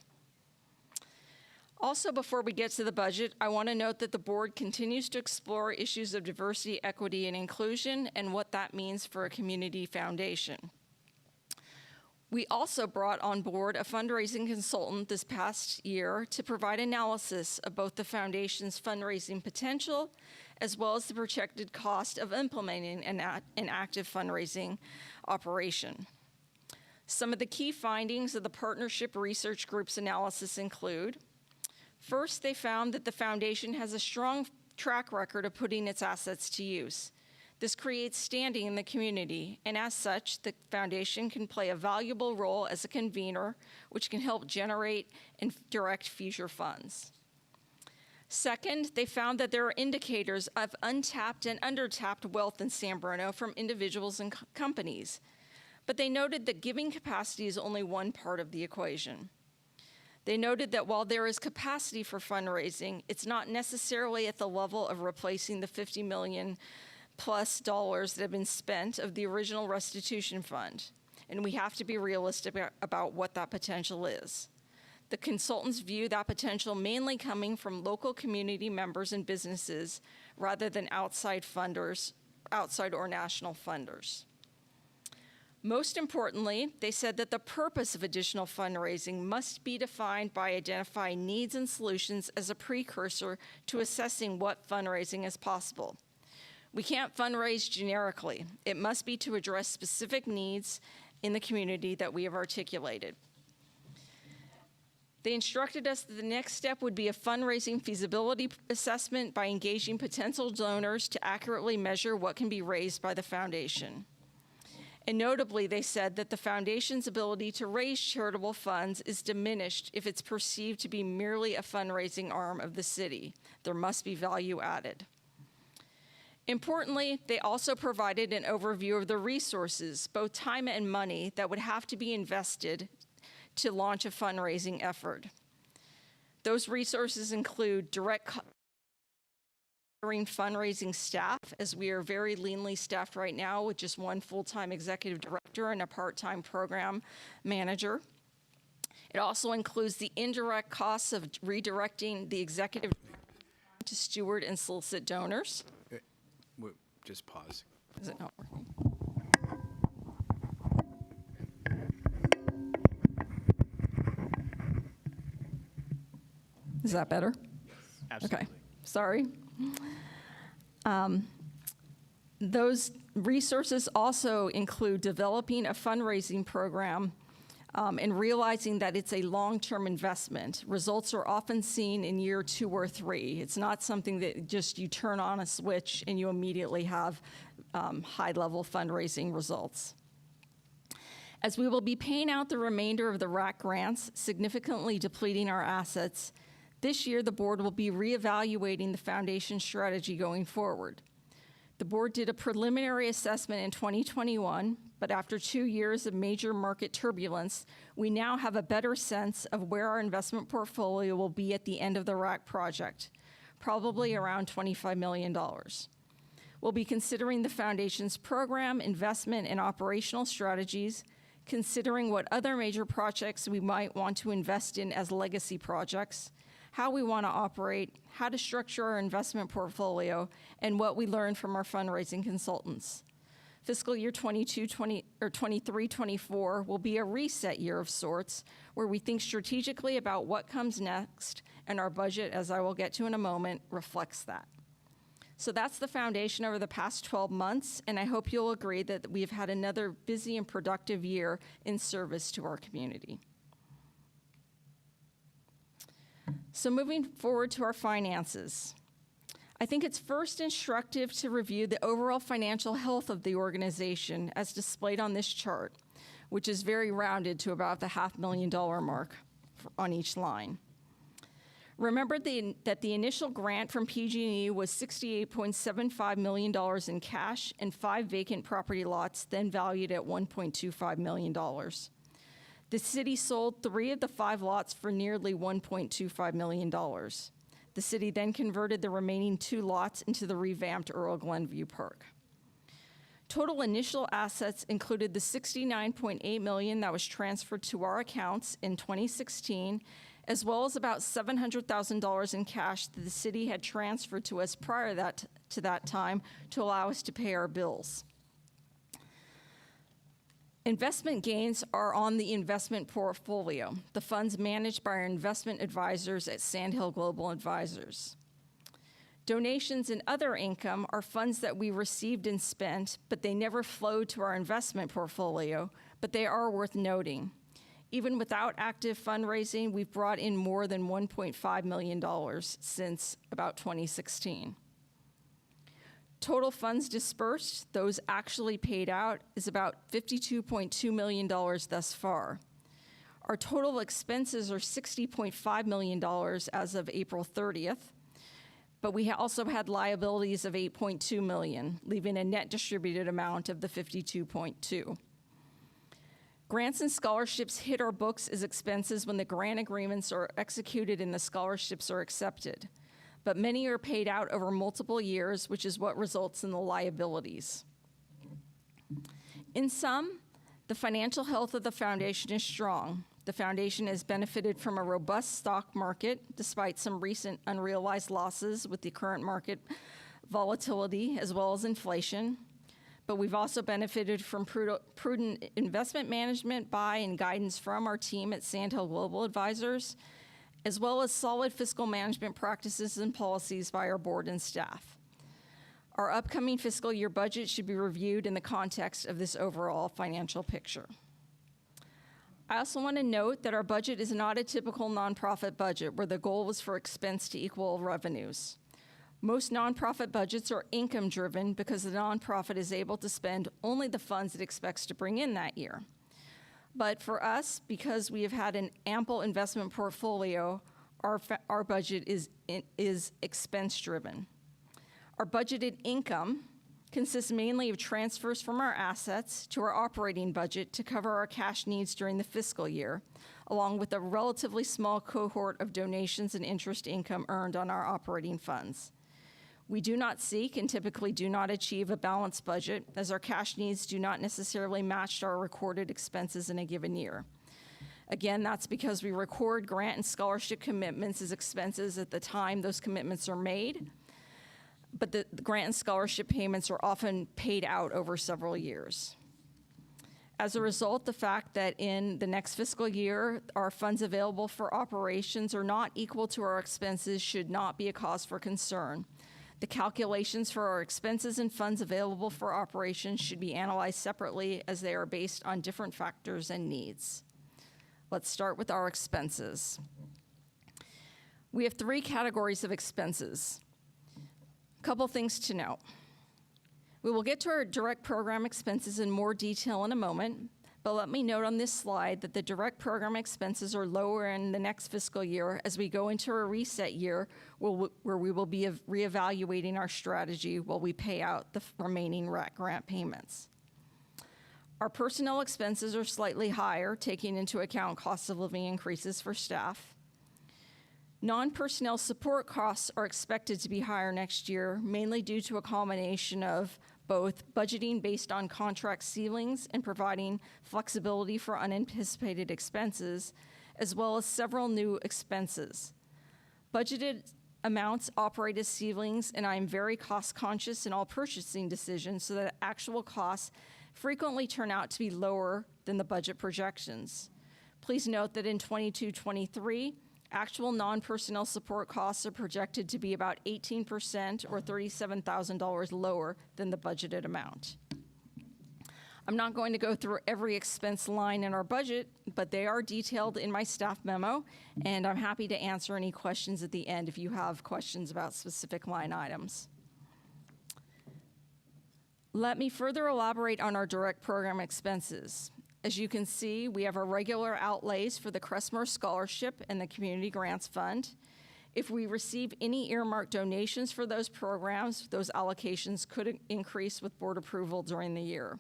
Also, before we get to the budget, I want to note that the board continues to explore issues of diversity, equity, and inclusion and what that means for a community foundation. We also brought on board a fundraising consultant this past year to provide analysis of both the foundation's fundraising potential as well as the projected cost of implementing an active fundraising operation. Some of the key findings of the Partnership Research Group's analysis include: first, they found that the foundation has a strong track record of putting its assets to use. This creates standing in the community, and as such, the foundation can play a valuable role as a convener, which can help generate and direct future funds. Second, they found that there are indicators of untapped and undertapped wealth in San Bruno from individuals and companies, but they noted that giving capacity is only one part of the equation. They noted that while there is capacity for fundraising, it's not necessarily at the level of replacing the $50 million plus that have been spent of the original restitution fund, and we have to be realistic about what that potential is. The consultants view that potential mainly coming from local community members and businesses rather than outside funders, outside or national funders. Most importantly, they said that the purpose of additional fundraising must be defined by identifying needs and solutions as a precursor to assessing what fundraising is possible. We can't fundraise generically. It must be to address specific needs in the community that we have articulated. They instructed us that the next step would be a fundraising feasibility assessment by engaging potential donors to accurately measure what can be raised by the foundation. And notably, they said that the foundation's ability to raise charitable funds is diminished if it's perceived to be merely a fundraising arm of the city. There must be value added. Importantly, they also provided an overview of the resources, both time and money, that would have to be invested to launch a fundraising effort. Those resources include direct fundraising staff, as we are very leanly staffed right now with just one full-time executive director and a part-time program manager. It also includes the indirect costs of redirecting the executive to steward and solicit donors. Just pause. Is it not working? Is that better? Absolutely. Okay, sorry. Those resources also include developing a fundraising program and realizing that it's a long-term investment. Results are often seen in year 2 or 3. It's not something that just you turn on a switch and you immediately have high-level fundraising results. As we will be paying out the remainder of the RAC grants, significantly depleting our assets, this year the board will be reevaluating the foundation strategy going forward. The board did a preliminary assessment in 2021, but after 2 years of major market turbulence, we now have a better sense of where our investment portfolio will be at the end of the RAC project, probably around $25 million. We'll be considering the foundation's program, investment, and operational strategies, considering what other major projects we might want to invest in as legacy projects, how we want to operate, how to structure our investment portfolio, and what we learned from our fundraising consultants. Fiscal year 23-24 will be a reset year of sorts, where we think strategically about what comes next, and our budget, as I will get to in a moment, reflects that. So that's the foundation over the past 12 months, and I hope you'll agree that we've had another busy and productive year in service to our community. So moving forward to our finances. I think it's first instructive to review the overall financial health of the organization as displayed on this chart, which is very rounded to about the $500,000 mark on each line. Remember that the initial grant from PG&E was $68.75 million in cash and 5 vacant property lots, then valued at $1.25 million. The city sold 3 of the 5 lots for nearly $1.25 million. The city then converted the remaining 2 lots into the revamped Earl Glenview Park. Total initial assets included the $69.8 million that was transferred to our accounts in 2016, as well as about $700,000 in cash that the city had transferred to us prior to that time to allow us to pay our bills. Investment gains are on the investment portfolio, the funds managed by our investment advisors at Sandhill Global Advisors. Donations and other income are funds that we received and spent, but they never flowed to our investment portfolio, but they are worth noting. Even without active fundraising, we've brought in more than $1.5 million since about 2016. Total funds dispersed, those actually paid out, is about $52.2 million thus far. Our total expenses are $60.5 million as of April 30th, but we also had liabilities of $8.2 million, leaving a net distributed amount of the $52.2. Grants and scholarships hit our books as expenses when the grant agreements are executed and the scholarships are accepted. But many are paid out over multiple years, which is what results in the liabilities. In sum, the financial health of the foundation is strong. The foundation has benefited from a robust stock market, despite some recent unrealized losses with the current market volatility as well as inflation. But we've also benefited from prudent investment management by and guidance from our team at Sandhill Global Advisors, as well as solid fiscal management practices and policies by our board and staff. Our upcoming fiscal year budget should be reviewed in the context of this overall financial picture. I also want to note that our budget is not a typical nonprofit budget where the goal was for expense to equal revenues. Most nonprofit budgets are income-driven because the nonprofit is able to spend only the funds it expects to bring in that year. But for us, because we have had an ample investment portfolio, our budget is expense-driven. Our budgeted income consists mainly of transfers from our assets to our operating budget to cover our cash needs during the fiscal year, along with a relatively small cohort of donations and interest income earned on our operating funds. We do not seek and typically do not achieve a balanced budget, as our cash needs do not necessarily match our recorded expenses in a given year. Again, that's because we record grant and scholarship commitments as expenses at the time those commitments are made, but the grant and scholarship payments are often paid out over several years. As a result, the fact that in the next fiscal year, our funds available for operations are not equal to our expenses should not be a cause for concern. The calculations for our expenses and funds available for operations should be analyzed separately, as they are based on different factors and needs. Let's start with our expenses. We have 3 categories of expenses. A couple things to note. We will get to our direct program expenses in more detail in a moment, but let me note on this slide that the direct program expenses are lower in the next fiscal year as we go into a reset year where we will be reevaluating our strategy while we pay out the remaining RAC grant payments. Our personnel expenses are slightly higher, taking into account cost of living increases for staff. Non-personnel support costs are expected to be higher next year, mainly due to a combination of both budgeting based on contract ceilings and providing flexibility for unanticipated expenses, as well as several new expenses. Budgeted amounts operate as ceilings, and I am very cost-conscious in all purchasing decisions so that actual costs frequently turn out to be lower than the budget projections. Please note that in 22-23, actual non-personnel support costs are projected to be about 18% or $37,000 lower than the budgeted amount. I'm not going to go through every expense line in our budget, but they are detailed in my staff memo, and I'm happy to answer any questions at the end if you have questions about specific line items. Let me further elaborate on our direct program expenses. As you can see, we have our regular outlays for the Crestmore Scholarship and the Community Grants Fund. If we receive any earmarked donations for those programs, those allocations could increase with board approval during the year.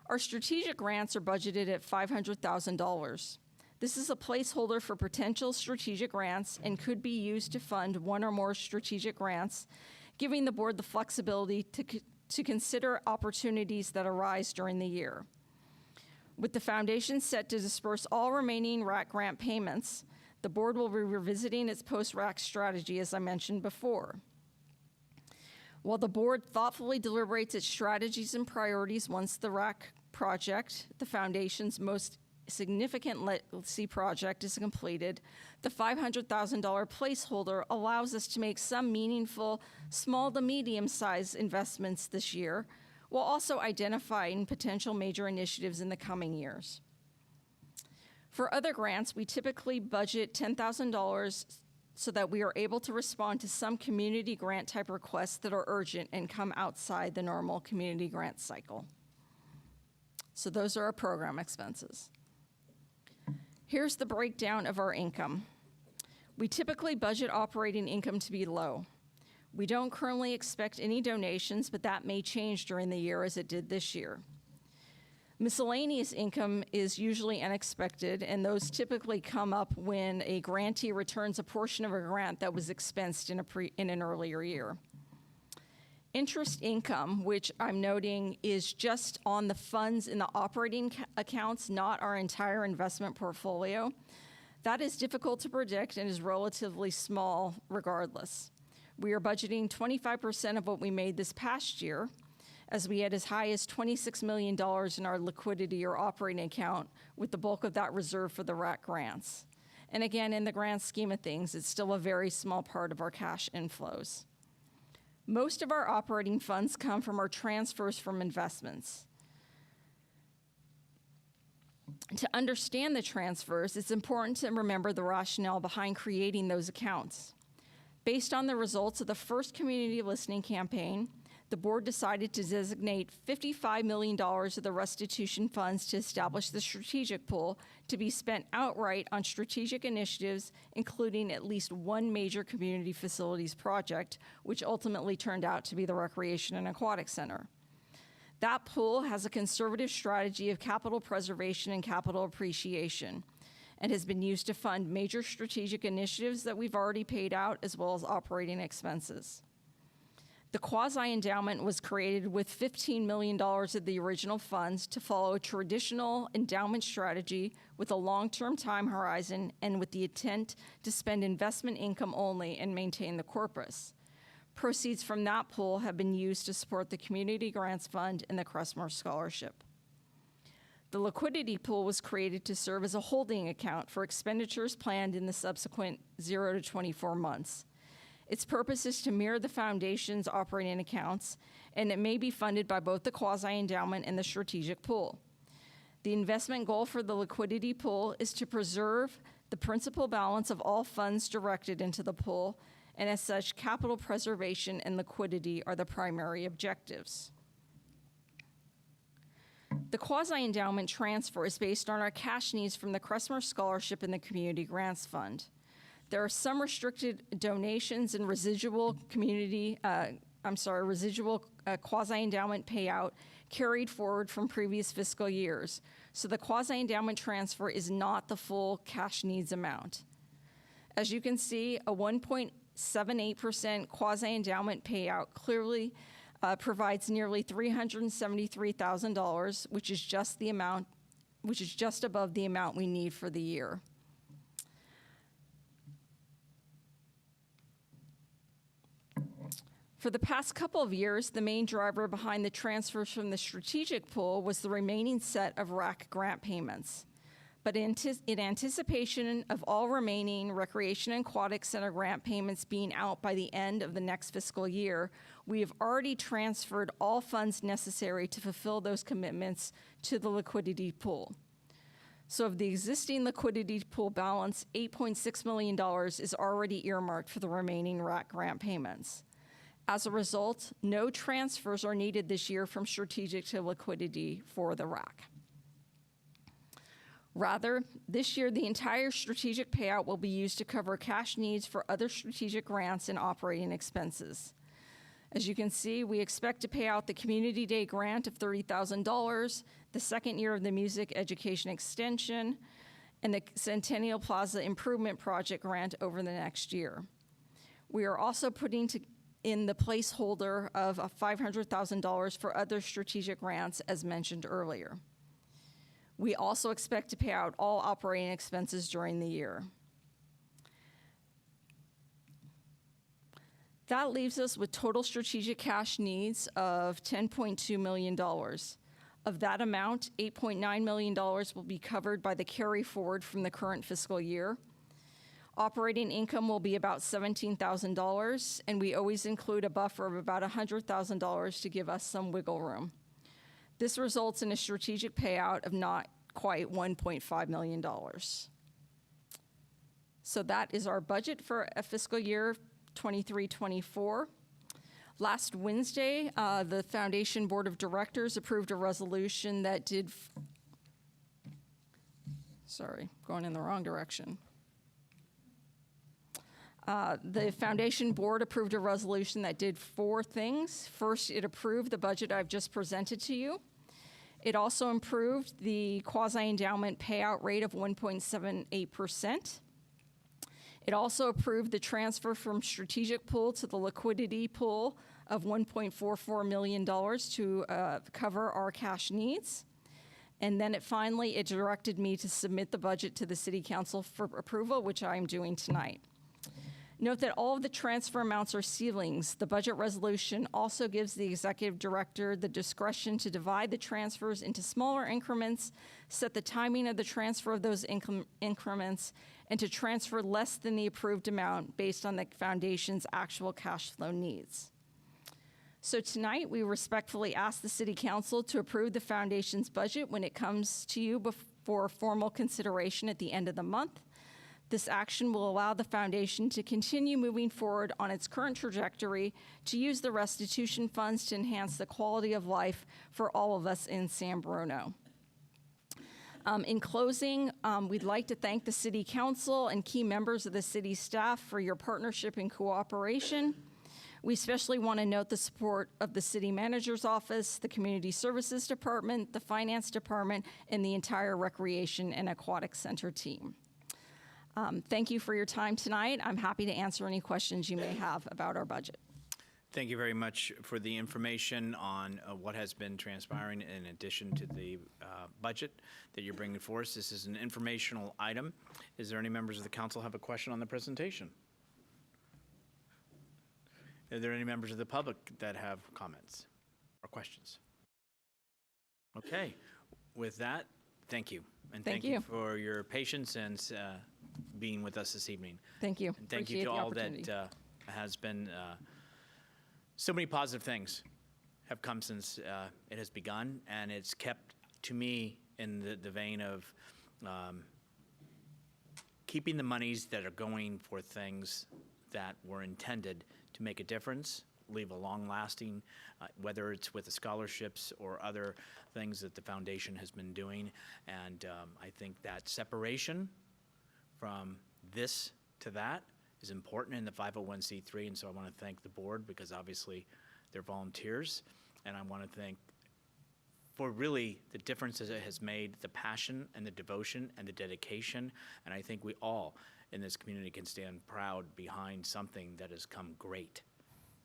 Our strategic grants are budgeted at $500,000. This is a placeholder for potential strategic grants and could be used to fund one or more strategic grants, giving the board the flexibility to consider opportunities that arise during the year. With the foundation set to disperse all remaining RAC grant payments, the board will be revisiting its post-RAC strategy, as I mentioned before. While the board thoughtfully deliberates its strategies and priorities once the RAC project, the foundation's most significant legacy project, is completed, the $500,000 placeholder allows us to make some meaningful small to medium-sized investments this year, while also identifying potential major initiatives in the coming years. For other grants, we typically budget $10,000 so that we are able to respond to some community grant type requests that are urgent and come outside the normal community grant cycle. So those are our program expenses. Here's the breakdown of our income. We typically budget operating income to be low. We don't currently expect any donations, but that may change during the year as it did this year. Miscellaneous income is usually unexpected, and those typically come up when a grantee returns a portion of a grant that was expensed in an earlier year. Interest income, which I'm noting is just on the funds in the operating accounts, not our entire investment portfolio. That is difficult to predict and is relatively small regardless. We are budgeting 25% of what we made this past year, as we had as high as $26 million in our liquidity or operating account, with the bulk of that reserved for the RAC grants. And again, in the grand scheme of things, it's still a very small part of our cash inflows. Most of our operating funds come from our transfers from investments. To understand the transfers, it's important to remember the rationale behind creating those accounts. Based on the results of the first community listening campaign, the board decided to designate $55 million of the restitution funds to establish the strategic pool to be spent outright on strategic initiatives, including at least one major community facilities project, which ultimately turned out to be the Recreation and Aquatic Center. That pool has a conservative strategy of capital preservation and capital appreciation, and has been used to fund major strategic initiatives that we've already paid out, as well as operating expenses. The quasi-endowment was created with $15 million of the original funds to follow a traditional endowment strategy with a long-term time horizon and with the intent to spend investment income only and maintain the corpus. Proceeds from that pool have been used to support the Community Grants Fund and the Crestmore Scholarship. The liquidity pool was created to serve as a holding account for expenditures planned in the subsequent 0 to 24 months. Its purpose is to mirror the foundation's operating accounts, and it may be funded by both the quasi-endowment and the strategic pool. The investment goal for the liquidity pool is to preserve the principal balance of all funds directed into the pool, and as such, capital preservation and liquidity are the primary objectives. The quasi-endowment transfer is based on our cash needs from the Crestmore Scholarship and the Community Grants Fund. There are some restricted donations and residual quasi-endowment payout carried forward from previous fiscal years. So the quasi-endowment transfer is not the full cash needs amount. As you can see, a 1.78% quasi-endowment payout clearly provides nearly $373,000, which is just above the amount we need for the year. For the past couple of years, the main driver behind the transfers from the strategic pool was the remaining set of RAC grant payments. But in anticipation of all remaining Recreation and Aquatic Center grant payments being out by the end of the next fiscal year, we have already transferred all funds necessary to fulfill those commitments to the liquidity pool. So of the existing liquidity pool balance, $8.6 million is already earmarked for the remaining RAC grant payments. As a result, no transfers are needed this year from strategic to liquidity for the RAC. Rather, this year, the entire strategic payout will be used to cover cash needs for other strategic grants and operating expenses. As you can see, we expect to pay out the Community Day grant of $30,000, the second year of the Music Education Extension, and the Centennial Plaza Improvement Project grant over the next year. We are also putting in the placeholder of $500,000 for other strategic grants, as mentioned earlier. We also expect to pay out all operating expenses during the year. That leaves us with total strategic cash needs of $10.2 million. Of that amount, $8.9 million will be covered by the carry forward from the current fiscal year. Operating income will be about $17,000, and we always include a buffer of about $100,000 to give us some wiggle room. This results in a strategic payout of not quite $1.5 million. So that is our budget for a fiscal year 23-24. Last Wednesday, the Foundation Board of Directors approved a resolution that did, going in the wrong direction. The Foundation Board approved a resolution that did 4 things. First, it approved the budget I've just presented to you. It also improved the quasi-endowment payout rate of 1.78%. It also approved the transfer from strategic pool to the liquidity pool of $1.44 million to cover our cash needs. And then it directed me to submit the budget to the City Council for approval, which I'm doing tonight. Note that all of the transfer amounts are ceilings. The budget resolution also gives the executive director the discretion to divide the transfers into smaller increments, set the timing of the transfer of those increments, and to transfer less than the approved amount based on the foundation's actual cash flow needs. So tonight, we respectfully ask the City Council to approve the foundation's budget when it comes to you for formal consideration at the end of the month. This action will allow the foundation to continue moving forward on its current trajectory to use the restitution funds to enhance the quality of life for all of us in San Bruno. In closing, we'd like to thank the City Council and key members of the city staff for your partnership and cooperation. We especially want to note the support of the City Manager's Office, the Community Services Department, the Finance Department, and the entire Recreation and Aquatic Center team. Thank you for your time tonight. I'm happy to answer any questions you may have about our budget. Thank you very much for the information on what has been transpiring in addition to the budget that you're bringing for us. This is an informational item. Is there any members of the council have a question on the presentation? Are there any members of the public that have comments or questions? Okay. With that, thank you. And thank you for your patience and being with us this evening. Thank you. And thank you to all that has been, so many positive things have come since it has begun, and it's kept, to me, in the vein of keeping the monies that are going for things that were intended to make a difference, leave a long-lasting, whether it's with the scholarships or other things that the foundation has been doing. And I think that separation from this to that is important in the 501c3, and so I want to thank the board because obviously they're volunteers, and I want to thank for really the differences it has made, the passion and the devotion and the dedication, and I think we all in this community can stand proud behind something that has come great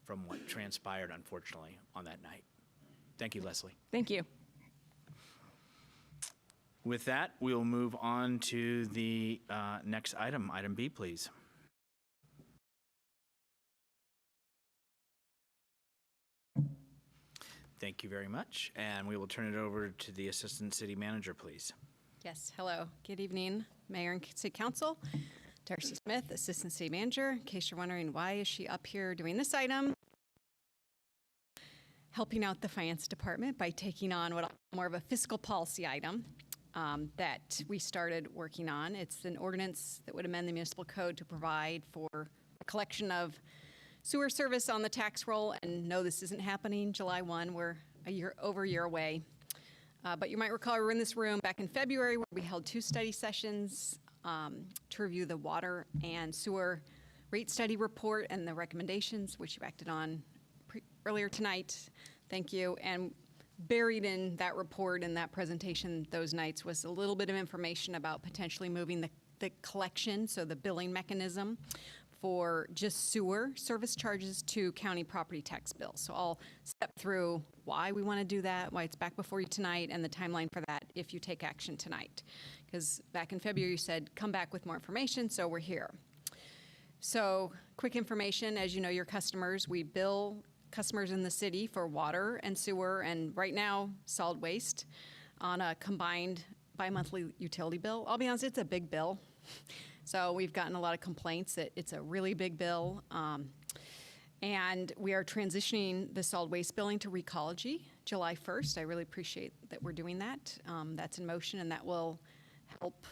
from what transpired, unfortunately, on that night. Thank you, Leslie. Thank you. With that, we'll move on to the next item. Item B, please. Thank you very much. And we will turn it over to the Assistant City Manager, please. Yes, hello. Good evening, Mayor and City Council. Darcy Smith, Assistant City Manager. In case you're wondering why is she up here doing this item, helping out the Finance Department by taking on what more of a fiscal policy item that we started working on. It's an ordinance that would amend the municipal code to provide for a collection of sewer service on the tax roll. And no, this isn't happening July 1. We're over a year away. But you might recall we were in this room back in February where we held 2 study sessions to review the water and sewer rate study report and the recommendations, which you acted on earlier tonight. Thank you. And buried in that report and that presentation those nights was a little bit of information about potentially moving the collection, so the billing mechanism for just sewer service charges to county property tax bills. So I'll step through why we want to do that, why it's back before you tonight, and the timeline for that if you take action tonight. Because back in February you said, come back with more information, so we're here. So quick information, as you know, your customers, we bill customers in the city for water and sewer, and right now, solid waste on a combined bi-monthly utility bill. I'll be honest, it's a big bill. So we've gotten a lot of complaints that it's a really big bill. And we are transitioning the solid waste billing to Recology July 1st. I really appreciate that we're doing that. That's in motion, and that will help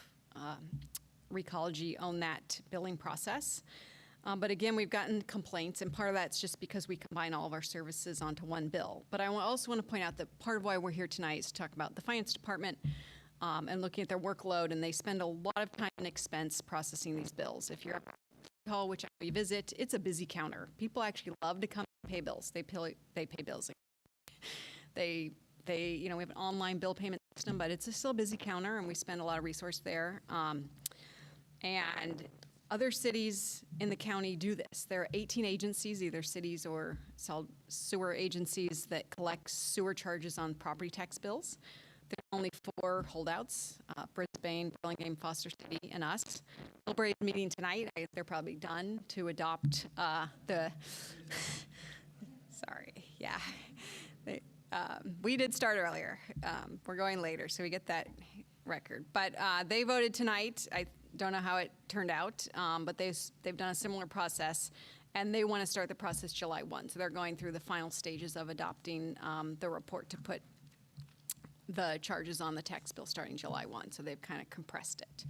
Recology own that billing process. But again, we've gotten complaints, and part of that's just because we combine all of our services onto one bill. But I also want to point out that part of why we're here tonight is to talk about the Finance Department and looking at their workload, and they spend a lot of time and expense processing these bills. If you're at hall, which I know you visit, it's a busy counter. People actually love to come and pay bills. They pay bills. They we have an online bill payment system, but it's still a busy counter, and we spend a lot of resource there. And other cities in the county do this. There are 18 agencies, either cities or sewer agencies, that collect sewer charges on property tax bills. There are only 4 holdouts, Brisbane, Burlingame, Foster City, and us. Millbrae is meeting tonight. They're probably done to adopt sorry, yeah. We did start earlier. We're going later, so we get that record. But they voted tonight. I don't know how it turned out, but they've done a similar process, and they want to start the process July 1. So they're going through the final stages of adopting the report to put the charges on the tax bill starting July 1. So they've kind of compressed it.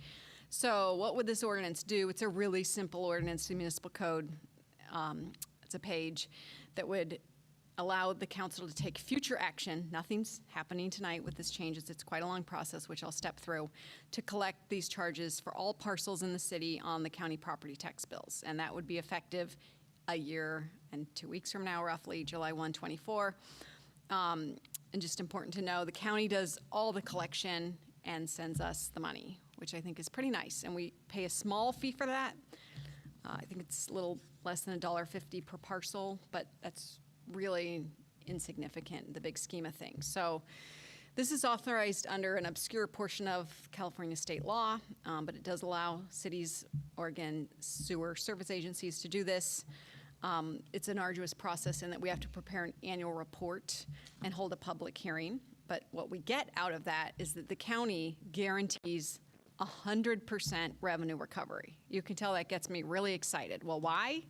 So what would this ordinance do? It's a really simple ordinance, the municipal code. It's a page that would allow the council to take future action. Nothing's happening tonight with this changes. It's quite a long process, which I'll step through, to collect these charges for all parcels in the city on the county property tax bills. And that would be effective a year and 2 weeks from now, roughly, July 1, 24. And just important to know, the county does all the collection and sends us the money, which I think is pretty nice. And we pay a small fee for that. I think it's a little less than $1.50 per parcel, but that's really insignificant in the big scheme of things. So this is authorized under an obscure portion of California state law, but it does allow cities or, again, sewer service agencies to do this. It's an arduous process in that we have to prepare an annual report and hold a public hearing. But what we get out of that is that the county guarantees 100% revenue recovery. You can tell that gets me really excited. Well, why?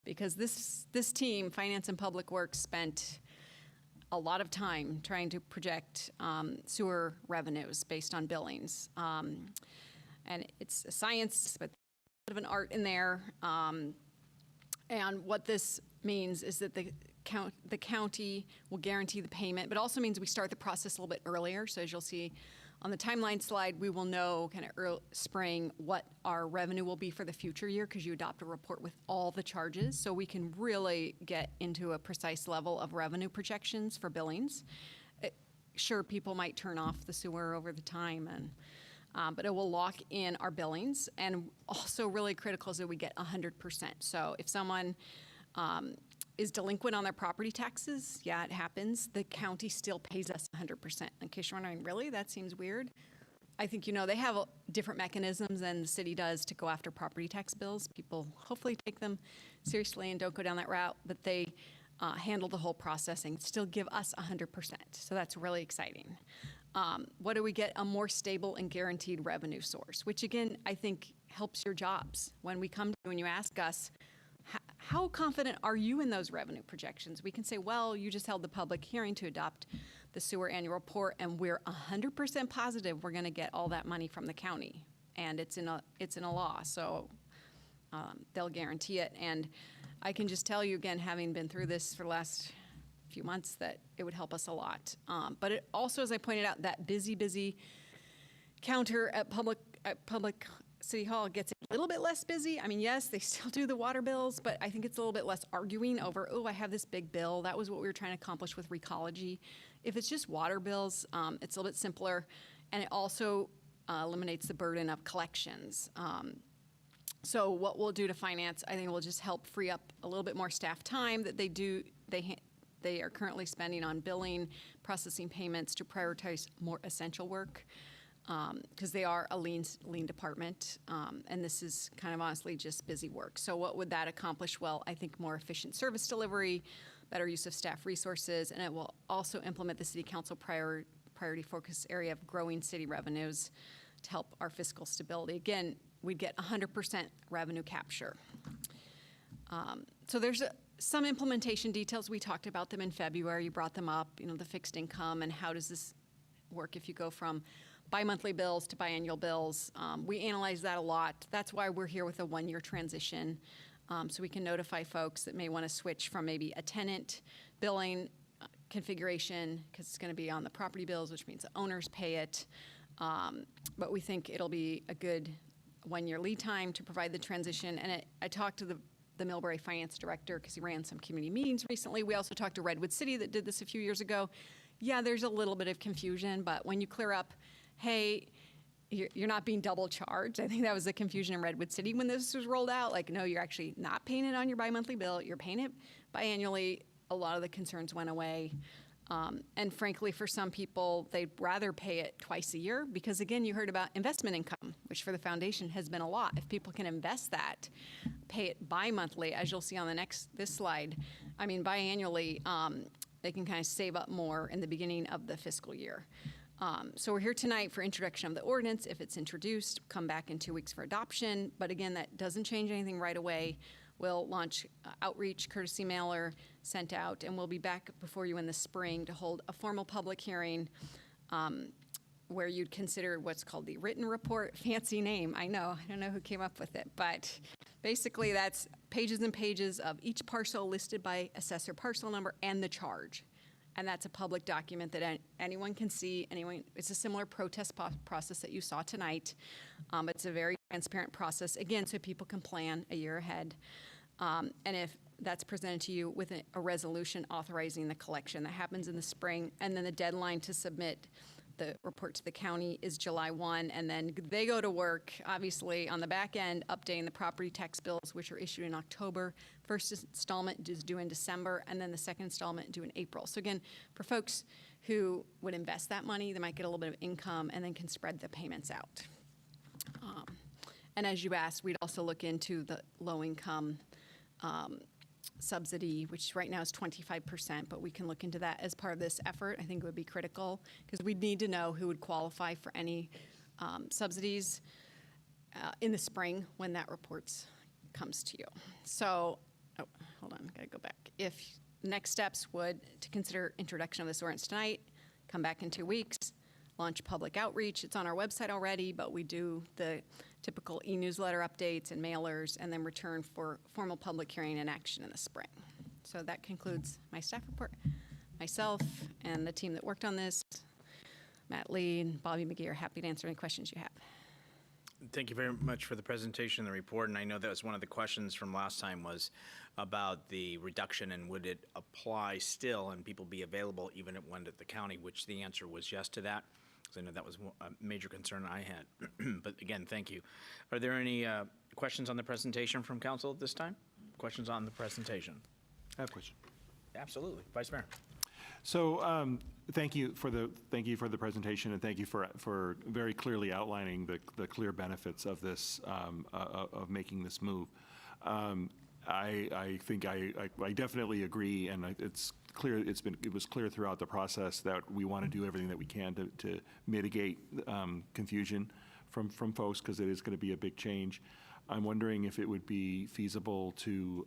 Because this team, Finance and Public Works, spent a lot of time trying to project sewer revenues based on billings. And it's a science, but a bit of an art in there. And what this means is that the county will guarantee the payment, but also means we start the process a little bit earlier. So as you'll see on the timeline slide, we will know kind of early spring what our revenue will be for the future year, because you adopt a report with all the charges. So we can really get into a precise level of revenue projections for billings. Sure, people might turn off the sewer over the time, but it will lock in our billings. And also really critical is that we get 100%. So if someone is delinquent on their property taxes, yeah, it happens, the county still pays us 100%. In case you're wondering, really? That seems weird. I think, they have different mechanisms than the city does to go after property tax bills. People hopefully take them seriously and don't go down that route, but they handle the whole process and still give us 100%. So that's really exciting. What do we get? A more stable and guaranteed revenue source, which again, I think helps your jobs. When we come to you and you ask us, how confident are you in those revenue projections? We can say, well, you just held the public hearing to adopt the sewer annual report, and we're 100% positive we're going to get all that money from the county, and it's in a law, so they'll guarantee it. And I can just tell you again, having been through this for the last few months, that it would help us a lot. But it also, as I pointed out, that busy counter at public City Hall gets a little bit less busy. I mean, yes, they still do the water bills, but I think it's a little bit less arguing over, oh, I have this big bill. That was what we were trying to accomplish with Recology. If it's just water bills, it's a little bit simpler, and it also eliminates the burden of collections. So what we'll do to finance, I think, will just help free up a little bit more staff time that they are currently spending on billing, processing payments to prioritize more essential work. Because they are a lean department, and this is kind of honestly just busy work. So what would that accomplish? Well, I think more efficient service delivery, better use of staff resources, and it will also implement the City Council priority focus area of growing city revenues to help our fiscal stability. Again, we'd get 100% revenue capture. So there's some implementation details. We talked about them in February. You brought them up, the fixed income, and how does this work if you go from bi-monthly bills to biannual bills. We analyze that a lot. That's why we're here with a one-year transition, so we can notify folks that may want to switch from maybe a tenant billing configuration, because it's going to be on the property bills, which means the owners pay it. But we think it'll be a good one-year lead time to provide the transition. And I talked to the Millbrae finance director, because he ran some community meetings recently. We also talked to Redwood City that did this a few years ago. Yeah, there's a little bit of confusion, but when you clear up, hey, you're not being double charged. I think that was the confusion in Redwood City when this was rolled out. Like, no, you're actually not paying it on your bi-monthly bill. You're paying it biannually. A lot of the concerns went away. And frankly, for some people, they'd rather pay it twice a year because, again, you heard about investment income, which for the foundation has been a lot. If people can invest that, pay it bi-monthly, as you'll see on this slide, I mean, biannually, they can kind of save up more in the beginning of the fiscal year. So we're here tonight for introduction of the ordinance. If it's introduced, come back in 2 weeks for adoption. But again, that doesn't change anything right away. We'll launch outreach, courtesy mailer sent out, and we'll be back before you in the spring to hold a formal public hearing where you'd consider what's called the written report. Fancy name, I know. I don't know who came up with it, but basically that's pages and pages of each parcel listed by assessor parcel number and the charge. And that's a public document that anyone can see. It's a similar protest process that you saw tonight. It's a very transparent process, again, so people can plan a year ahead. And if that's presented to you with a resolution authorizing the collection, that happens in the spring. And then the deadline to submit the report to the county is July 1, and then they go to work, obviously, on the back end, updating the property tax bills, which are issued in October. First installment is due in December, and then the second installment due in April. So again, for folks who would invest that money, they might get a little bit of income and then can spread the payments out. And as you asked, we'd also look into the low-income subsidy, which right now is 25%, but we can look into that as part of this effort. I think it would be critical because we'd need to know who would qualify for any subsidies in the spring when that report comes to you. So, hold on, gotta go back. If next steps would to consider introduction of this ordinance tonight, come back in 2 weeks, launch public outreach. It's on our website already, but we do the typical e-newsletter updates and mailers, and then return for formal public hearing and action in the spring. So that concludes my staff report. Myself and the team that worked on this, Matt Lee and Bobby McGee, are happy to answer any questions you have. Thank you very much for the presentation and the report. And I know that was one of the questions from last time was about the reduction and would it apply still and people be available even at one at the county, which the answer was yes to that. Because I know that was a major concern I had. But again, thank you. Are there any questions on the presentation from council at this time? Questions on the presentation? I have a question. Absolutely. Vice Mayor. So thank you for the presentation, and thank you for very clearly outlining the clear benefits of this of making this move. I think I definitely agree, and it's clear it was clear throughout the process that we want to do everything that we can to mitigate confusion from folks, because it is going to be a big change. I'm wondering if it would be feasible to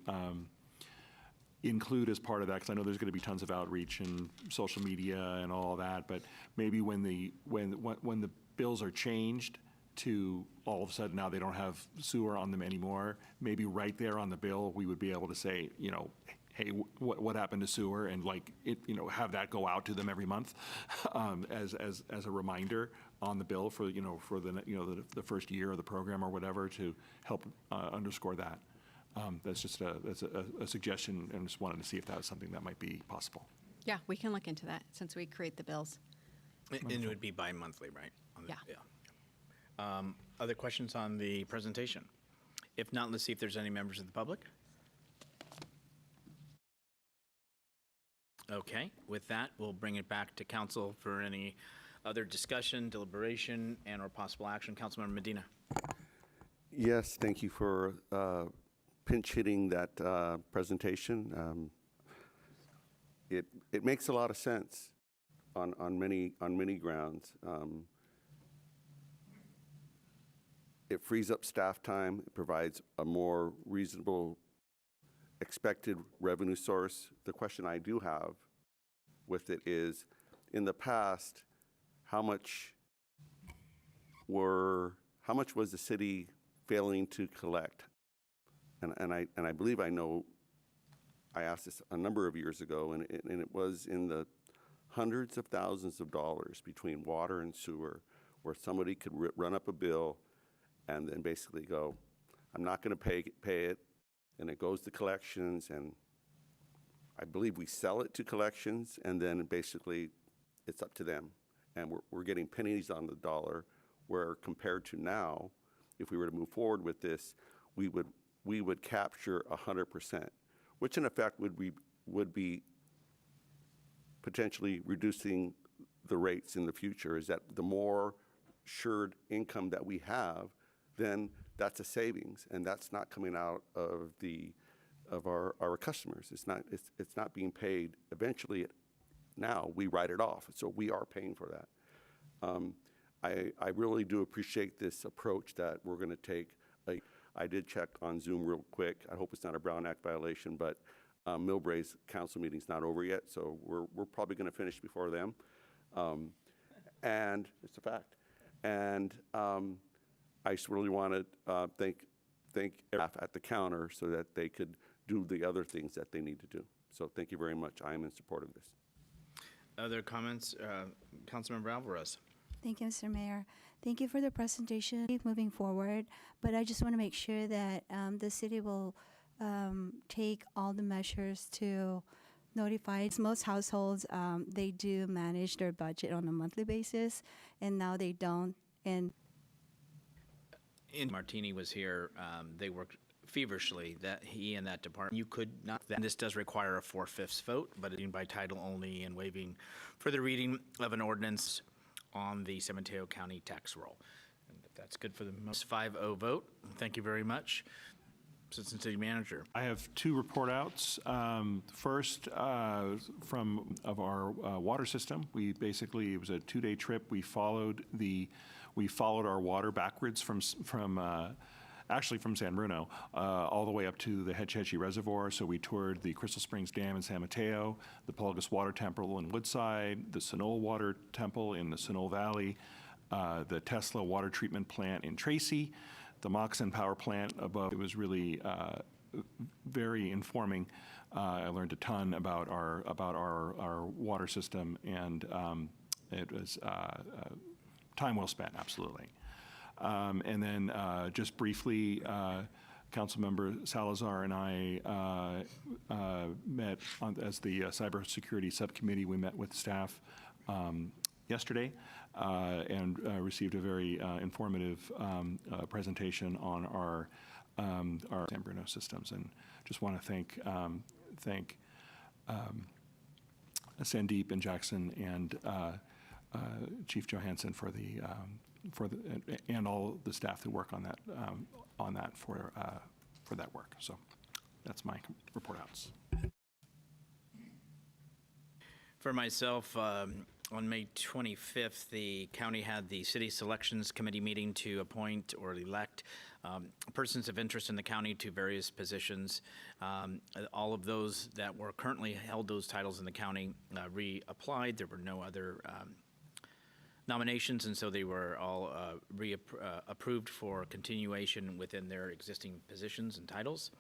include as part of that, because I know there's going to be tons of outreach and social media and all that, but maybe when the bills are changed to all of a sudden now they don't have sewer on them anymore, maybe right there on the bill we would be able to say, hey, what happened to sewer, and have that go out to them every month as a reminder on the bill for the first year of the program or whatever, to help underscore that. That's just a suggestion, and just wanted to see if that was something that might be possible. Yeah, we can look into that since we create the bills. And it would be bi-monthly, right? Yeah. Other questions on the presentation? If not, let's see if there's any members of the public. Okay, with that, we'll bring it back to council for any other discussion, deliberation, and/or possible action. Councilmember Medina. Yes, thank you for pinch hitting that presentation. It makes a lot of sense on many grounds. It frees up staff time. It provides a more reasonable expected revenue source. The question I do have with it is, in the past, how much was the city failing to collect? And I believe I know I asked this a number of years ago, and it was in the hundreds of thousands of dollars between water and sewer, where somebody could run up a bill and then basically go, I'm not going to pay it, and it goes to collections, and I believe we sell it to collections, and then basically it's up to them. And we're getting pennies on the dollar, where compared to now, if we were to move forward with this, we would capture 100%, which in effect would be potentially reducing the rates in the future. Is that the more assured income that we have, then that's a savings, and that's not coming out of our customers. It's not being paid. Eventually, now we write it off, so we are paying for that. I really do appreciate this approach that we're going to take. I did check on Zoom real quick. I hope it's not a Brown Act violation, but Millbrae's council meeting's not over yet, so we're probably going to finish before them. And it's a fact. And I just really want to thank staff at the counter so that they could do the other things that they need to do. So thank you very much. I am in support of this. Other comments? Councilmember Alvarez. Thank you, Mr. Mayor. Thank you for the presentation. Keep moving forward, but I just want to make sure that the city will take all the measures to notify. Most households, they do manage their budget on a monthly basis, and now they don't. And Martini was here. They worked feverishly, that he and that department. You could not. This does require a 4/5 vote, but it's by title only and waiving for the reading of an ordinance on the San Mateo County tax roll. And if that's good for the most 5-0 vote, thank you very much. Assistant City Manager. I have two report outs. First, from our water system. It was a 2-day trip. We followed our water backwards actually from San Bruno, all the way up to the Hetch Hetchy Reservoir. So we toured the Crystal Springs Dam in San Mateo, the Pulgas Water Temple in Woodside, the Sunol Water Temple in the Sunol Valley, the Tesla Water Treatment Plant in Tracy, the Moxon Power Plant above. It was really very informing. I learned a ton about our water system, and it was time well spent, absolutely. And then just briefly, Councilmember Salazar and I met as the Cybersecurity Subcommittee. We met with staff yesterday and received a very informative presentation on our San Bruno systems. And just want to thank Sandeep and Jackson and Chief Johansson and all the staff that work on that for that work. So that's my report outs. For myself, on May 25th, the county had the City Selections Committee meeting to appoint or elect persons of interest in the county to various positions. All of those that were currently held those titles in the county reapplied. There were no other nominations, and so they were all approved for continuation within their existing positions and titles.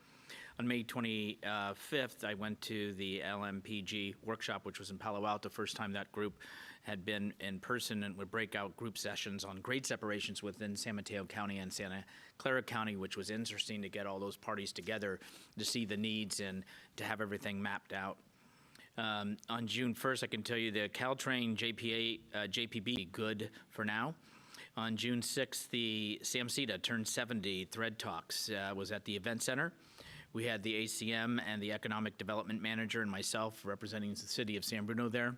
On May 25th, I went to the LMPG workshop, which was in Palo Alto. First time that group had been in person, and would break out group sessions on grade separations within San Mateo County and Santa Clara County, which was interesting to get all those parties together to see the needs and to have everything mapped out. On June 1st, I can tell you the Caltrain JPB good for now. On June 6th, the SAMCETA turned 70 Thread Talks was at the event center. We had the ACM and the Economic Development Manager and myself representing the city of San Bruno there,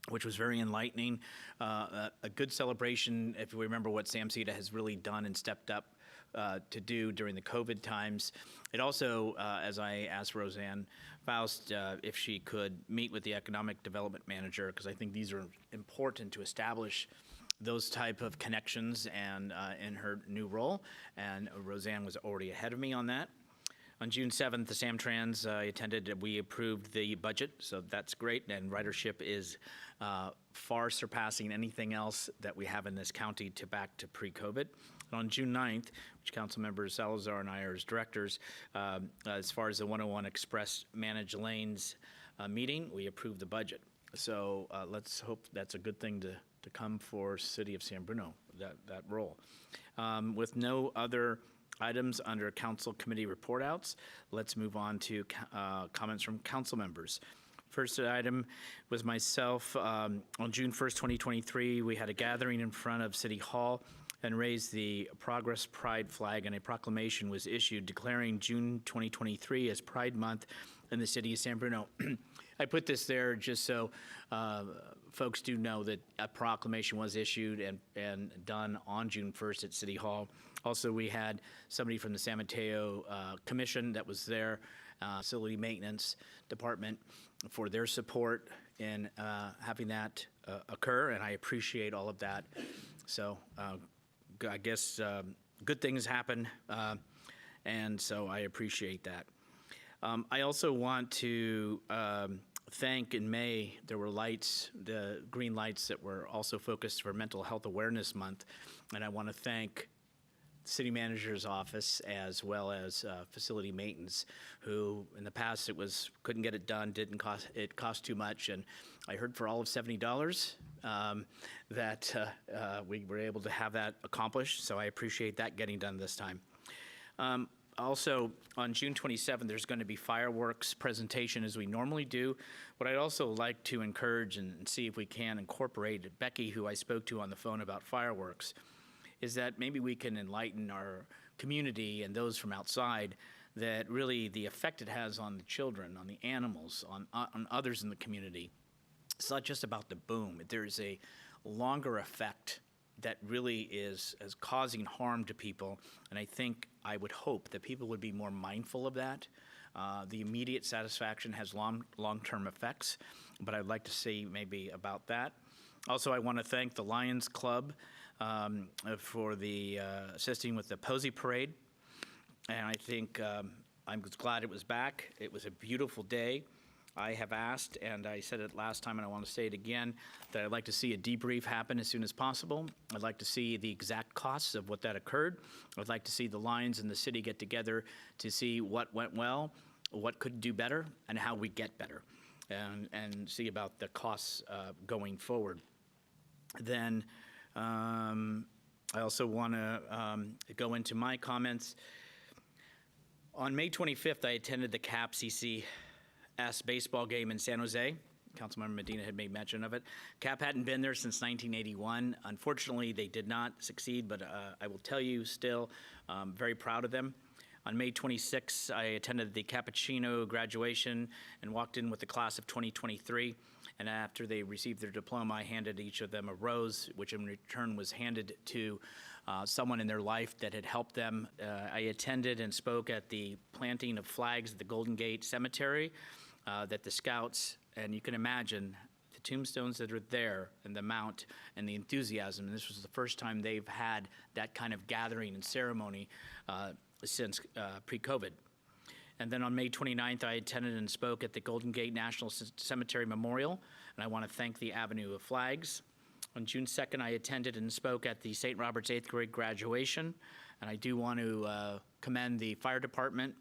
which was very enlightening. A good celebration, if you remember what SAMCETA has really done and stepped up to do during the COVID times. It also, as I asked Roseanne Faust if she could meet with the Economic Development Manager, because I think these are important to establish those type of connections and in her new role, and Roseanne was already ahead of me on that. On June 7th, the SamTrans I attended, we approved the budget, so that's great, and ridership is far surpassing anything else that we have in this county back to pre-COVID. And on June 9th, which Councilmember Salazar and I are as directors, as far as the 101 Express Managed Lanes meeting, we approved the budget. So let's hope that's a good thing to come for City of San Bruno, that role. With no other items under council committee report outs, let's move on to comments from council members. First item was myself. On June 1st, 2023, we had a gathering in front of City Hall and raised the Progress Pride flag, and a proclamation was issued declaring June 2023 as Pride Month in the city of San Bruno. I put this there just so folks do know that a proclamation was issued and done on June 1st at City Hall. Also, we had somebody from the San Mateo Commission that was there, Facility Maintenance Department, for their support in having that occur, and I appreciate all of that. So I guess good things happen, and so I appreciate that. I also want to thank, in May, there were lights, the green lights that were also focused for Mental Health Awareness Month, and I want to thank the City Manager's Office as well as Facility Maintenance, who in the past couldn't get it done, it cost too much, and I heard for all of $70 that we were able to have that accomplished, so I appreciate that getting done this time. Also, on June 27th, there's going to be fireworks presentation as we normally do. What I'd also like to encourage and see if we can incorporate Becky, who I spoke to on the phone about fireworks, is that maybe we can enlighten our community and those from outside that really the effect it has on the children, on the animals, on others in the community. It's not just about the boom. There's a longer effect that really is causing harm to people, and I would hope that people would be more mindful of that. The immediate satisfaction has long-term effects, but I'd like to see maybe about that. Also, I want to thank the Lions Club for the assisting with the Posey Parade, and I think I'm glad it was back. It was a beautiful day. I have asked, and I said it last time and I want to say it again, that I'd like to see a debrief happen as soon as possible. I'd like to see the exact costs of what that occurred. I'd like to see the Lions and the city get together to see what went well, what could do better, and how we get better, and see about the costs going forward. Then I also want to go into my comments. On May 25th, I attended the CAP CCS baseball game in San Jose. Councilmember Medina had made mention of it. CAP hadn't been there since 1981. Unfortunately, they did not succeed, but I will tell you still, very proud of them. On May 26th, I attended the Cappuccino graduation and walked in with the class of 2023. And after they received their diploma, I handed each of them a rose, which in return was handed to someone in their life that had helped them. I attended and spoke at the planting of flags at the Golden Gate Cemetery that the Scouts, and you can imagine the tombstones that are there and the mount and the enthusiasm. And this was the first time they've had that kind of gathering and ceremony since pre-COVID. And then on May 29th, I attended and spoke at the Golden Gate National Cemetery Memorial, and I want to thank the Avenue of Flags. On June 2nd, I attended and spoke at the St. Robert's 8th grade graduation, and I do want to commend the fire department,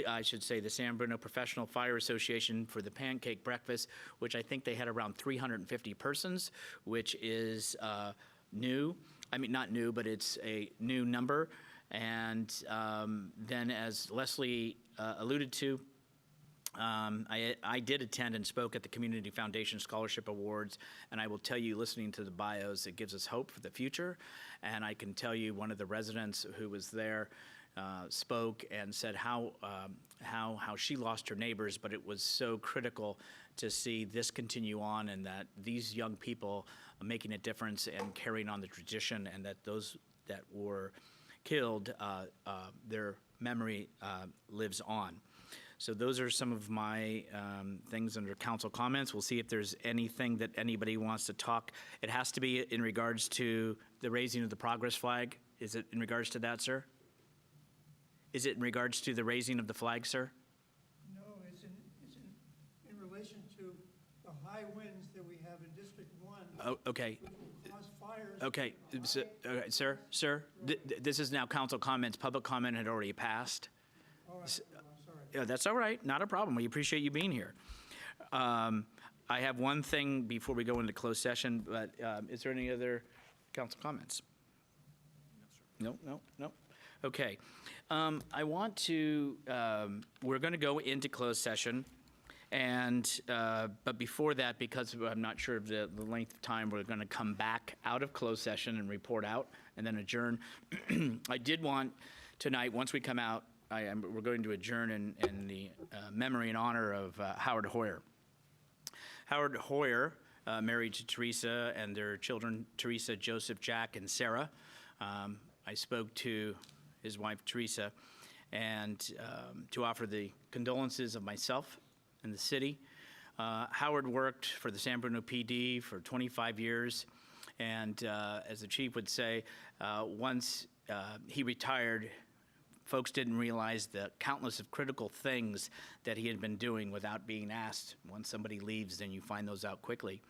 I should say the San Bruno Professional Fire Association, for the pancake breakfast, which I think they had around 350 persons, which is new. I mean, not new, but it's a new number. And then, as Leslie alluded to, I did attend and spoke at the Community Foundation Scholarship Awards, and I will tell you, listening to the bios, it gives us hope for the future. And I can tell you, one of the residents who was there spoke and said how she lost her neighbors, but it was so critical to see this continue on, and that these young people are making a difference and carrying on the tradition, and that those that were killed, their memory lives on. So those are some of my things under council comments. We'll see if there's anything that anybody wants to talk. It has to be in regards to the raising of the progress flag. Is it in regards to that, sir? Is it in regards to the raising of the flag, sir? No, it's in relation to the high winds that we have in District 1. Oh, okay. Which will cause fires. Okay, sir, this is now council comments. Public comment had already passed. All right, I'm sorry. Yeah, that's all right. Not a problem. We appreciate you being here. I have one thing before we go into closed session, but is there any other council comments? No. Okay. I want to, we're going to go into closed session, But before that, because I'm not sure of the length of time, we're going to come back out of closed session and report out and then adjourn. I did want tonight, once we come out, we're going to adjourn in the memory and honor of Howard Hoyer. Howard Hoyer, married to Teresa and their children, Teresa, Joseph, Jack, and Sarah. I spoke to his wife, Teresa, and to offer the condolences of myself and the city. Howard worked for the San Bruno PD for 25 years, and as the chief would say, once he retired, folks didn't realize the countless of critical things that he had been doing without being asked. Once somebody leaves, then you find those out quickly.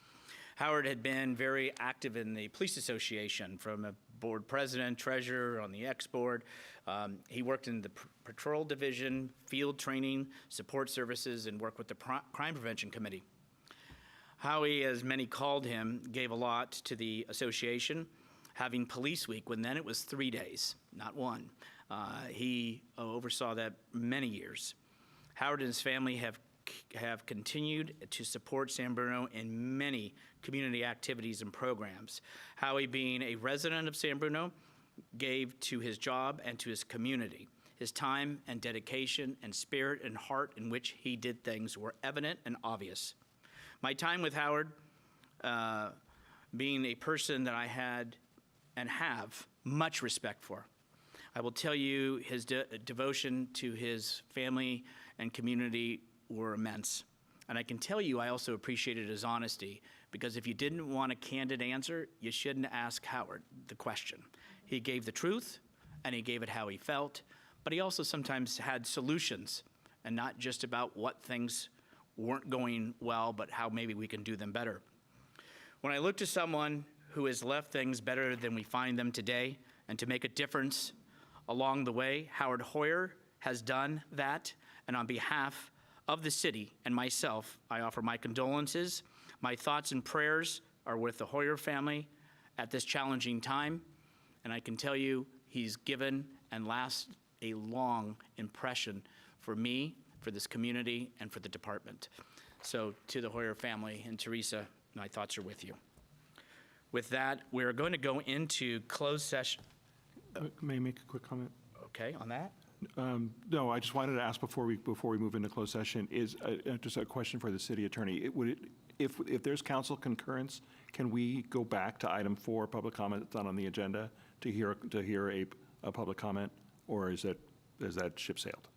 Howard had been very active in the police association, from a board president, treasurer, on the X board. He worked in the patrol division, field training, support services, and worked with the crime prevention committee. Howie, as many called him, gave a lot to the association, having police week when then it was 3 days, not one. He oversaw that many years. Howard and his family have continued to support San Bruno in many community activities and programs. Howie, being a resident of San Bruno, gave to his job and to his community. His time and dedication and spirit and heart in which he did things were evident and obvious. My time with Howard, being a person that I had and have much respect for, I will tell you his devotion to his family and community were immense. And I can tell you I also appreciated his honesty, because if you didn't want a candid answer, you shouldn't ask Howard the question. He gave the truth, and he gave it how he felt, but he also sometimes had solutions, and not just about what things weren't going well, but how maybe we can do them better. When I look to someone who has left things better than we find them today, and to make a difference along the way, Howard Hoyer has done that, and on behalf of the city and myself, I offer my condolences. My thoughts and prayers are with the Hoyer family at this challenging time, and I can tell you he's given and left a long impression for me, for this community, and for the department. So to the Hoyer family and Teresa, my thoughts are with you. With that, we're going to go into closed session. May I make a quick comment? Okay, on that? No, I just wanted to ask before we move into closed session, is just a question for the city attorney. If there's council concurrence, can we go back to item 4, public comment that's not on the agenda, to hear a public comment, or is that ship sailed?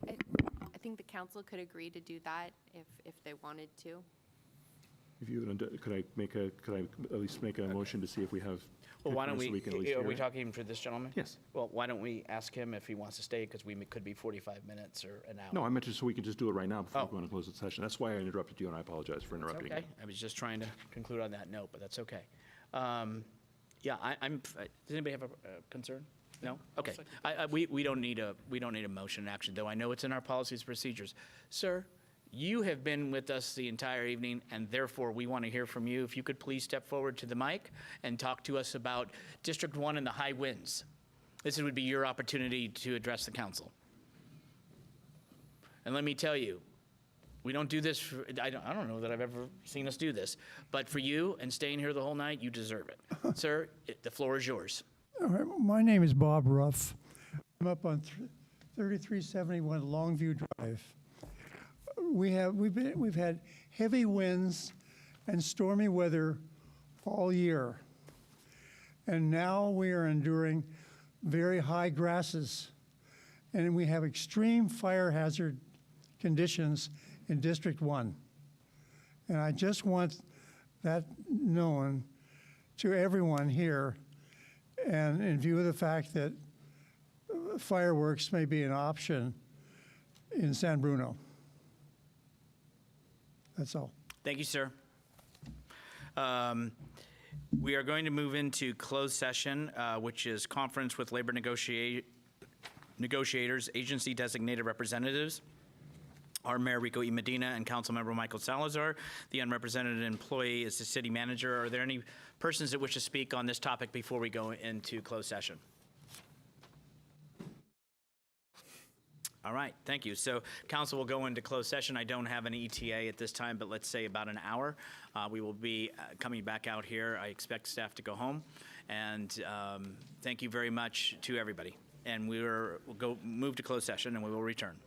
I think the council could agree to do that if they wanted to. If you could I at least make a motion to see if we have? Well, why don't concurrence so we, can at least are hear we it? talking for this gentleman? Yes. Well, why don't we ask him if he wants to stay, because we could be 45 minutes or an hour. No, I meant so we can just do it right now before Oh. we go into closed session. That's why I interrupted you, and I apologize for It's interrupting okay. you. I was just trying to conclude on that note, but that's okay. Yeah, does anybody have a concern? No? Okay. We don't need a motion action, though I know it's in our policies and procedures. Sir, you have been with us the entire evening, and therefore we want to hear from you. If you could please step forward to the mic and talk to us about District 1 and the high winds. This would be your opportunity to address the council. And let me tell you, we don't do this, I don't know that I've ever seen us do this, but for you and staying here the whole night, you deserve it. Sir, the floor is yours. All right, my name is Bob Ruff. I'm up on 3371 Longview Drive. We've had heavy winds and stormy weather all year, and now we are enduring very high grasses, and we have extreme fire hazard conditions in District 1. And I just want that known to everyone here, and in view of the fact that fireworks may be an option in San Bruno. That's all. Thank you, sir. We are going to move into closed session, which is conference with labor negotiators, agency designated representatives, our Mayor Rico E. Medina and Councilmember Michael Salazar. The unrepresented employee is the city manager. Are there any persons that wish to speak on this topic before we go into closed session? All right, thank you. So council will go into closed session. I don't have an ETA at this time, but let's say about an hour. We will be coming back out here. I expect staff to go home. And thank you very much to everybody. And we'll move to closed session and we will return.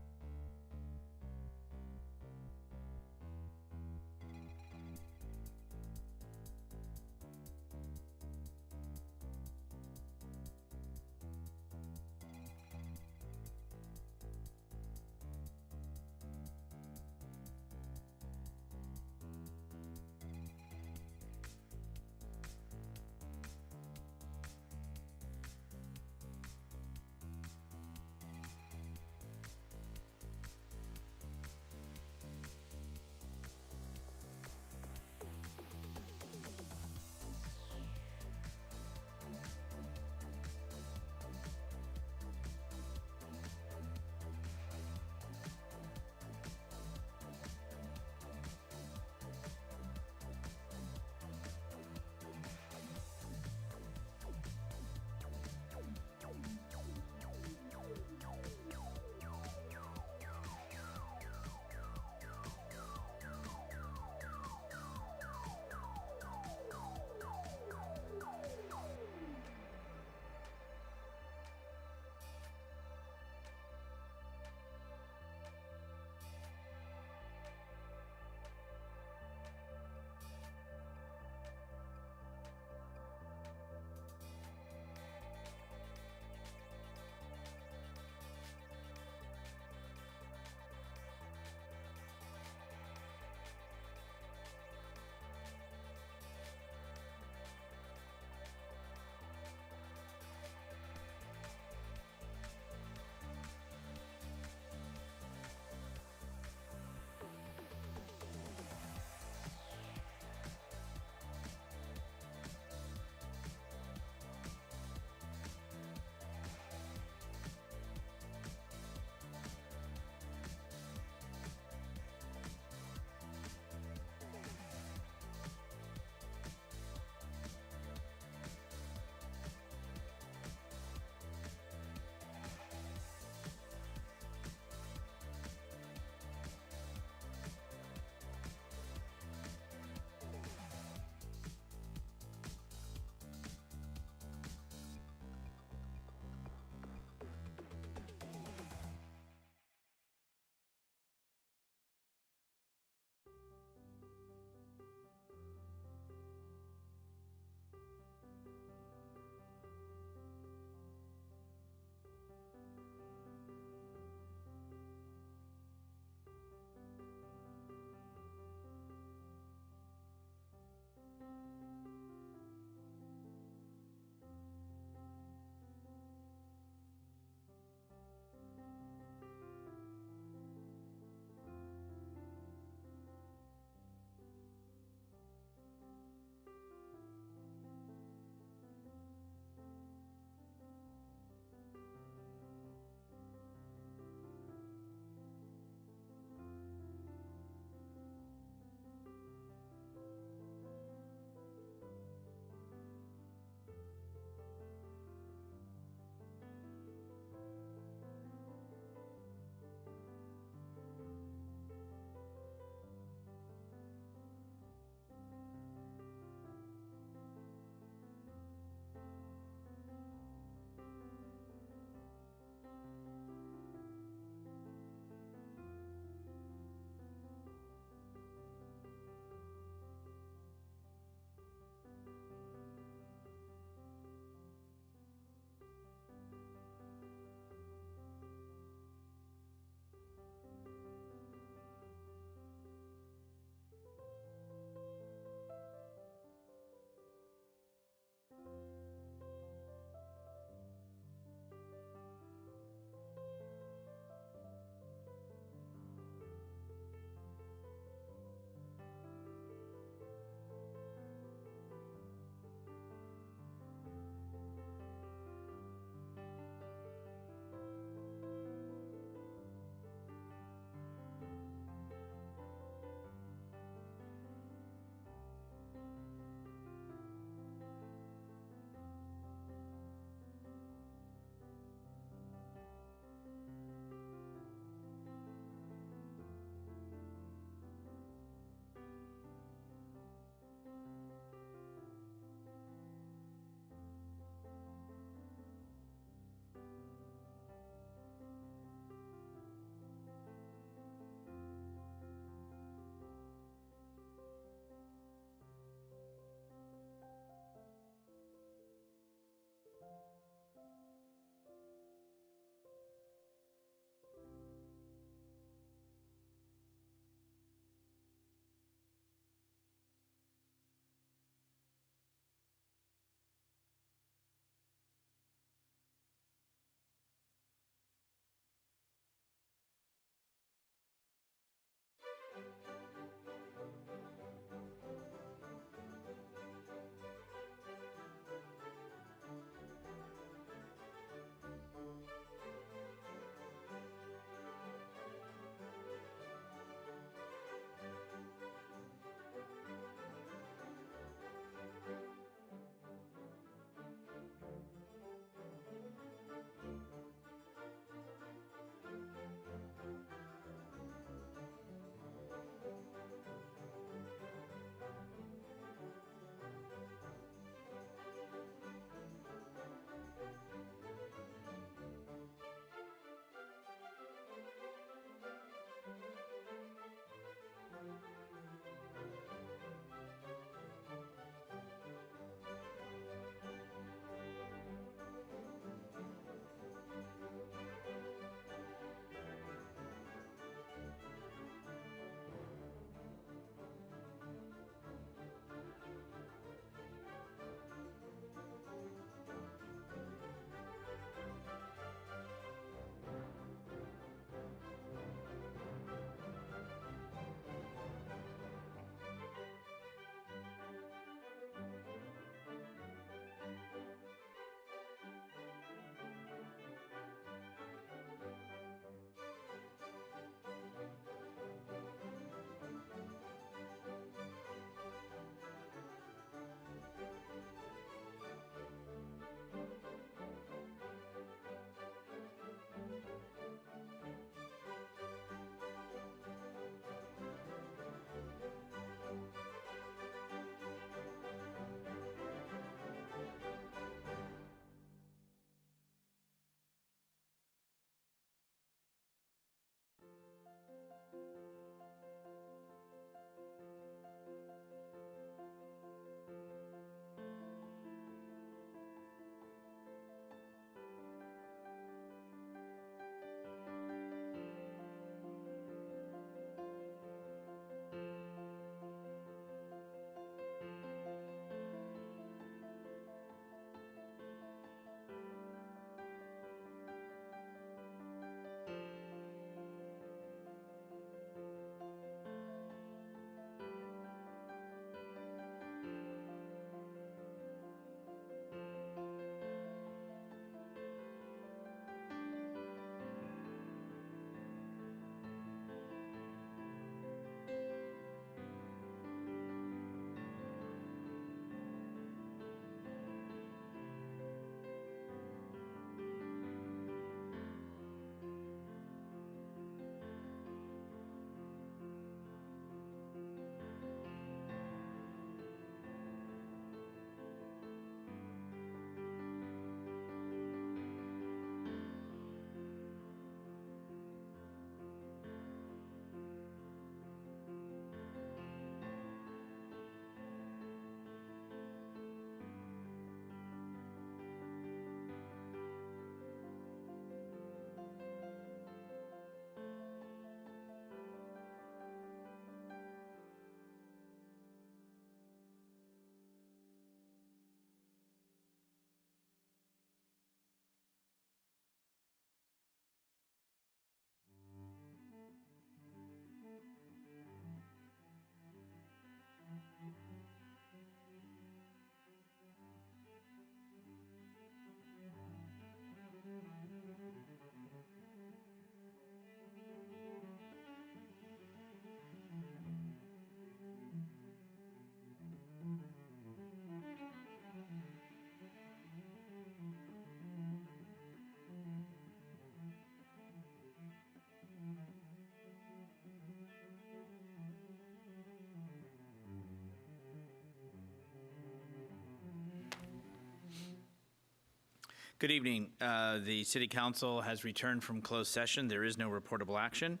Good evening. The City Council has returned from closed session. There is no reportable action.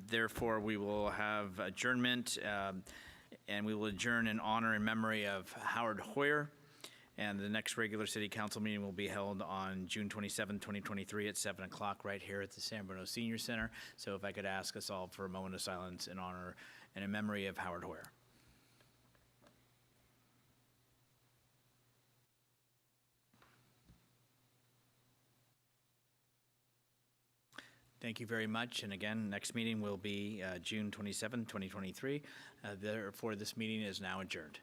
Therefore, we will have adjournment, and we will adjourn in honor and memory of Howard Hoyer. And the next regular City Council meeting will be held on June 27, 2023 at 7 o'clock right here at the San Bruno Senior Center. So if I could ask us all for a moment of silence in honor and in memory of Howard Hoyer. Thank you very much. And again, next meeting will be June 27, 2023. Therefore, this meeting is now adjourned.